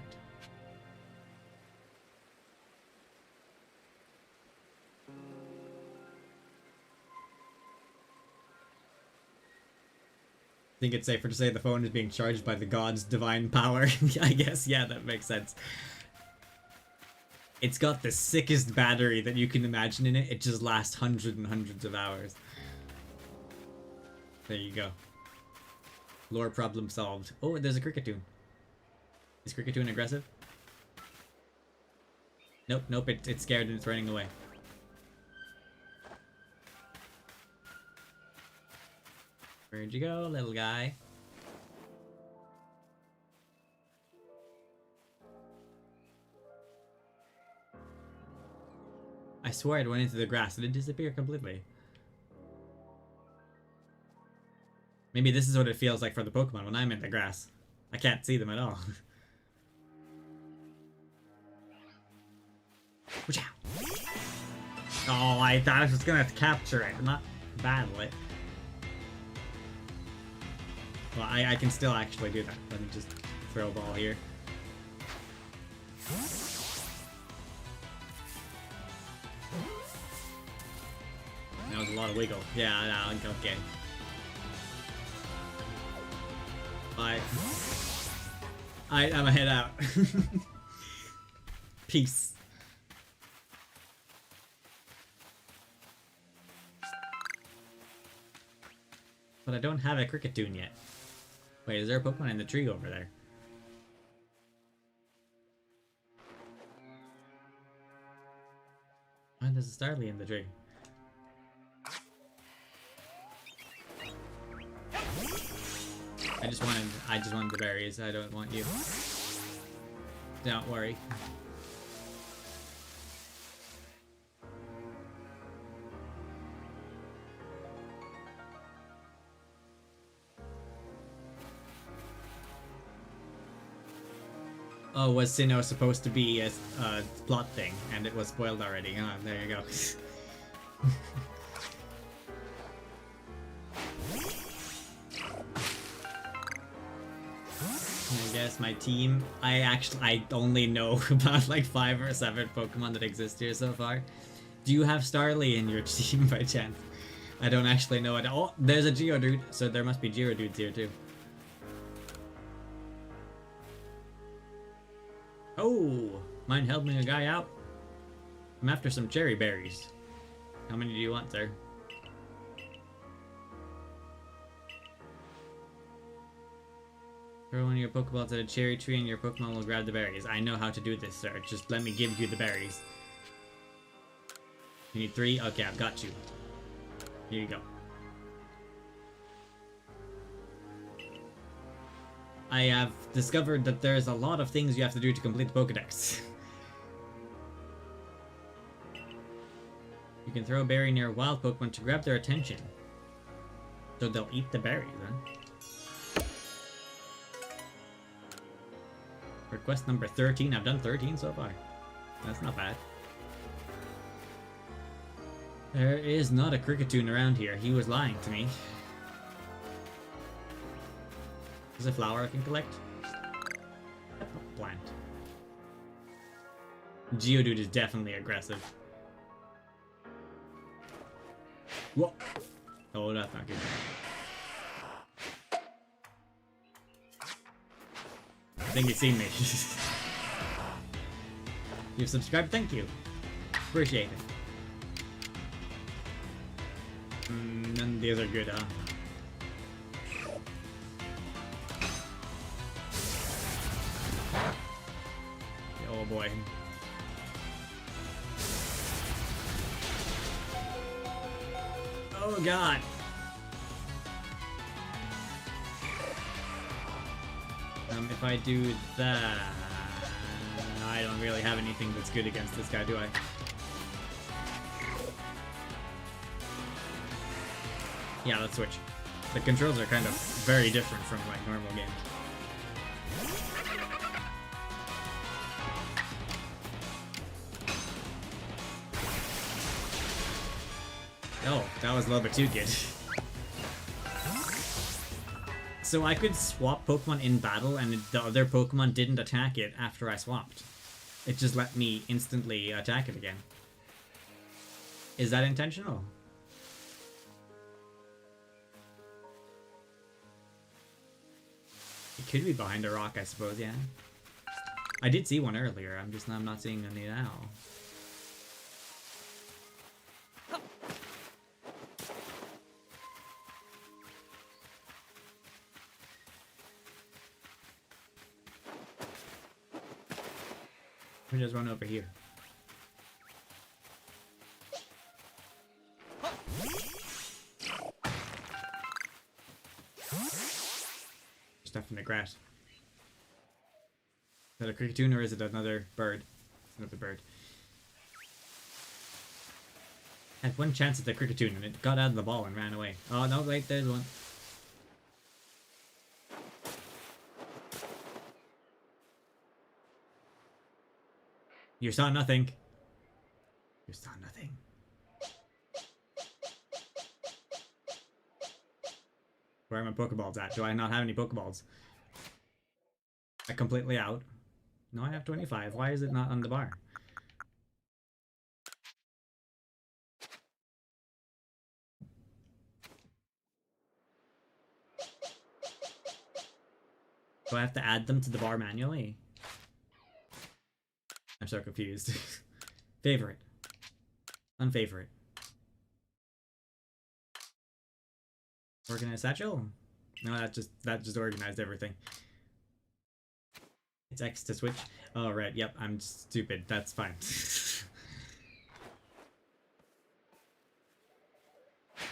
A: think it's safer to say the phone is being charged by the god's divine power. I guess, yeah, that makes sense. It's got the sickest battery that you can imagine in it. It just lasts hundreds and hundreds of hours. There you go. Lore problem solved. Oh, there's a Cricketune. Is Cricketune aggressive? Nope, nope, it's scared and it's running away. Where'd you go, little guy? I swear it went into the grass and it disappeared completely. Maybe this is what it feels like for the Pokemon when I'm in the grass. I can't see them at all. Watch out! Oh, I thought I was gonna have to capture it, not battle it. Well, I can still actually do that. Let me just throw a ball here. That was a lot of wiggle. Yeah, no, okay. Bye. I'm a head out. Peace. But I don't have a Cricketune yet. Wait, is there a Pokemon in the tree over there? Why there's a Starly in the tree? I just wanted the berries. I don't want you. Don't worry. Oh, was Sinnoh supposed to be a plot thing, and it was spoiled already? Oh, there you go. I guess my team, I only know about like 5 or 7 Pokemon that exist here so far. Do you have Starly in your team by chance? I don't actually know it. Oh, there's a Geodude, so there must be Geodudes here too. Oh, mind helping a guy out? I'm after some cherry berries. How many do you want, sir? Throw one of your Pokeballs at a cherry tree and your Pokemon will grab the berries. I know how to do this, sir. Just let me give you the berries. You need 3? Okay, I've got you. Here you go. I have discovered that there's a lot of things you have to do to complete the Pokedex. You can throw a berry near a wild Pokemon to grab their attention. So they'll eat the berries, huh? Request number 13. I've done 13 so far. That's not bad. There is not a Cricketune around here. He was lying to me. Is a flower I can collect? Plant. Geodude is definitely aggressive. Whoa! Oh, that's not good. I think you've seen me. You've subscribed? Thank you. Appreciate it. None of these are good, huh? Oh boy. Oh god. If I do that, I don't really have anything that's good against this guy, do I? Yeah, let's switch. The controls are kind of very different from like normal games. Oh, that was a little bit too good. So I could swap Pokemon in battle and the other Pokemon didn't attack it after I swapped. It just let me instantly attack it again. Is that intentional? could be behind a rock, I suppose, yeah. I did see one earlier, I'm not seeing any now. Let me just run over here. Stuff in the grass. Is that a cricketune or is it another bird? It's another bird. I had one chance at the cricketune and it got out of the ball and ran away. Oh no, wait, there's one. You saw nothing. You saw nothing. Where are my Pokeballs at? Do I not have any Pokeballs? I'm completely out. No, I have 25. Why is it not on the bar? Do I have to add them to the bar manually? I'm so confused. Favorite. Unfavorite. Organized satchel? No, that just organized everything. It's X to switch. Oh right, yep, I'm stupid. That's fine.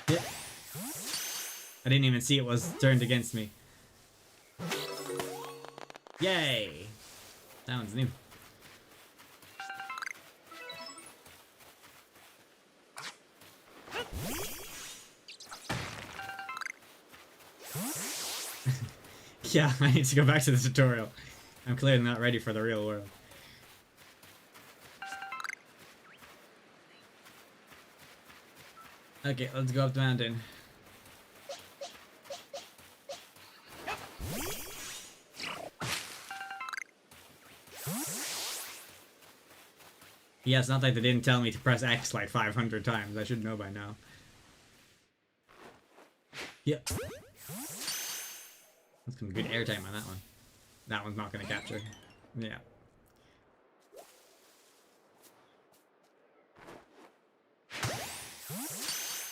A: Yep. I didn't even see it was turned against me. Yay! That one's new. Yeah, I need to go back to the tutorial. I'm clearly not ready for the real world. Okay, let's go up the mountain. Yeah, it's not like they didn't tell me to press X like 500 times. I should know by now. Yep. That's some good airtime on that one. That one's not gonna capture. Yeah.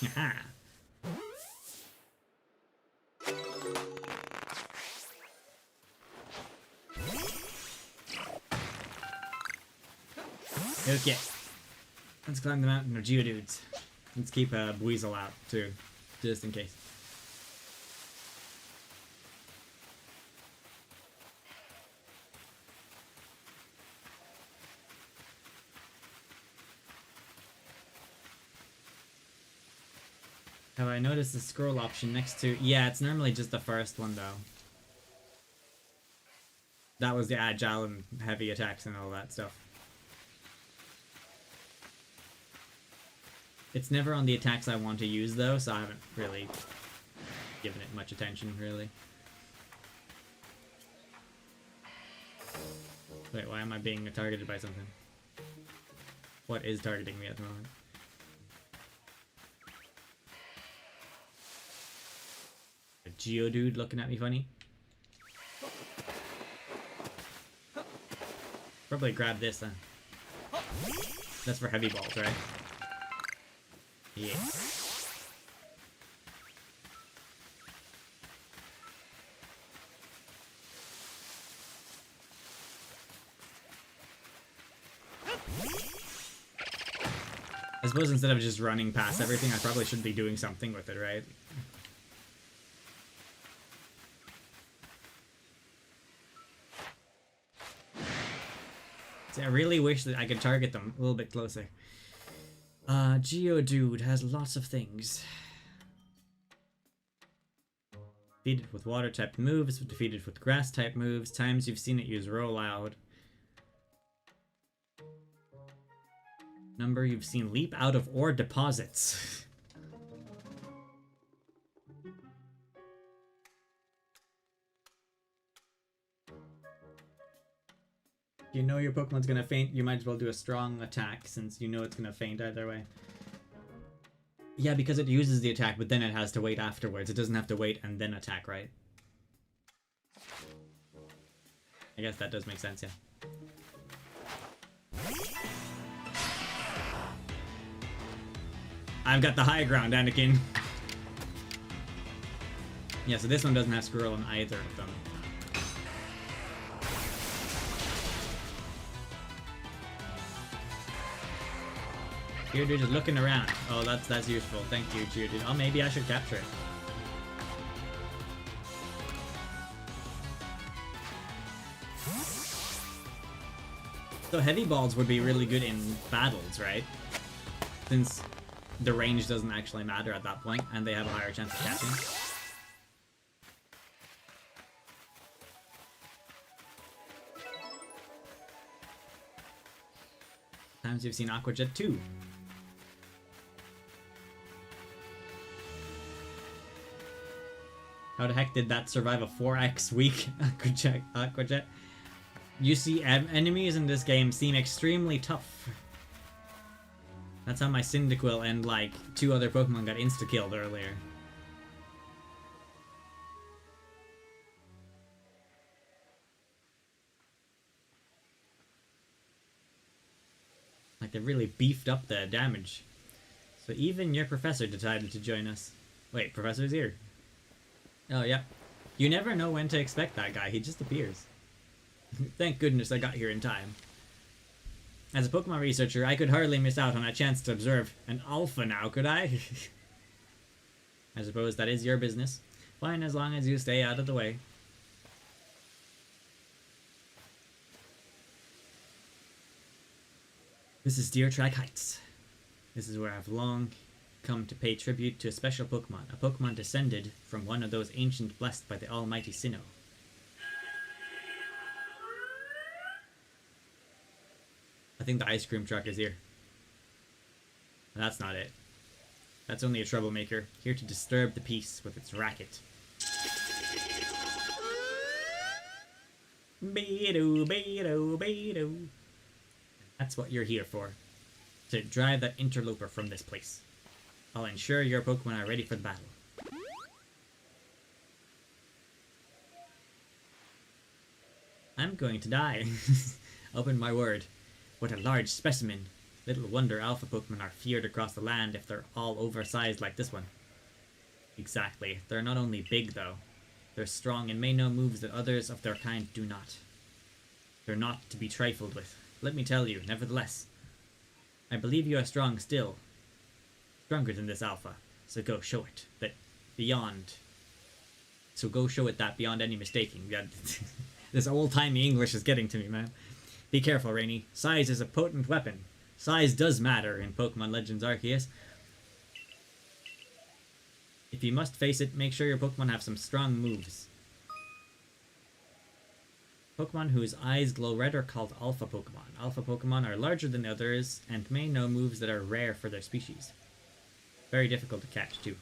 A: Aha. Okay. Let's climb the mountain of Geodudes. Let's keep a Weasel out too, just in case. Have I noticed the scroll option next to... Yeah, it's normally just the first one, though. That was the agile and heavy attacks and all that stuff. It's never on the attacks I want to use, though, so I haven't really given it much attention, really. Wait, why am I being targeted by something? What is targeting me at the moment? A Geodude looking at me funny. Probably grab this then. That's for heavy balls, right? Yeah. I suppose instead of just running past everything, I probably should be doing something with it, right? See, I really wish that I could target them a little bit closer. Geodude has lots of things. Defeated with water type moves, defeated with grass type moves, times you've seen it use roll out. Number you've seen leap out of ore deposits. You know your Pokemon's gonna faint, you might as well do a strong attack since you know it's gonna faint either way. Yeah, because it uses the attack, but then it has to wait afterwards. It doesn't have to wait and then attack, right? I guess that does make sense, yeah. I've got the high ground, Anakin. Yeah, so this one doesn't have Squirrel in either of them. Geodude is looking around. Oh, that's useful. Thank you, Geodude. Oh, maybe I should capture it. So heavy balls would be really good in battles, right? Since the range doesn't actually matter at that point, and they have a higher chance of catching. Times you've seen Aqua Jet 2. How the heck did that survive a 4x week? Aqua Jet? You see, enemies in this game seem extremely tough. That's how my Cyndaquil and, like, 2 other Pokemon got insta-killed earlier. Like, they really beefed up the damage. So even your professor decided to join us. Wait, Professor's here. Oh, yeah. You never know when to expect that guy. He just appears. Thank goodness I got here in time. As a Pokemon researcher, I could hardly miss out on a chance to observe an alpha now, could I? I suppose that is your business. Fine, as long as you stay out of the way. This is Deer Track Heights. This is where I've long come to pay tribute to a special Pokemon. A Pokemon descended from one of those ancient blessed by the almighty Sinnoh. I think the ice cream truck is here. That's not it. That's only a troublemaker, here to disturb the peace with its racket. Beedoo, beedoo, beedoo. That's what you're here for. To drive that interloper from this place. I'll ensure your Pokemon are ready for the battle. I'm going to die. Open my word. What a large specimen. Little wonder alpha Pokemon are feared across the land if they're all oversized like this one. Exactly. They're not only big, though. They're strong and may know moves that others of their kind do not. They're not to be trifled with. Let me tell you, nevertheless. I believe you are strong still. Stronger than this alpha. So go show it. That beyond. So go show it that beyond any mistaking. This old-timey English is getting to me, man. Be careful, Rainy. Size is a potent weapon. Size does matter in Pokemon Legends Arceus. If you must face it, make sure your Pokemon have some strong moves. Pokemon whose eyes glow red are called Alpha Pokemon. Alpha Pokemon are larger than others and may know moves that are rare for their species. Very difficult to catch, too.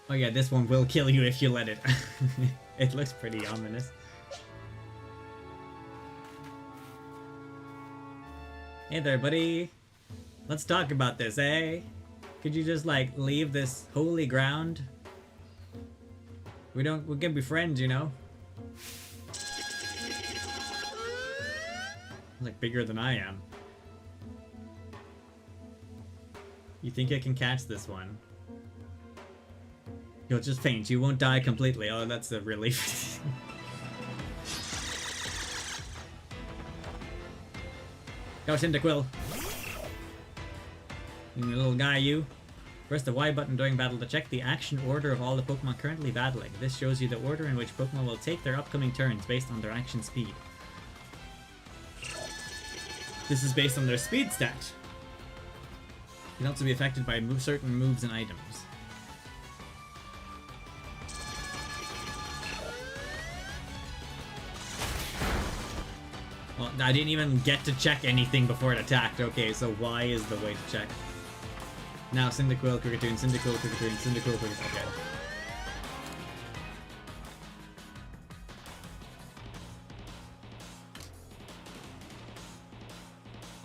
A: Oh yeah, this one will kill you if you let it. It looks pretty ominous. Hey there, buddy. Let's talk about this, eh? Could you just, like, leave this holy ground? We can be friends, you know? Like, bigger than I am. You think I can catch this one? You'll just faint. You won't die completely. Oh, that's a relief. Go, Cyndaquil. You little guy, you. Press the Y button during battle to check the action order of all the Pokemon currently battling. This shows you the order in which Pokemon will take their upcoming turns based on their action speed. This is based on their speed stat. It can also be affected by certain moves and items. Well, I didn't even get to check anything before it attacked. Okay, so Y is the way to check. Now Cyndaquil, Kricketune, Cyndaquil, Kricketune, Cyndaquil, Kricketune.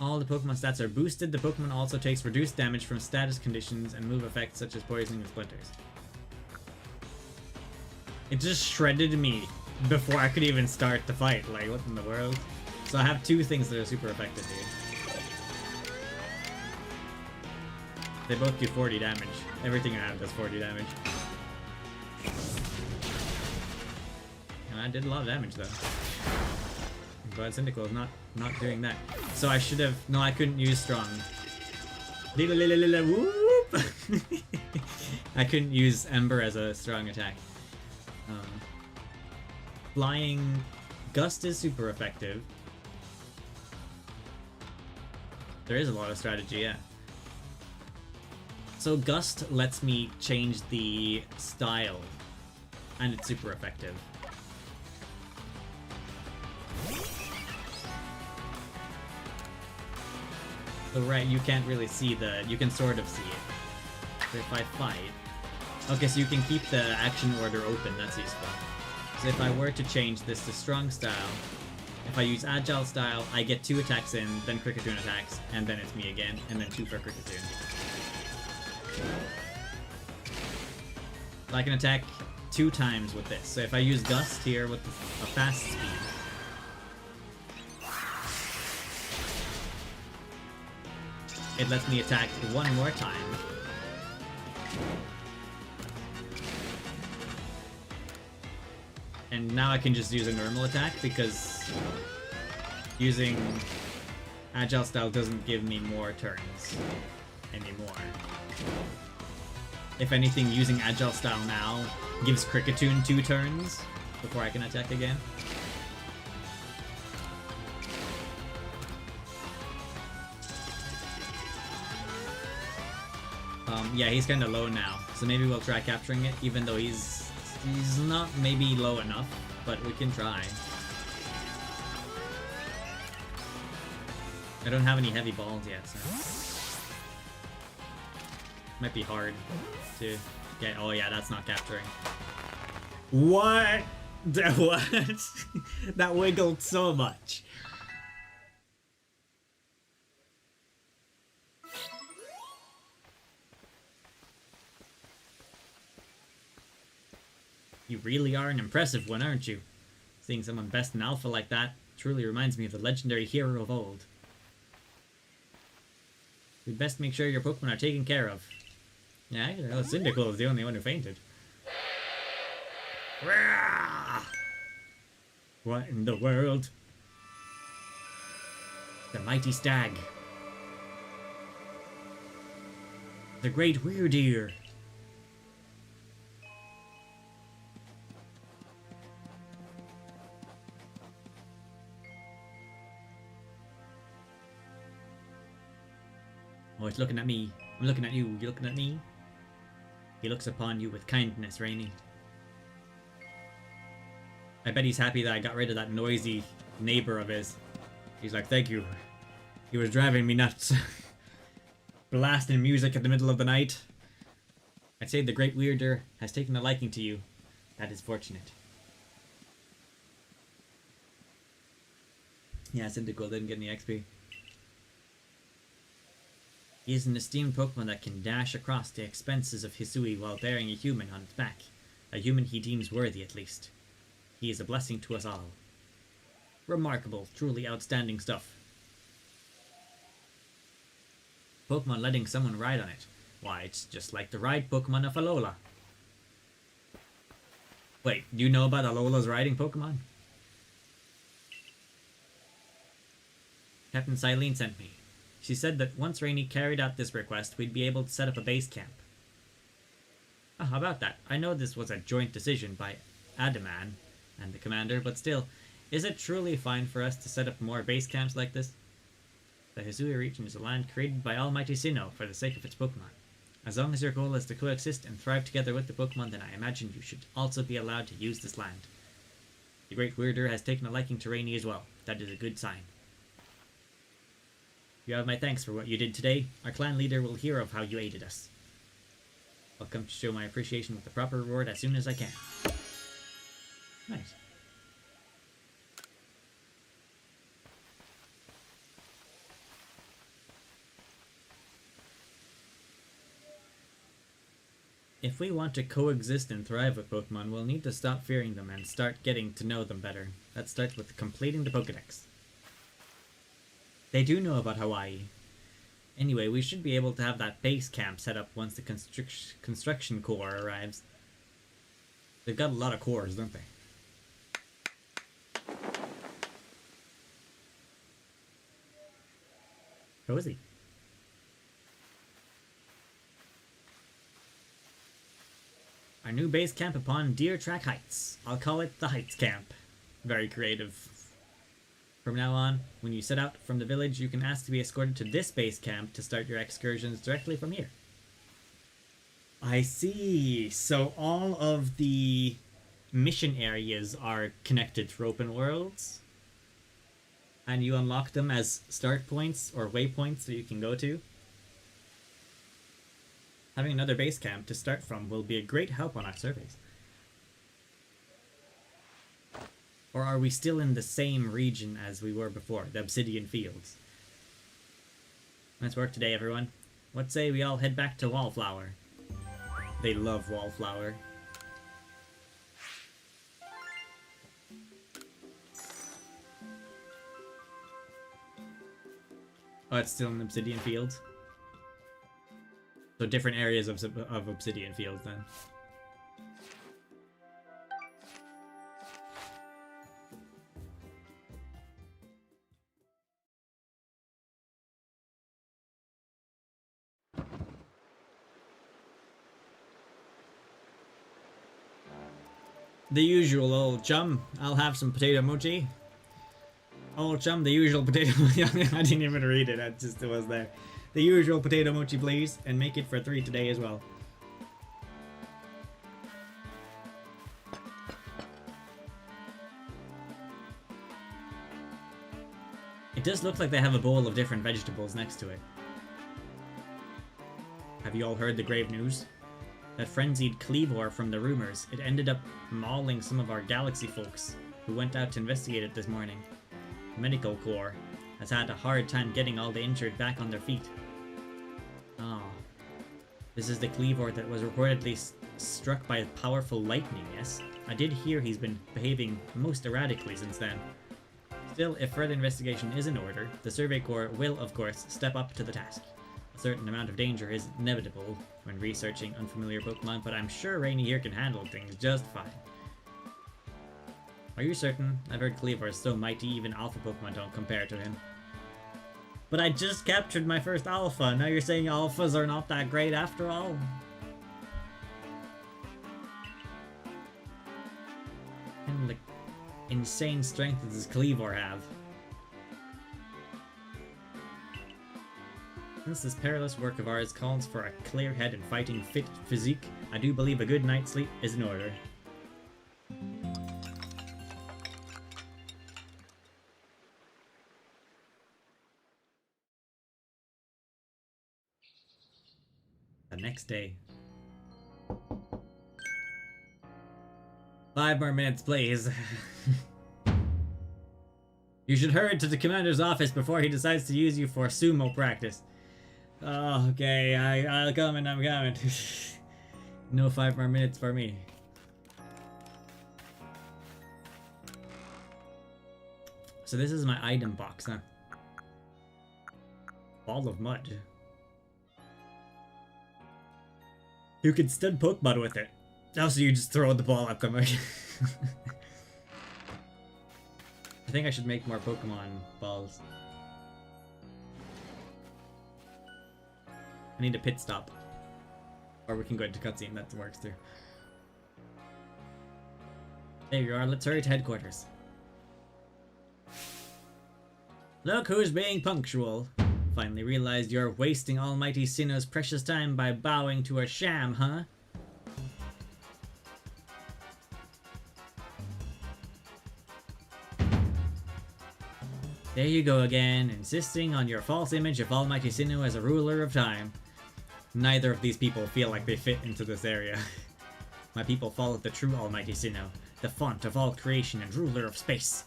A: Okay. All the Pokemon stats are boosted. The Pokemon also takes reduced damage from status conditions and move effects such as poisoning and splinters. It just shredded me before I could even start the fight. Like, what in the world? So I have two things that are super effective here. They both do 40 damage. Everything I have does 40 damage. And I did a lot of damage though. But Cyndaquil is not doing that. So I should have... No, I couldn't use strong. Whoop! I couldn't use Ember as a strong attack. Flying Gust is super effective. There is a lot of strategy, yeah. So Gust lets me change the style, and it's super effective. So right, you can't really see you can sort of see it. So if I fight... Okay, so you can keep the action order open, that's useful. So if I were to change this to strong style, if I use agile style, I get 2 attacks in, then Kricketune attacks, and then it's me again, and then 2 for Kricketune. So I can attack 2 times with this. So if I use Gust here with a fast speed, it lets me attack 1 more time. And now I can just use a normal attack because using Agile Style doesn't give me more turns anymore. If anything, using Agile Style now gives Kricketune 2 turns before I can attack again. Yeah, he's kind of low now, so maybe we'll try capturing it, even though he's not maybe low enough, but we can try. I don't have any heavy balls yet, so might be hard to get. Oh yeah, that's not capturing. What? What? That wiggled so much. You really are an impressive one, aren't you? Seeing someone best in Alpha like that truly reminds me of the legendary hero of old. We'd best make sure your Pokemon are taken care of. Yeah, Cyndaquil is the only one who fainted. What in the world? The mighty stag. The great Weirdeer. Oh, it's looking at me. I'm looking at you. You looking at me? He looks upon you with kindness, Rainy. I bet he's happy that I got rid of that noisy neighbor of his. He's like, thank you. He was driving me nuts. Blasting music at the middle of the night. I'd say the great Weirder has taken a liking to you. That is fortunate. Yeah, Cyndaquil didn't get any XP. He is an esteemed Pokemon that can dash across the expanses of Hisui while bearing a human on its back. A human he deems worthy, at least. He is a blessing to us all. Remarkable, truly outstanding stuff. Pokemon letting someone ride on it. Why, it's just like the ride Pokemon of Alola. Wait, do you know about Alola's riding Pokemon? Captain Silene sent me. She said that once Rainy carried out this request, we'd be able to set up a base camp. Oh, how about that? I know this was a joint decision by Adaman and the commander, but still, is it truly fine for us to set up more base camps like this? The Hisui region is a land created by Almighty Sinnoh for the sake of its Pokemon. As long as your goal is to coexist and thrive together with the Pokemon, then I imagine you should also be allowed to use this land. The Great Weirder has taken a liking to Rainy as well. That is a good sign. You have my thanks for what you did today. Our clan leader will hear of how you aided us. I'll come to show my appreciation with the proper reward as soon as I can. Nice. If we want to coexist and thrive with Pokemon, we'll need to stop fearing them and start getting to know them better. That starts with completing the Pokedex. They do know about Hawaii. Anyway, we should be able to have that base camp set up once the construction core arrives. They've got a lot of cores, don't they? Cozy. Our new base camp upon Deer Track Heights. I'll call it the Heights Camp. Very creative. From now on, when you set out from the village, you can ask to be escorted to this base camp to start your excursions directly from here. I see. So all of the mission areas are connected through open worlds, and you unlock them as start points or waypoints that you can go to. Having another base camp to start from will be a great help on our surveys. Or are we still in the same region as we were before, the Obsidian Fields? Nice work today, everyone. What say we all head back to Wallflower? They love Wallflower. Oh, it's still in Obsidian Fields? So different areas of Obsidian Fields then. The usual, old chum. I'll have some potato mochi. Old chum, the usual potato mochi. I didn't even read it, it was there. The usual potato mochi, please, and make it for 3 today as well. It does look like they have a bowl of different vegetables next to it. Have you all heard the grave news? That frenzied Cleavor from the rumors, it ended up mauling some of our galaxy folks who went out to investigate it this morning. The Medical Corps has had a hard time getting all the injured back on their feet. Oh. This is the Cleavor that was reportedly struck by powerful lightning, yes? I did hear he's been behaving most erratically since then. Still, if further investigation is in order, the Survey Corps will, of course, step up to the task. A certain amount of danger is inevitable when researching unfamiliar Pokemon, but I'm sure Rainy here can handle things just fine. Are you certain? I've heard Cleavor is so mighty even Alpha Pokemon don't compare to him. But I just captured my first Alpha, now you're saying Alphas are not that great after all? And the insane strength does Cleavor have? Since this perilous work of ours calls for a clear head and fighting fit physique, I do believe a good night's sleep is in order. The next day. 5 more minutes, please. You should hurry to the commander's office before he decides to use you for sumo practice. Oh, okay, I'll come and I'm coming. No 5 more minutes for me. So this is my item box, huh? Ball of mud. You can stun Pokemon with it. Also, you just throw the ball up, come on. I think I should make more Pokemon balls. I need a pit stop. Or we can go into cutscene, that works too. There you are, let's hurry to headquarters. Look who's being punctual. Finally realized you're wasting Almighty Sinnoh's precious time by bowing to a sham, huh? There you go again, insisting on your false image of Almighty Sinnoh as a ruler of time. Neither of these people feel like they fit into this area. My people follow the true Almighty Sinnoh, the font of all creation and ruler of space.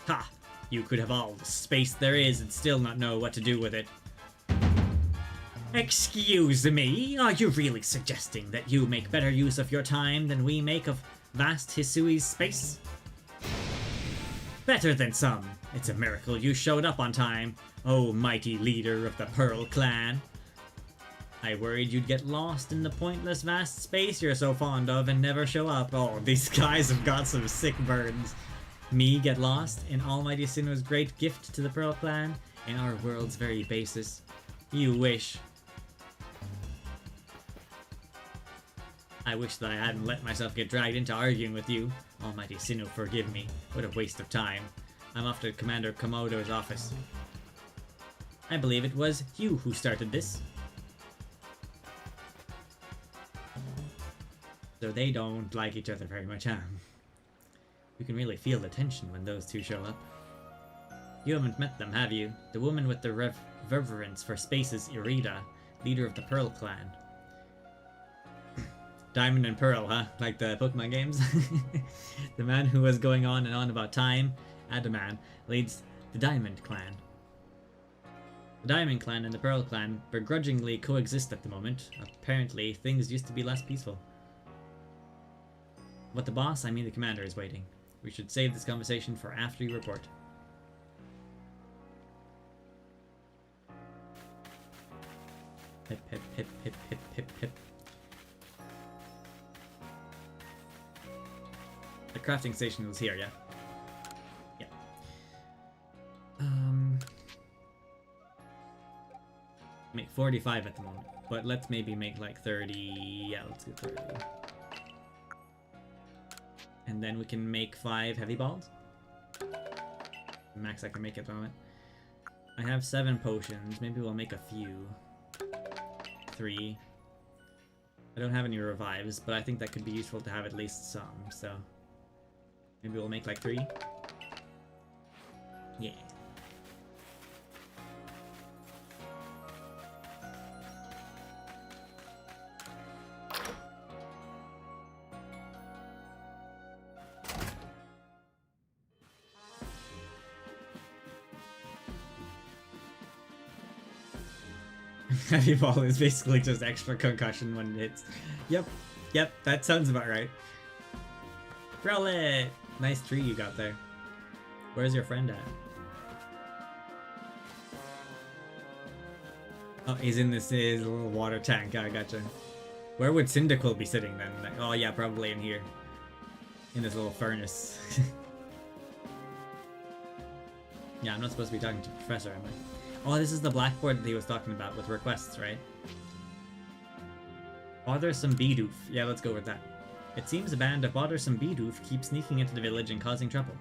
A: Ha! You could have all the space there is and still not know what to do with it. Excuse me, are you really suggesting that you make better use of your time than we make of vast Hisui's space? Better than some. It's a miracle you showed up on time, oh mighty leader of the Pearl Clan. I worried you'd get lost in the pointless vast space you're so fond of and never show up. Oh, these guys have got some sick burns. Me get lost in Almighty Sinu's great gift to the Pearl Clan, in our world's very basis. You wish. I wish that I hadn't let myself get dragged into arguing with you. Almighty Sinu, forgive me. What a waste of time. I'm off to Commander Komodo's office. I believe it was you who started this. So they don't like each other very much, huh? You can really feel the tension when those two show up. You haven't met them, have you? The woman with the reverence for space is Irida, leader of the Pearl Clan. Diamond and Pearl, huh? Like the Pokemon games? The man who was going on and on about time, Adaman, leads the Diamond Clan. The Diamond Clan and the Pearl Clan begrudgingly coexist at the moment. Apparently, things used to be less peaceful. But the boss, I mean the commander, is waiting. We should save this conversation for after you report. Hip, hip, hip, hip, hip, hip, hip. The crafting station was here, yeah? Yeah. Make 45 at the moment, but let's maybe make like 30. Yeah, let's do 30. And then we can make 5 heavy balls. Max I can make at the moment. I have 7 potions. Maybe we'll make a few. 3. I don't have any revives, but I think that could be useful to have at least some, so... Maybe we'll make like 3? Yeah. Heavy ball is basically just extra concussion when it hits. Yep, that sounds about right. Roll it! Nice tree you got there. Where's your friend at? Oh, he's in his little water tank. I gotcha. Where would Cyndaquil be sitting then? Like, oh yeah, probably in here. In this little furnace. Yeah, I'm not supposed to be talking to the professor, am I? Oh, this is the blackboard that he was talking about with requests, right? Bothersome Bidoof. Yeah, let's go with that. It seems a band of bothersome Bidoof keep sneaking into the village and causing trouble.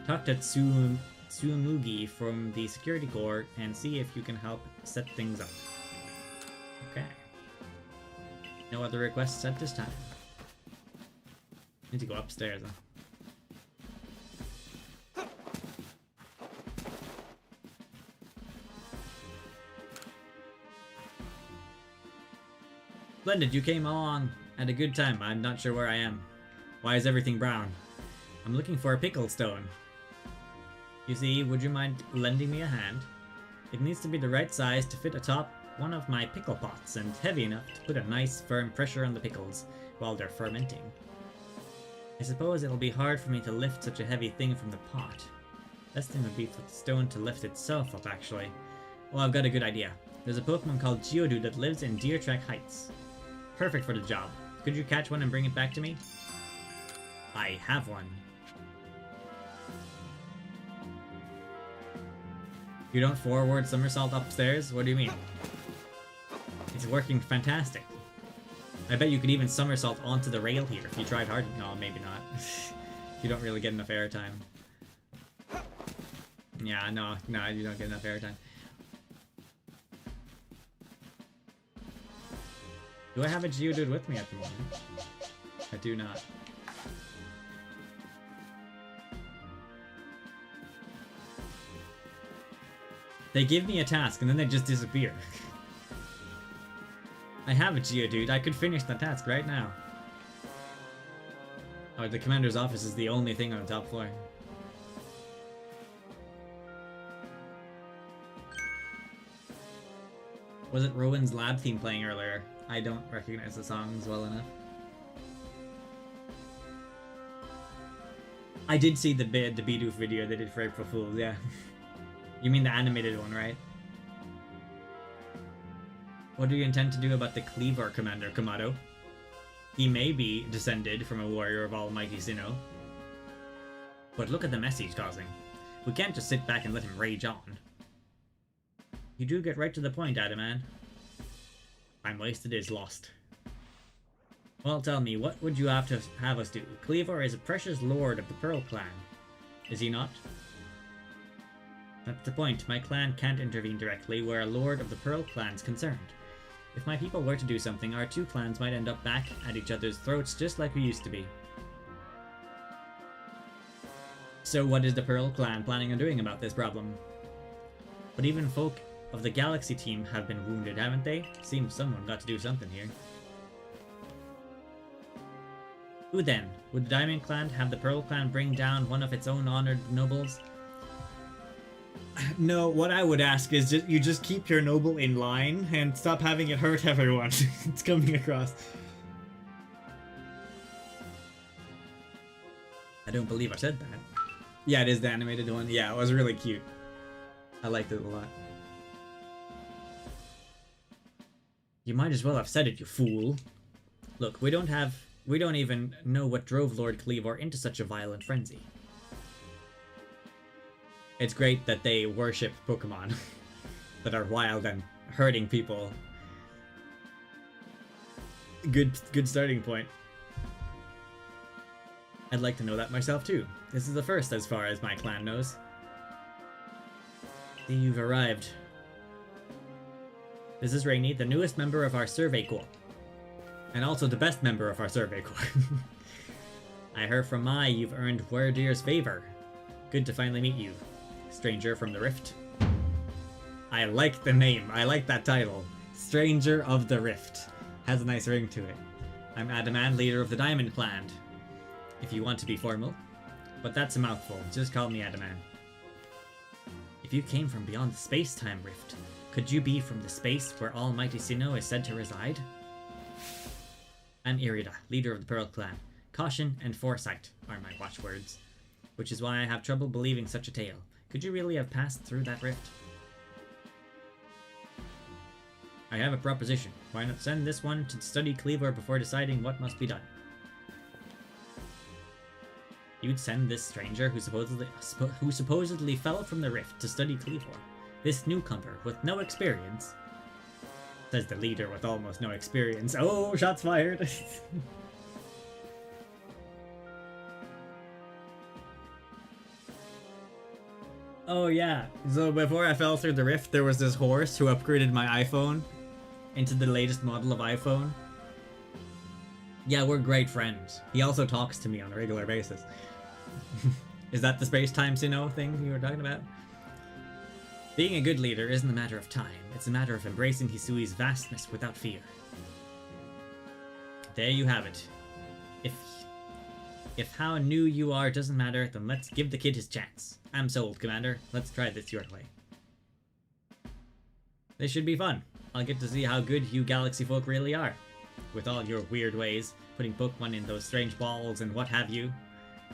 A: Talk to Tsumugi from the security corps and see if you can help set things up. Okay. No other requests at this time. Need to go upstairs, huh? Splendid, you came along at a good time. I'm not sure where I am. Why is everything brown? I'm looking for a pickle stone. You see, would you mind lending me a hand? It needs to be the right size to fit atop one of my pickle pots and heavy enough to put a nice firm pressure on the pickles while they're fermenting. I suppose it'll be hard for me to lift such a heavy thing from the pot. Best thing would be for the stone to lift itself up, actually. Well, I've got a good idea. There's a Pokemon called Geodude that lives in Deer Track Heights. Perfect for the job. Could you catch one and bring it back to me? I have one. You don't forward somersault upstairs? What do you mean? It's working fantastic. I bet you could even somersault onto the rail here if you tried hard. No, maybe not. You don't really get enough airtime. Yeah, no, you don't get enough airtime. Do I have a Geodude with me at the moment? I do not. They give me a task and then they just disappear. I have a Geodude. I could finish the task right now. Oh, the commander's office is the only thing on the top floor. Was it Rowan's lab theme playing earlier? I don't recognize the songs well enough. I did see the Bidoof video they did for April Fools, yeah. You mean the animated one, right? What do you intend to do about the Cleaver Commander, Kamado? He may be descended from a warrior of Almighty Sinnoh. But look at the mess he's causing. We can't just sit back and let him rage on. You do get right to the point, Adaman. Time wasted is lost. Well, tell me, what would you have to have us do? Cleaver is a precious lord of the Pearl Clan. Is he not? That's the point. My clan can't intervene directly where a lord of the Pearl Clan's concerned. If my people were to do something, our two clans might end up back at each other's throats just like we used to be. So what is the Pearl Clan planning on doing about this problem? But even folk of the Galaxy team have been wounded, haven't they? Seems someone got to do something here. Who then? Would the Diamond Clan have the Pearl Clan bring down one of its own honored nobles? No, what I would ask is you just keep your noble in line and stop having it hurt everyone. It's coming across. I don't believe I said that. Yeah, it is the animated one. Yeah, it was really cute. I liked it a lot. You might as well have said it, you fool. Look, we don't even know what drove Lord Cleavor into such a violent frenzy. It's great that they worship Pokemon that are wild and hurting people. Good starting point. I'd like to know that myself too. This is the first as far as my clan knows. See, you've arrived. This is Rainy, the newest member of our Survey Corps. And also the best member of our Survey Corps. I heard from Mai you've earned Werdir's favor. Good to finally meet you, stranger from the Rift. I like the name. I like that title. Stranger of the Rift. Has a nice ring to it. I'm Adaman, leader of the Diamond Clan. If you want to be formal. But that's a mouthful. Just call me Adaman. If you came from beyond the space-time rift, could you be from the space where Almighty Sinnoh is said to reside? I'm Irida, leader of the Pearl Clan. Caution and foresight are my watchwords, which is why I have trouble believing such a tale. Could you really have passed through that rift? I have a proposition. Why not send this one to study Cleaver before deciding what must be done? You'd send this stranger who supposedly fell from the rift to study Cleaver. This newcomer with no experience. Says the leader with almost no experience. Oh, shots fired! Oh yeah, so before I fell through the rift, there was this horse who upgraded my iPhone into the latest model of iPhone. Yeah, we're great friends. He also talks to me on a regular basis. Is that the space-time Sinnoh thing you were talking about? Being a good leader isn't a matter of time, it's a matter of embracing Hisui's vastness without fear. There you have it. If how new you are doesn't matter, then let's give the kid his chance. I'm sold, Commander. Let's try this your way. This should be fun. I'll get to see how good you Galaxy folk really are. With all your weird ways, putting Pokemon in those strange balls and what have you.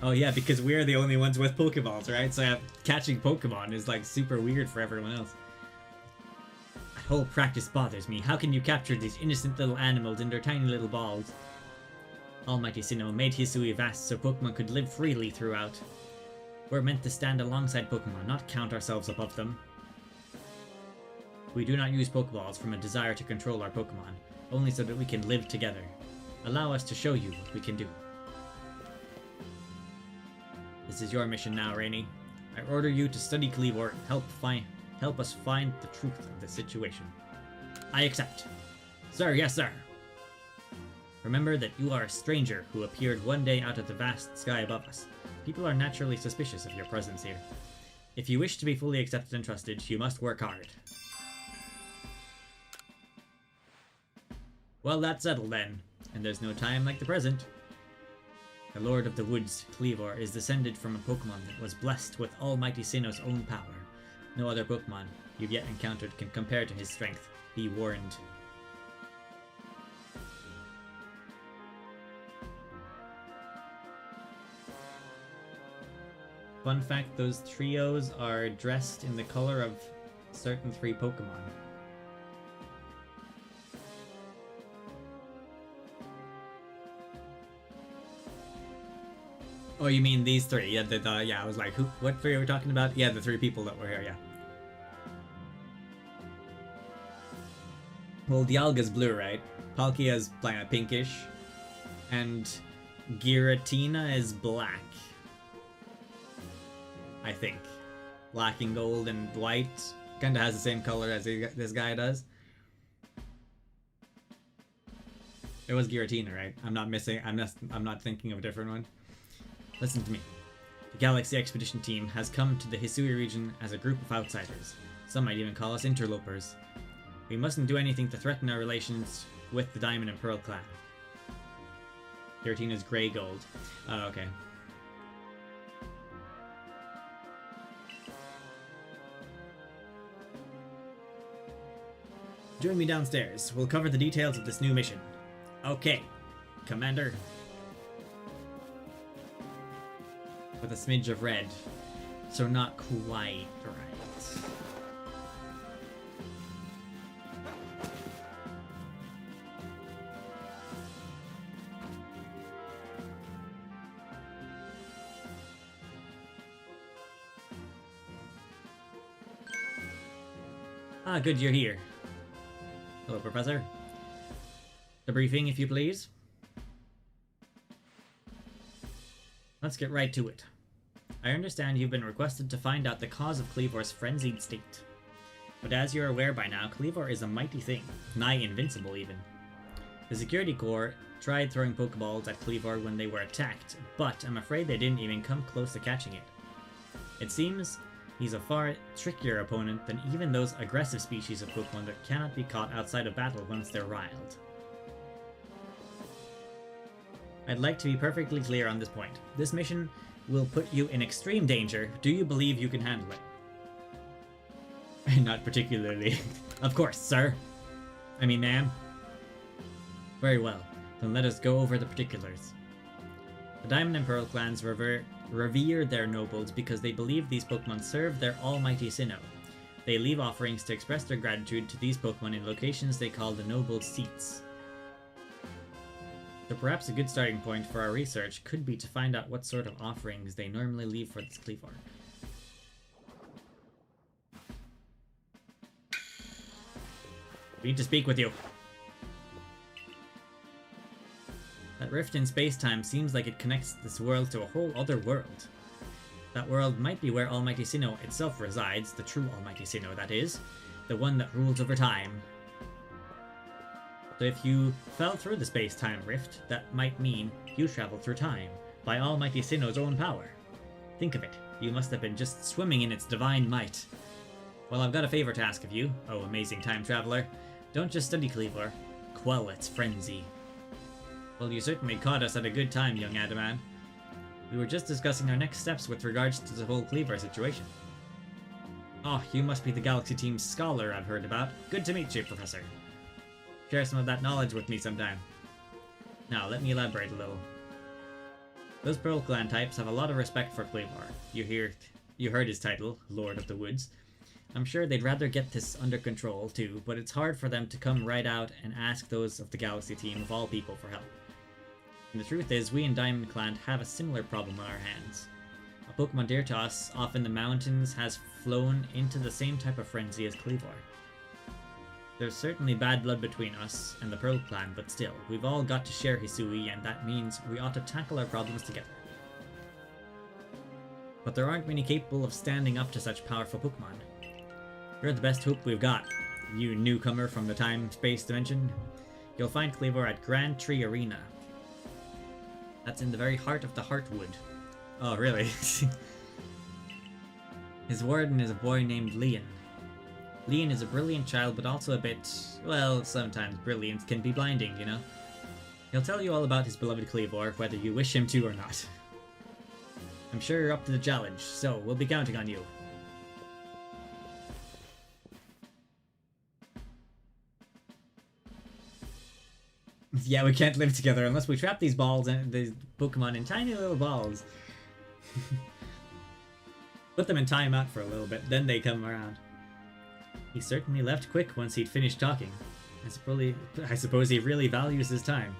A: Oh yeah, because we're the only ones with Pokeballs, right? So catching Pokemon is like super weird for everyone else. That whole practice bothers me. How can you capture these innocent little animals in their tiny little balls? Almighty Sinnoh made Hisui vast so Pokemon could live freely throughout. We're meant to stand alongside Pokemon, not count ourselves above them. We do not use Pokeballs from a desire to control our Pokemon, only so that we can live together. Allow us to show you what we can do. This is your mission now, Rainy. I order you to study Cleavor and help us find the truth of the situation. I accept. Sir, yes sir. Remember that you are a stranger who appeared one day out of the vast sky above us. People are naturally suspicious of your presence here. If you wish to be fully accepted and trusted, you must work hard. Well, that's settled then, and there's no time like the present. The Lord of the Woods, Cleavor, is descended from a Pokemon that was blessed with Almighty Sinnoh's own power. No other Pokemon you've yet encountered can compare to his strength. Be warned. Fun fact, those trios are dressed in the color of certain 3 Pokemon. Oh, you mean these 3? Yeah, yeah, I was like, who? What 3 are we talking about? Yeah, the 3 people that were here, yeah. Well, Dialga's blue, right? Palkia's pinkish. And Giratina is black. I think. Black and gold and white. Kinda has the same color as this guy does. It was Giratina, right? I'm not thinking of a different one. Listen to me. The Galaxy Expedition team has come to the Hisui region as a group of outsiders. Some might even call us interlopers. We mustn't do anything to threaten our relations with the Diamond and Pearl clan. Giratina's gray gold. Oh, okay. Join me downstairs. We'll cover the details of this new mission. Okay, Commander. With a smidge of red. So not quite right. Ah, good you're here. Hello, Professor. The briefing, if you please. Let's get right to it. I understand you've been requested to find out the cause of Kleavor's frenzied state. But as you're aware by now, Kleavor is a mighty thing, nigh invincible even. The Security Corps tried throwing Pokeballs at Kleavor when they were attacked, but I'm afraid they didn't even come close to catching it. It seems he's a far trickier opponent than even those aggressive species of Pokemon that cannot be caught outside of battle once they're riled. I'd like to be perfectly clear on this point. This mission will put you in extreme danger. Do you believe you can handle it? Not particularly. Of course, sir. I mean, ma'am. Very well. Then let us go over the particulars. The Diamond and Pearl clans revere their nobles because they believe these Pokemon serve their almighty Sinnoh. They leave offerings to express their gratitude to these Pokemon in locations they call the noble seats. So perhaps a good starting point for our research could be to find out what sort of offerings they normally leave for this Kleavor. We need to speak with you. That rift in space-time seems like it connects this world to a whole other world. That world might be where Almighty Sinnoh itself resides, the true Almighty Sinnoh, that is. The one that rules over time. So if you fell through the space-time rift, that might mean you traveled through time, by Almighty Sinnoh's own power. Think of it, you must have been just swimming in its divine might. Well, I've got a favor to ask of you, oh amazing time traveler. Don't just study Kleavor, quell its frenzy. Well, you certainly caught us at a good time, young Adaman. We were just discussing our next steps with regards to the whole Kleavor situation. Oh, you must be the Galaxy Team's scholar I've heard about. Good to meet you, Professor. Share some of that knowledge with me sometime. Now, let me elaborate a little. Those Pearl Clan types have a lot of respect for Kleavor. You heard his title, Lord of the Woods. I'm sure they'd rather get this under control, too, but it's hard for them to come right out and ask those of the Galaxy Team of all people for help. And the truth is, we in Diamond Clan have a similar problem on our hands. A Pokemon dear to us, off in the mountains, has flown into the same type of frenzy as Kleavor. There's certainly bad blood between us and the Pearl Clan, but still, we've all got to share Hisui, and that means we ought to tackle our problems together. But there aren't many capable of standing up to such powerful Pokemon. You're the best hope we've got, you newcomer from the time-space dimension. You'll find Kleavor at Grand Tree Arena. That's in the very heart of the Heartwood. Oh, really? His warden is a boy named Leon. Leon is a brilliant child, but also a bit, well, sometimes brilliance can be blinding, you know? He'll tell you all about his beloved Kleavor, whether you wish him to or not. I'm sure you're up to the challenge, so we'll be counting on you. Yeah, we can't live together unless we trap these balls and these Pokemon in tiny little balls. Put them in timeout for a little bit, then they come around. He certainly left quick once he'd finished talking. I suppose he really values his time.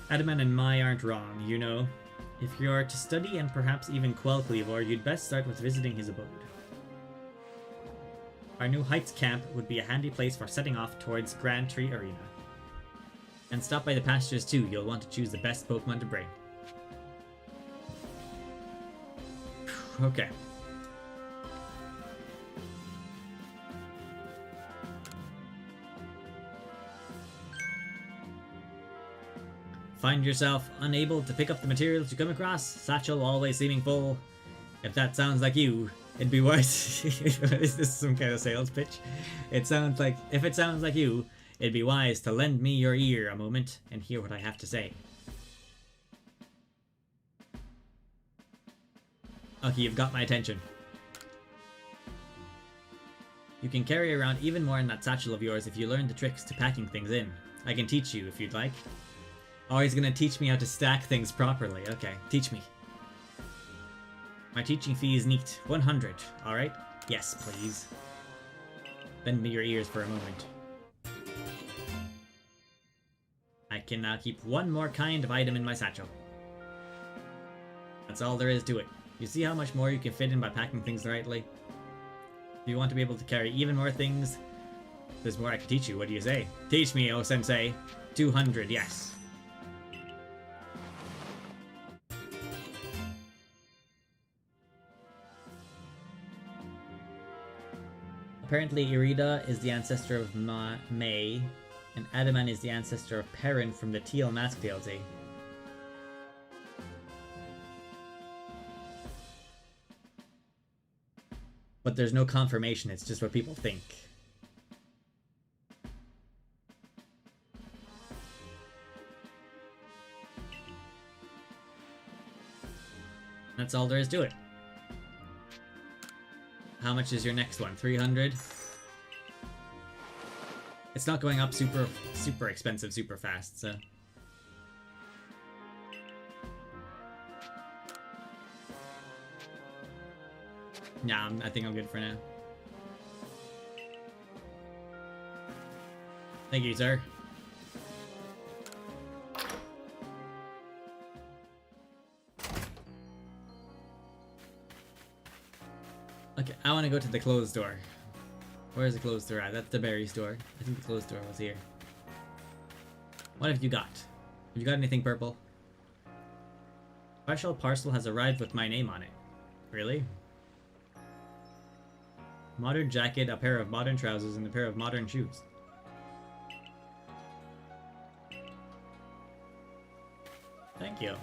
A: Adaman and Mai aren't wrong, you know. If you're to study and perhaps even quell Cleavor, you'd best start with visiting his abode. Our new Heights camp would be a handy place for setting off towards Grand Tree Arena. And stop by the pastures too, you'll want to choose the best Pokemon to bring. Okay. Find yourself unable to pick up the materials you come across? Satchel always seeming full. If that sounds like you, it'd be wise. Is this some kind of sales pitch? If it sounds like you, it'd be wise to lend me your ear a moment and hear what I have to say. Okay, you've got my attention. You can carry around even more in that satchel of yours if you learn the tricks to packing things in. I can teach you if you'd like. Oh, he's gonna teach me how to stack things properly. Okay, teach me. My teaching fee is neat. 100, alright? Yes, please. Lend me your ears for a moment. I can now keep one more kind of item in my satchel. That's all there is to it. You see how much more you can fit in by packing things rightly? If you want to be able to carry even more things, there's more I can teach you. What do you say? Teach me, oh sensei. 200, yes. Apparently Irida is the ancestor of May, and Adaman is the ancestor of Perrin from the Teal Mask DLC. But there's no confirmation, it's just what people think. That's all there is to it. How much is your next one? 300? It's not going up super expensive super fast, so... Yeah, I think I'm good for now. Thank you, sir. Okay, I want to go to the clothes store. Where's the clothes store at? That's the berry store. I think the clothes store was here. What have you got? Have you got anything purple? Special parcel has arrived with my name on it. Really? Modern jacket, a pair of modern trousers, and a pair of modern shoes. Thank you.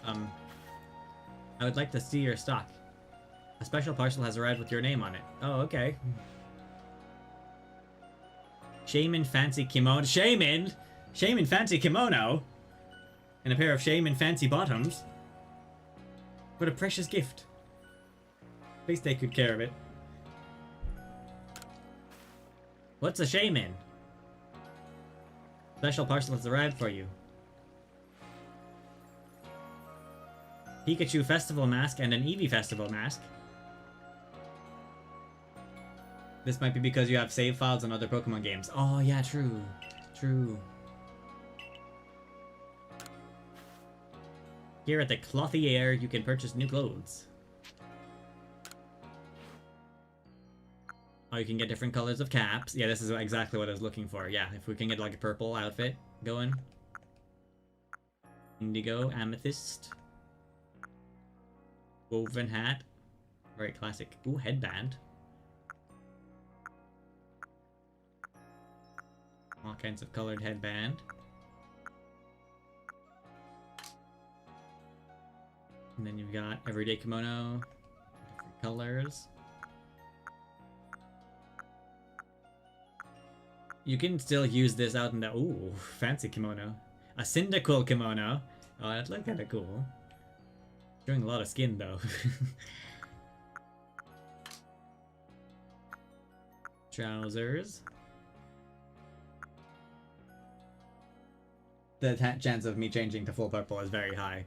A: I would like to see your stock. A special parcel has arrived with your name on it. Oh, okay. Shaman fancy kimono. Shaman? Shaman fancy kimono? And a pair of shaman fancy bottoms? What a precious gift. At least they could care of it. What's a shaman? Special parcel has arrived for you. Pikachu festival mask and an Eevee festival mask. This might be because you have save files on other Pokemon games. Oh yeah, true. True. Here at the Clothier, you can purchase new clothes. Oh, you can get different colors of caps. Yeah, this is exactly what I was looking for. Yeah, if we can get like a purple outfit going. Indigo, amethyst. Woven hat. Very classic. Ooh, headband. All kinds of colored headband. And then you've got everyday kimono. Different colors. You can still use this out in the... Ooh, fancy kimono. A Cyndaquil kimono. Oh, that looks kind of cool. Showing a lot of skin, though. Trousers. the chance of me changing to full purple is very high.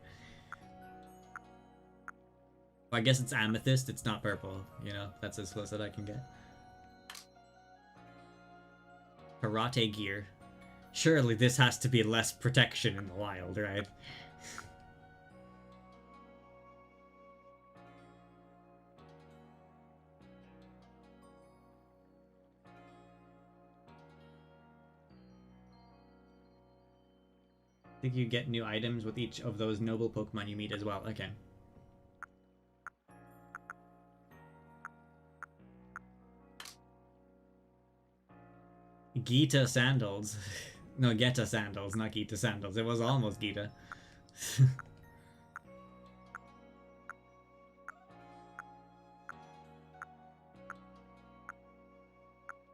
A: Well, I guess it's amethyst, it's not purple, you know? That's as close as I can get. Karate gear. Surely this has to be less protection in the wild, right? I think you get new items with each of those noble Pokemon you meet as well. Okay. Gita sandals. No, Geta sandals, not Gita sandals. It was almost Gita.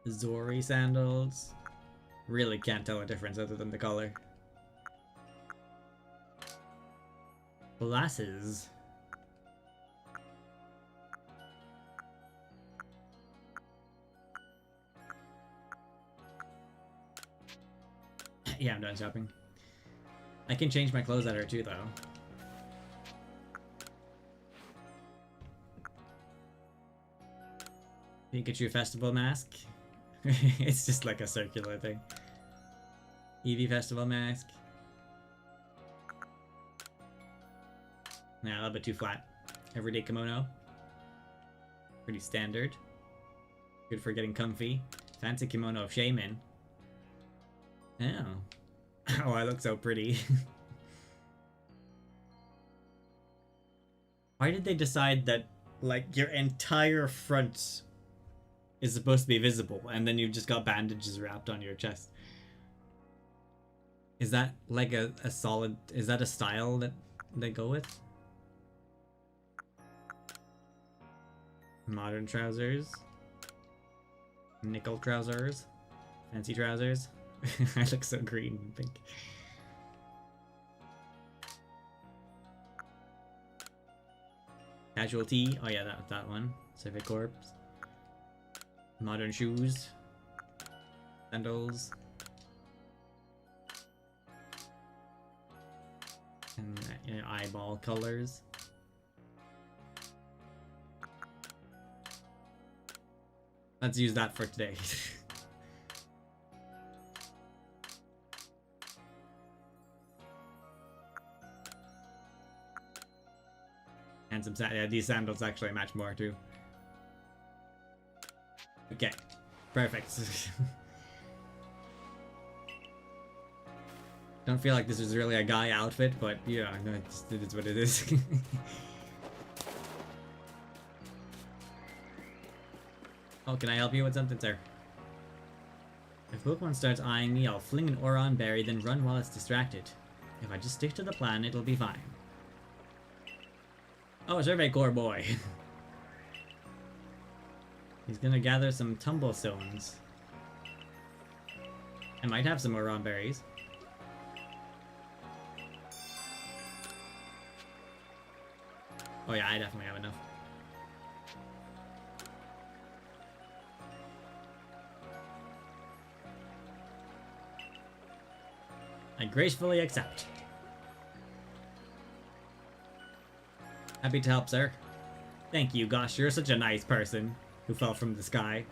A: Zori sandals. Really can't tell a difference other than the color. Glasses. Yeah, I'm done shopping. I can change my clothes at her too, though. Pikachu Festival mask. It's just like a circular thing. Eevee Festival mask. Nah, a little bit too flat. Everyday kimono. Pretty standard. Good for getting comfy. Fancy kimono of Shaman. Oh. Oh, I look so pretty. Why did they decide that, like, your entire front is supposed to be visible, and then you've just got bandages wrapped on your chest? Is that, like, a solid... Is that a style that they go with? Modern trousers. Nickel trousers. Fancy trousers. I look so green and pink. Casual tee. Oh yeah, that one. Civic Corps. Modern shoes. Sandals. And eyeball colors. Let's use that for today. And some yeah, these sandals actually match more too. Okay, perfect. Don't feel like this is really a guy outfit, but yeah, no, it is what it is. Oh, can I help you with something, sir? If Pokemon starts eyeing me, I'll fling an Oron Berry, then run while it's distracted. If I just stick to the plan, it'll be fine. Oh, a Survey Corps boy. He's gonna gather some Tumblestones. I might have some Oron Berries. Oh yeah, I definitely have enough. I gracefully accept. Happy to help, sir. Thank you, gosh, you're such a nice person who fell from the sky.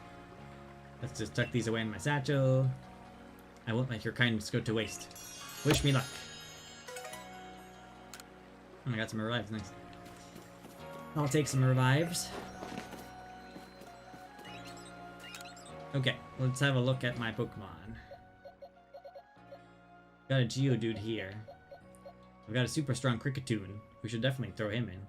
A: Let's just tuck these away in my satchel. I won't let your kindness go to waste. Wish me luck. Oh, I got some revives, nice. I'll take some revives. Okay, let's have a look at my Pokemon. Got a Geodude here. I've got a super strong Kricketune. We should definitely throw him in.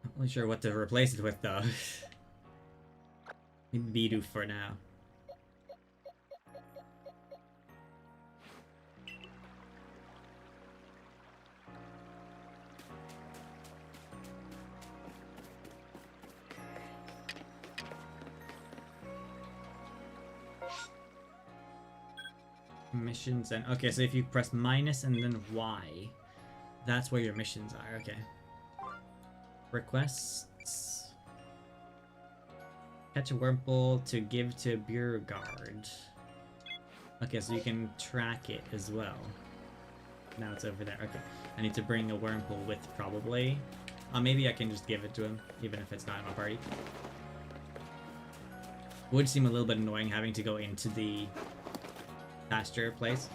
A: Not really sure what to replace it with though. Maybe Bidoof for now. Missions and okay, so if you press minus and then Y, that's where your missions are. Okay. Requests. Catch a Wurmple to give to Beauregard. Okay, so you can track it as well. Now it's over there. Okay. I need to bring a Wurmple with, probably. Maybe I can just give it to him, even if it's not in my party. Would seem a little bit annoying having to go into the pasture place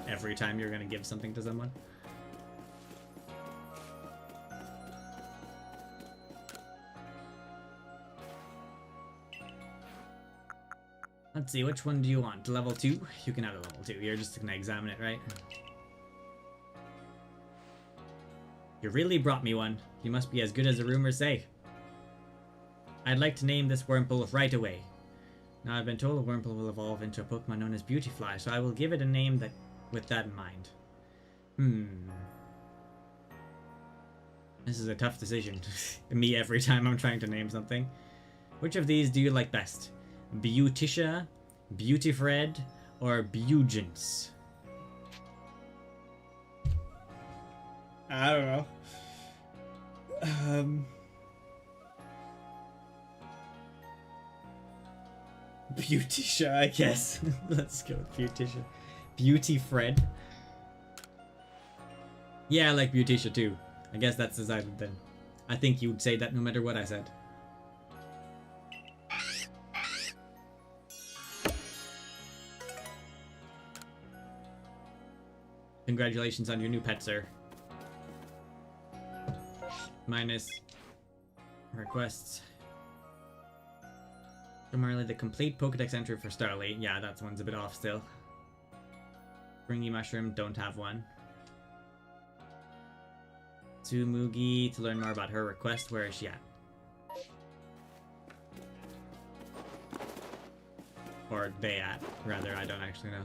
A: every time you're going to give something to someone. Let's see, which one do you want? Level 2? You can have a level 2. You're just going to examine it, right? You really brought me one. You must be as good as the rumors say. I'd like to name this Wurmple right away. Now, I've been told a Wurmple will evolve into a Pokemon known as Beautifly, so I will give it a name with that in mind. This is a tough decision. Me every time I'm trying to name something. Which of these do you like best? Beauticia, Beautyfred, or Bugence? I don't know. Beauticia, I guess. Let's go with Beauticia. Beautyfred. Yeah, I like Beauticia too. I guess that's decided then. I think you'd say that no matter what I said. Congratulations on your new pet, sir. Minus requests. Primarily the complete Pokedex entry for Starly. Yeah, that one's a bit off still. Springy Mushroom, don't have one. Tsumugi, to learn more about her request, where is she at? Or they at, rather, I don't actually know.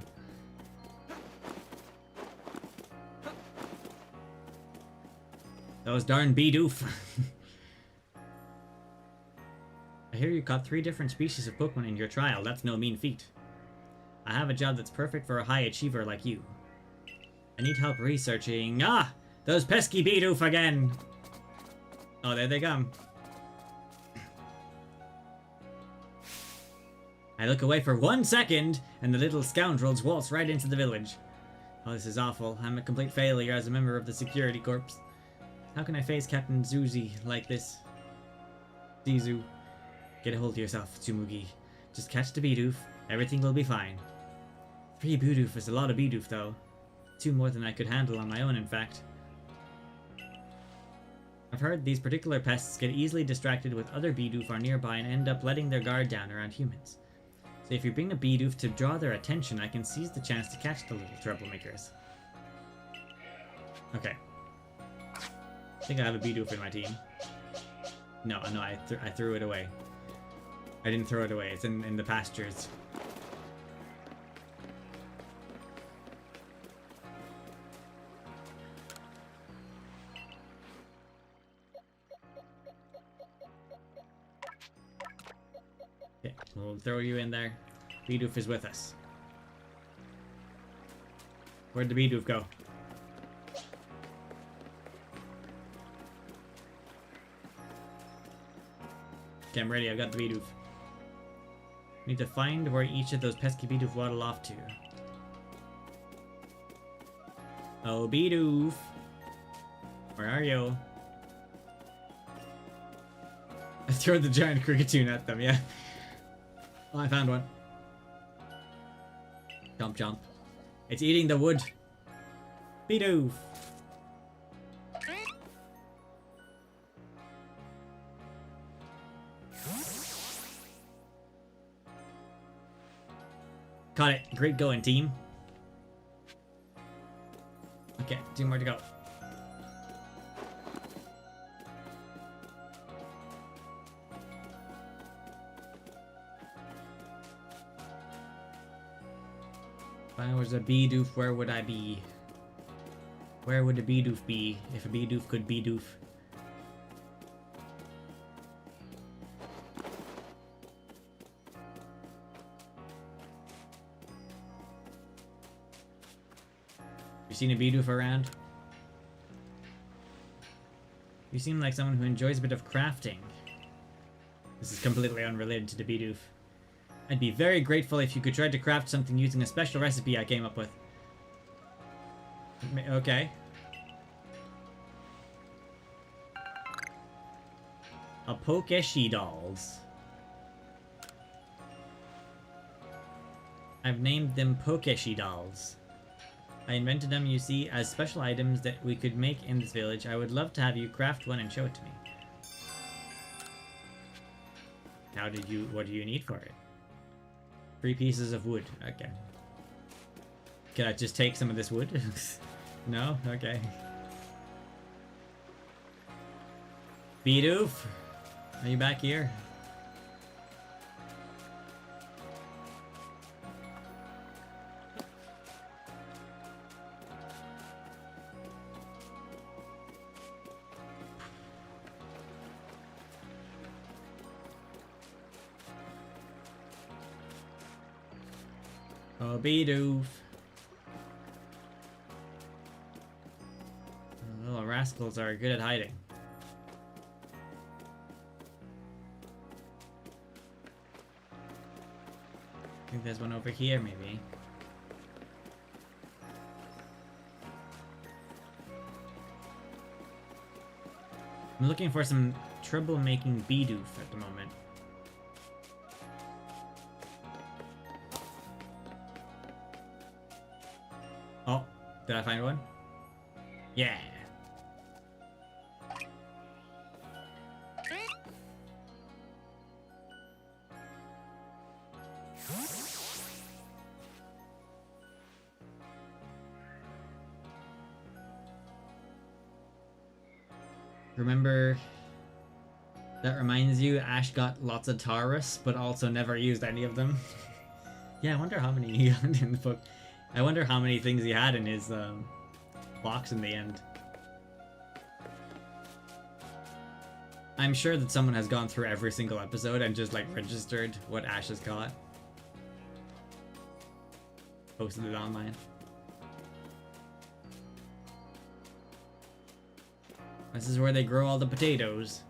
A: Those darn Bidoof. I hear you caught 3 different species of Pokemon in your trial. That's no mean feat. I have a job that's perfect for a high achiever like you. I need help researching... Ah! Those pesky Bidoof again! Oh, there they come. I look away for 1 second, and the little scoundrels waltz right into the village. Oh, this is awful. I'm a complete failure as a member of the security corps. How can I face Captain Zuzi like this? Zizu. Get a hold of yourself, Tsumugi. Just catch the Bidoof. Everything will be fine. 3 Bidoof is a lot of Bidoof, though. 2 more than I could handle on my own, in fact. I've heard these particular pests get easily distracted with other Bidoof are nearby and end up letting their guard down around humans. So if you bring a Bidoof to draw their attention, I can seize the chance to catch the little troublemakers. Okay. I think I have a Bidoof in my team. No, I threw it away. I didn't throw it away. It's in the pastures. Okay, we'll throw you in there. Bidoof is with us. Where'd the Bidoof go? Okay, I'm ready. I've got the Bidoof. Need to find where each of those pesky Bidoof waddle off to. Oh, Bidoof! Where are you? I throw the giant Kricketune at them, yeah. Oh, I found one. Jump, jump. It's eating the wood. Bidoof! Caught it. Great going, team. Okay, 2 more to go. If I was a Bidoof, where would I be? Where would a Bidoof be if a Bidoof could Bidoof? You seen a Bidoof around? You seem like someone who enjoys a bit of crafting. This is completely unrelated to the Bidoof. I'd be very grateful if you could try to craft something using a special recipe I came up with. Okay. A Pokeshi dolls. I've named them Pokeshi dolls. I invented them, you see, as special items that we could make in this village. I would love to have you craft one and show it to me. What do you need for it? 3 pieces of wood. Okay. Can I just take some of this wood? No? Okay. Bidoof, are you back here? Oh, Bidoof. The little rascals are good at hiding. I think there's one over here, maybe. I'm looking for some troublemaking Bidoof at the moment. Oh, did I find one? Yeah. Remember, that reminds you, Ash got lots of Taurus, but also never used any of them. Yeah, I wonder how many he got in the book. I wonder how many things he had in his box in the end. I'm sure that someone has gone through every single episode and just like registered what Ash has got. Posted it online. This is where they grow all the potatoes.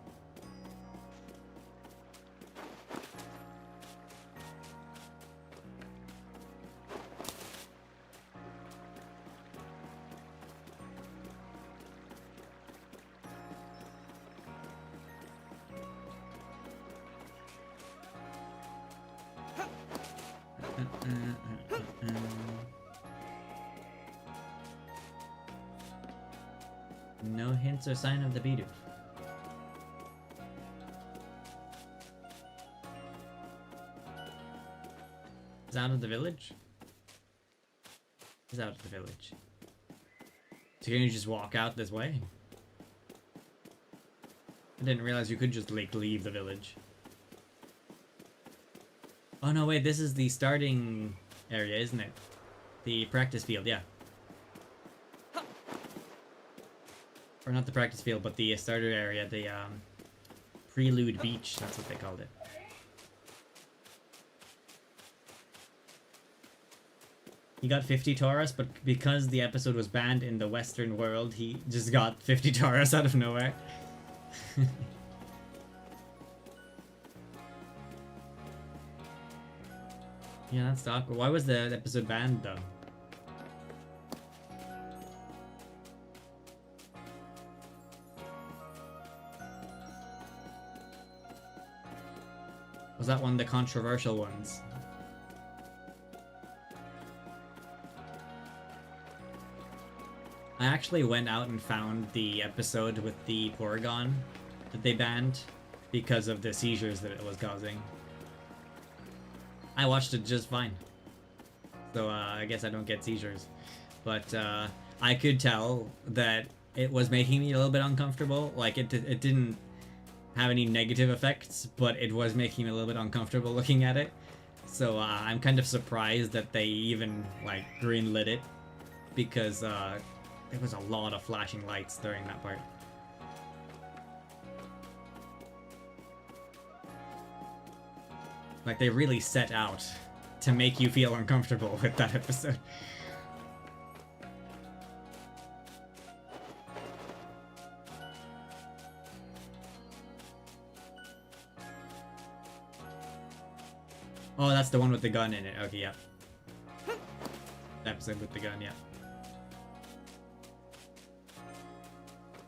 A: No hints or sign of the Bidoof. Is out of the village? Is out of the village. So can you just walk out this way? I didn't realize you could just like leave the village. Oh no, wait, this is the starting area, isn't it? The practice field, yeah. Or not the practice field, but the starter area, the Prelude Beach, that's what they called it. He got 50 Taurus, but because the episode was banned in the Western world, he just got 50 Taurus out of nowhere. Yeah, that's awkward. Why was the episode banned, though? Was that one of the controversial ones? I actually went out and found the episode with the Porygon that they banned because of the seizures that it was causing. I watched it just fine. So I guess I don't get seizures. But I could tell that it was making me a little bit uncomfortable. Like it didn't have any negative effects, but it was making me a little bit uncomfortable looking at it. So I'm kind of surprised that they even like greenlit it, because there was a lot of flashing lights during that part. Like they really set out to make you feel uncomfortable with that episode. Oh, that's the one with the gun in it. Okay, yeah. The episode with the gun, yeah.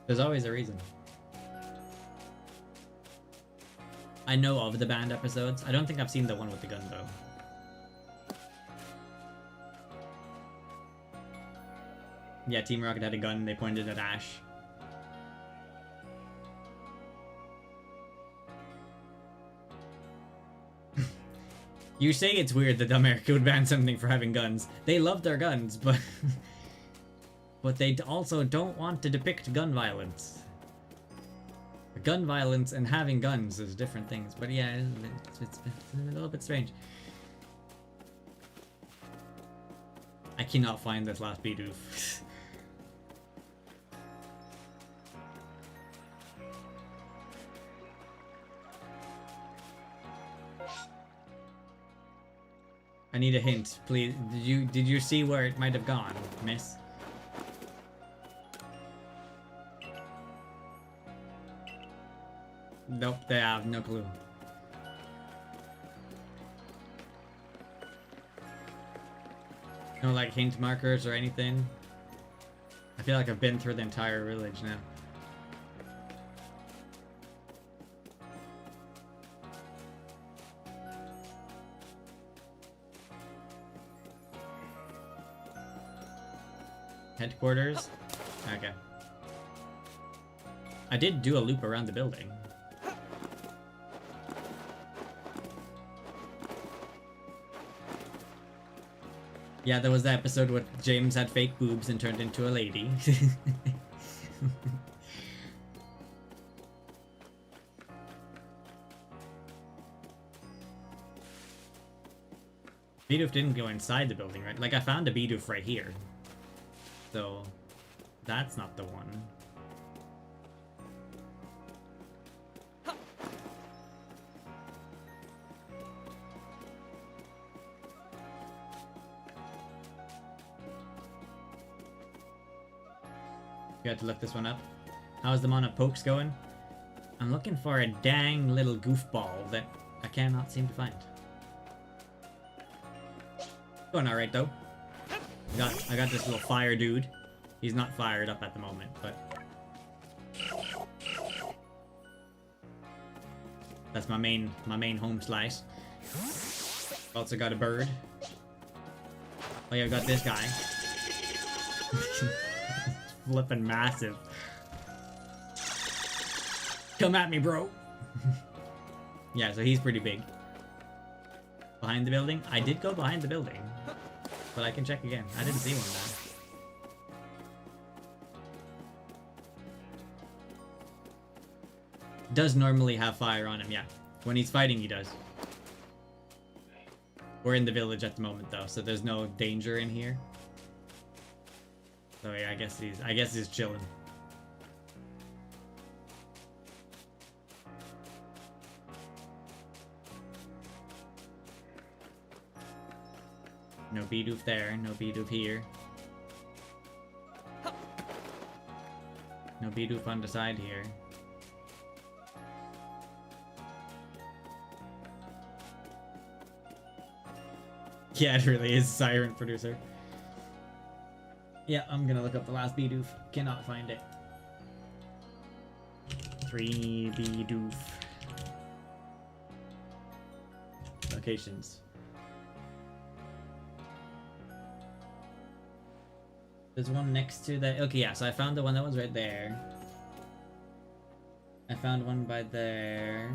A: There's always a reason. I know of the banned episodes. I don't think I've seen the one with the gun, though. Yeah, Team Rocket had a gun and they pointed at Ash. You say it's weird that America would ban something for having guns. They love their guns, but... but they also don't want to depict gun violence. Gun violence and having guns is different things, but yeah, it's a little bit strange. I cannot find this last Bidoof. I need a hint, please. Did you see where it might have gone, miss? Nope, they have no clue. No, like, hint markers or anything? I feel like I've been through the entire village now. Headquarters? Okay. I did do a loop around the building. Yeah, there was the episode where James had fake boobs and turned into a lady. Bidoof didn't go inside the building, right? Like, I found a Bidoof right here. So, that's not the one. You had to look this one up. How's the Mana Pokes going? I'm looking for a dang little goofball that I cannot seem to find. Going alright though. I got this little fire dude. He's not fired up at the moment, but that's my main home slice. Also got a bird. Oh yeah, I got this guy. Flipping massive. Come at me, bro. Yeah, so he's pretty big. Behind the building? I did go behind the building. But I can check again. I didn't see one there. Does normally have fire on him, yeah. When he's fighting, he does. We're in the village at the moment, though, so there's no danger in here. So yeah, I guess he's chilling. No Bidoof there, no Bidoof here. No Bidoof on the side here. Yeah, it really is Siren Producer. Yeah, I'm gonna look up the last Bidoof. Cannot find it. 3 Bidoof. Locations. There's one next to the... Okay, yeah, so I found the one that was right there. I found one by there.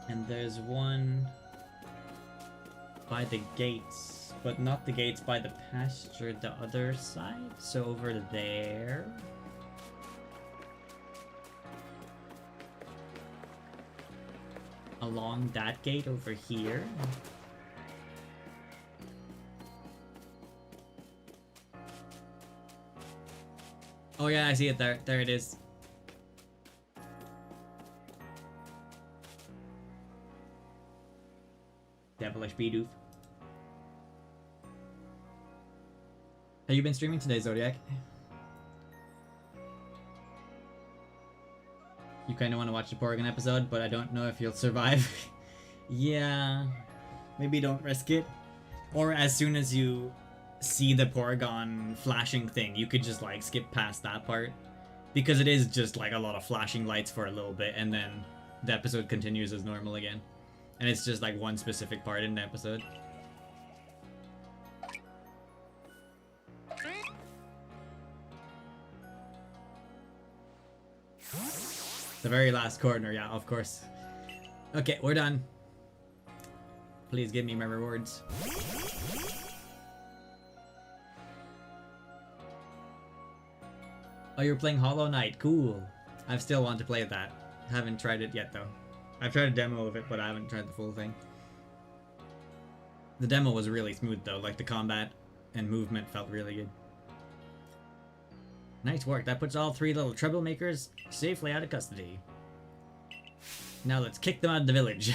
A: And there's one by the gates, but not the gates by the pasture, the other side. So over there. Along that gate over here. Oh yeah, I see it there. There it is. Devilish Bidoof. Have you been streaming today, Zodiac? You kind of want to watch the Porygon episode, but I don't know if you'll survive. Yeah. Maybe don't risk it. Or as soon as you see the Porygon flashing thing, you could just like skip past that part. Because it is just like a lot of flashing lights for a little bit, and then the episode continues as normal again. And it's just like one specific part in the episode. The very last corner, yeah, of course. Okay, we're done. Please give me my rewards. Oh, you're playing Hollow Knight. Cool. I still want to play that. Haven't tried it yet, though. I've tried a demo of it, but I haven't tried the full thing. The demo was really smooth, though. Like, the combat and movement felt really good. Nice work. That puts all three little troublemakers safely out of custody. Now let's kick them out of the village.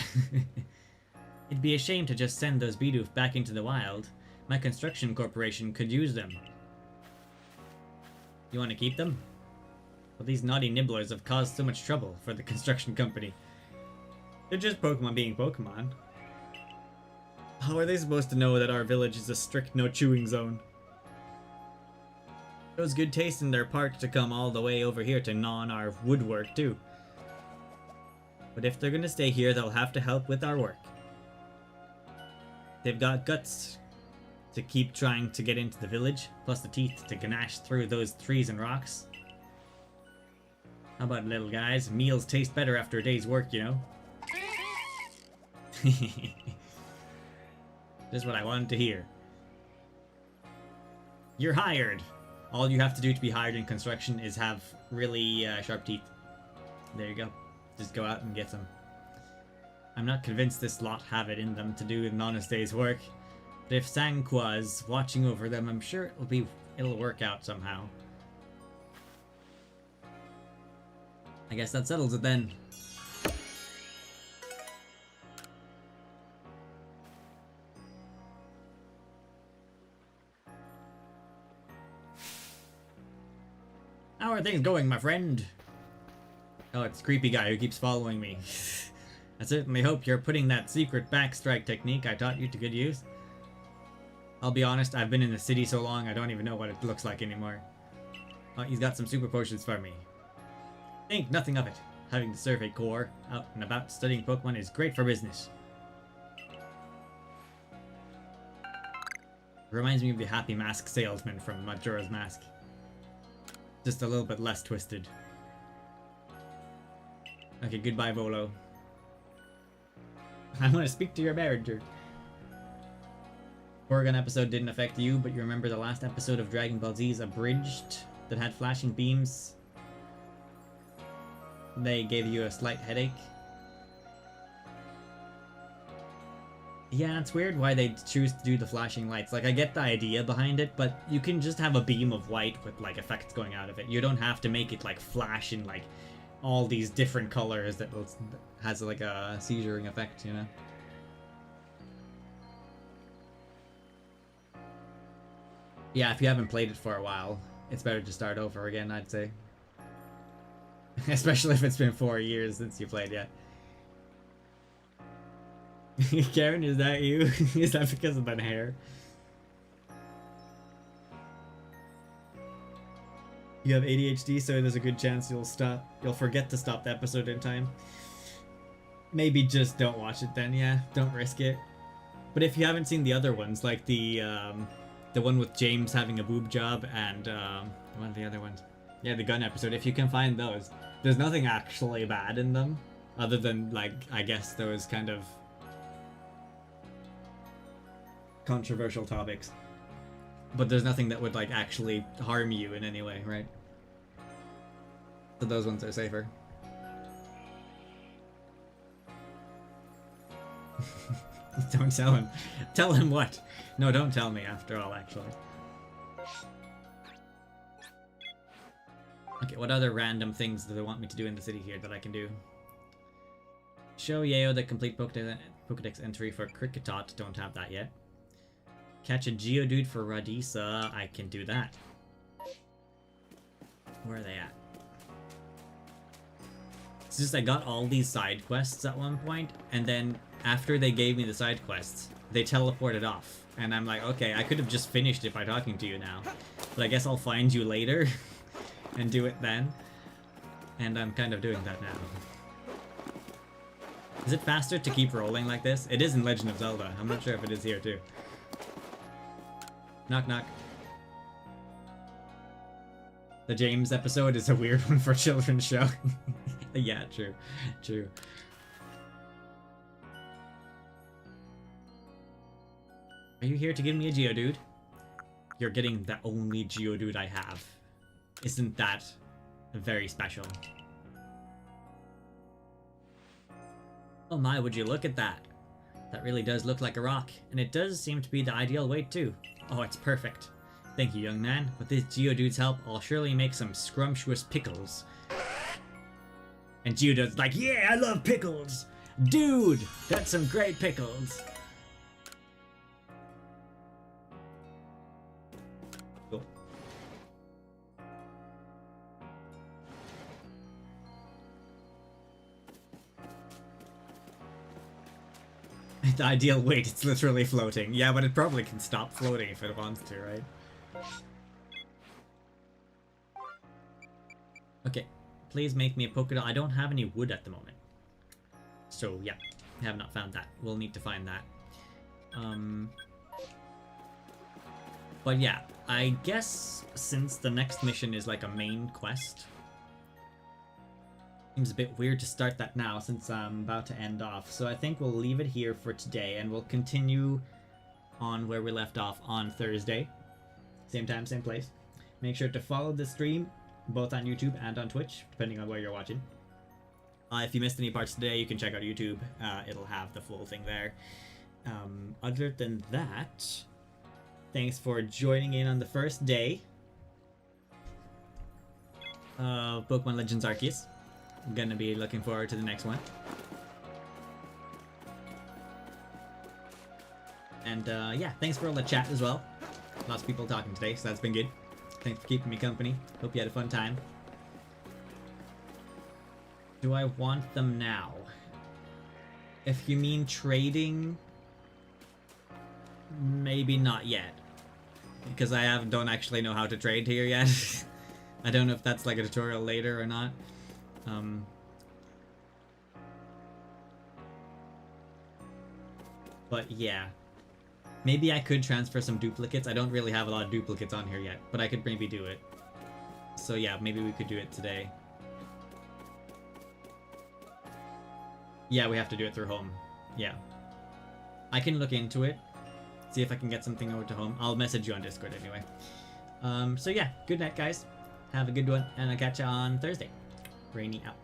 A: It'd be a shame to just send those Bidoof back into the wild. My construction corporation could use them. You want to keep them? Well, these naughty nibblers have caused so much trouble for the construction company. They're just Pokemon being Pokemon. How are they supposed to know that our village is a strict no-chewing zone? It was good taste in their part to come all the way over here to gnaw on our woodwork, too. But if they're gonna stay here, they'll have to help with our work. They've got guts to keep trying to get into the village, plus the teeth to gnash through those trees and rocks. How about little guys? Meals taste better after a day's work, you know? Just what I wanted to hear. You're hired! All you have to do to be hired in construction is have really sharp teeth. There you go. Just go out and get some. I'm not convinced this lot have it in them to do an honest day's work. But if Sanqua's watching over them, I'm sure it'll work out somehow. I guess that settles it then. How are things going, my friend? Oh, it's a creepy guy who keeps following me. I certainly hope you're putting that secret backstrike technique I taught you to good use. I'll be honest, I've been in the city so long I don't even know what it looks like anymore. Oh, he's got some super potions for me. Think nothing of it. Having the survey corps out and about studying Pokemon is great for business. Reminds me of the Happy Mask salesman from Majora's Mask. Just a little bit less twisted. Okay, goodbye, Volo. I want to speak to your manager. Porygon episode didn't affect you, but you remember the last episode of Dragon Ball Z's Abridged that had flashing beams? They gave you a slight headache. Yeah, it's weird why they choose to do the flashing lights. Like, I get the idea behind it, but you can just have a beam of light with, like, effects going out of it. You don't have to make it, like, flash in, like, all these different colors that has, like, a seizuring effect, you know? Yeah, if you haven't played it for a while, it's better to start over again, I'd say. Especially if it's been 4 years since you played yet. Karen, is that you? Is that because of that hair? You have ADHD, so there's a good chance you'll forget to stop the episode in time. Maybe just don't watch it then, yeah. Don't risk it. But if you haven't seen the other ones, like the one with James having a boob job and one of the other ones. Yeah, the gun episode, if you can find those. There's nothing actually bad in them, other than, like, I guess those kind of controversial topics. But there's nothing that would, like, actually harm you in any way, right? So those ones are safer. Don't tell him. Tell him what? No, don't tell me after all, actually. Okay, what other random things do they want me to do in the city here that I can do? Show Yayo the complete Pokedex entry for Kricketot. Don't have that yet. Catch a Geodude for Radisa. I can do that. Where are they at? It's just I got all these side quests at one point, and then after they gave me the side quests, they teleported off. And I'm like, okay, I could have just finished it by talking to you now. But I guess I'll find you later and do it then. And I'm kind of doing that now. Is it faster to keep rolling like this? It is in Legend of Zelda. I'm not sure if it is here too. Knock knock. The James episode is a weird one for a children's show. Yeah, true. True. Are you here to give me a Geodude? You're getting the only Geodude I have. Isn't that very special? Oh my, would you look at that? That really does look like a rock, and it does seem to be the ideal weight too. Oh, it's perfect. Thank you, young man. With this Geodude's help, I'll surely make some scrumptious pickles. And Geodude's like, yeah, I love pickles! Dude, that's some great pickles! Cool. The ideal weight, it's literally floating. Yeah, but it probably can stop floating if it wants to, right? Okay, please make me a Pokédoll. I don't have any wood at the moment. So, yeah, I have not found that. We'll need to find that. But yeah, I guess since the next mission is like a main quest, seems a bit weird to start that now since I'm about to end off. So I think we'll leave it here for today and we'll continue on where we left off on Thursday. Same time, same place. Make sure to follow the stream both on YouTube and on Twitch, depending on where you're watching. If you missed any parts today, you can check out YouTube. It'll have the full thing there. Other than that, thanks for joining in on the first day of Pokemon Legends Arceus. I'm gonna be looking forward to the next one. And yeah, thanks for all the chat as well. Lots of people talking today, so that's been good. Thanks for keeping me company. Hope you had a fun time. Do I want them now? If you mean trading, maybe not yet. Because I don't actually know how to trade here yet. I don't know if that's like a tutorial later or not. But yeah. Maybe I could transfer some duplicates. I don't really have a lot of duplicates on here yet, but I could maybe do it. So yeah, maybe we could do it today. Yeah, we have to do it through home. Yeah. I can look into it. See if I can get something over to home. I'll message you on Discord anyway. So yeah, good night guys. Have a good one, and I'll catch you on Thursday. Rainy out.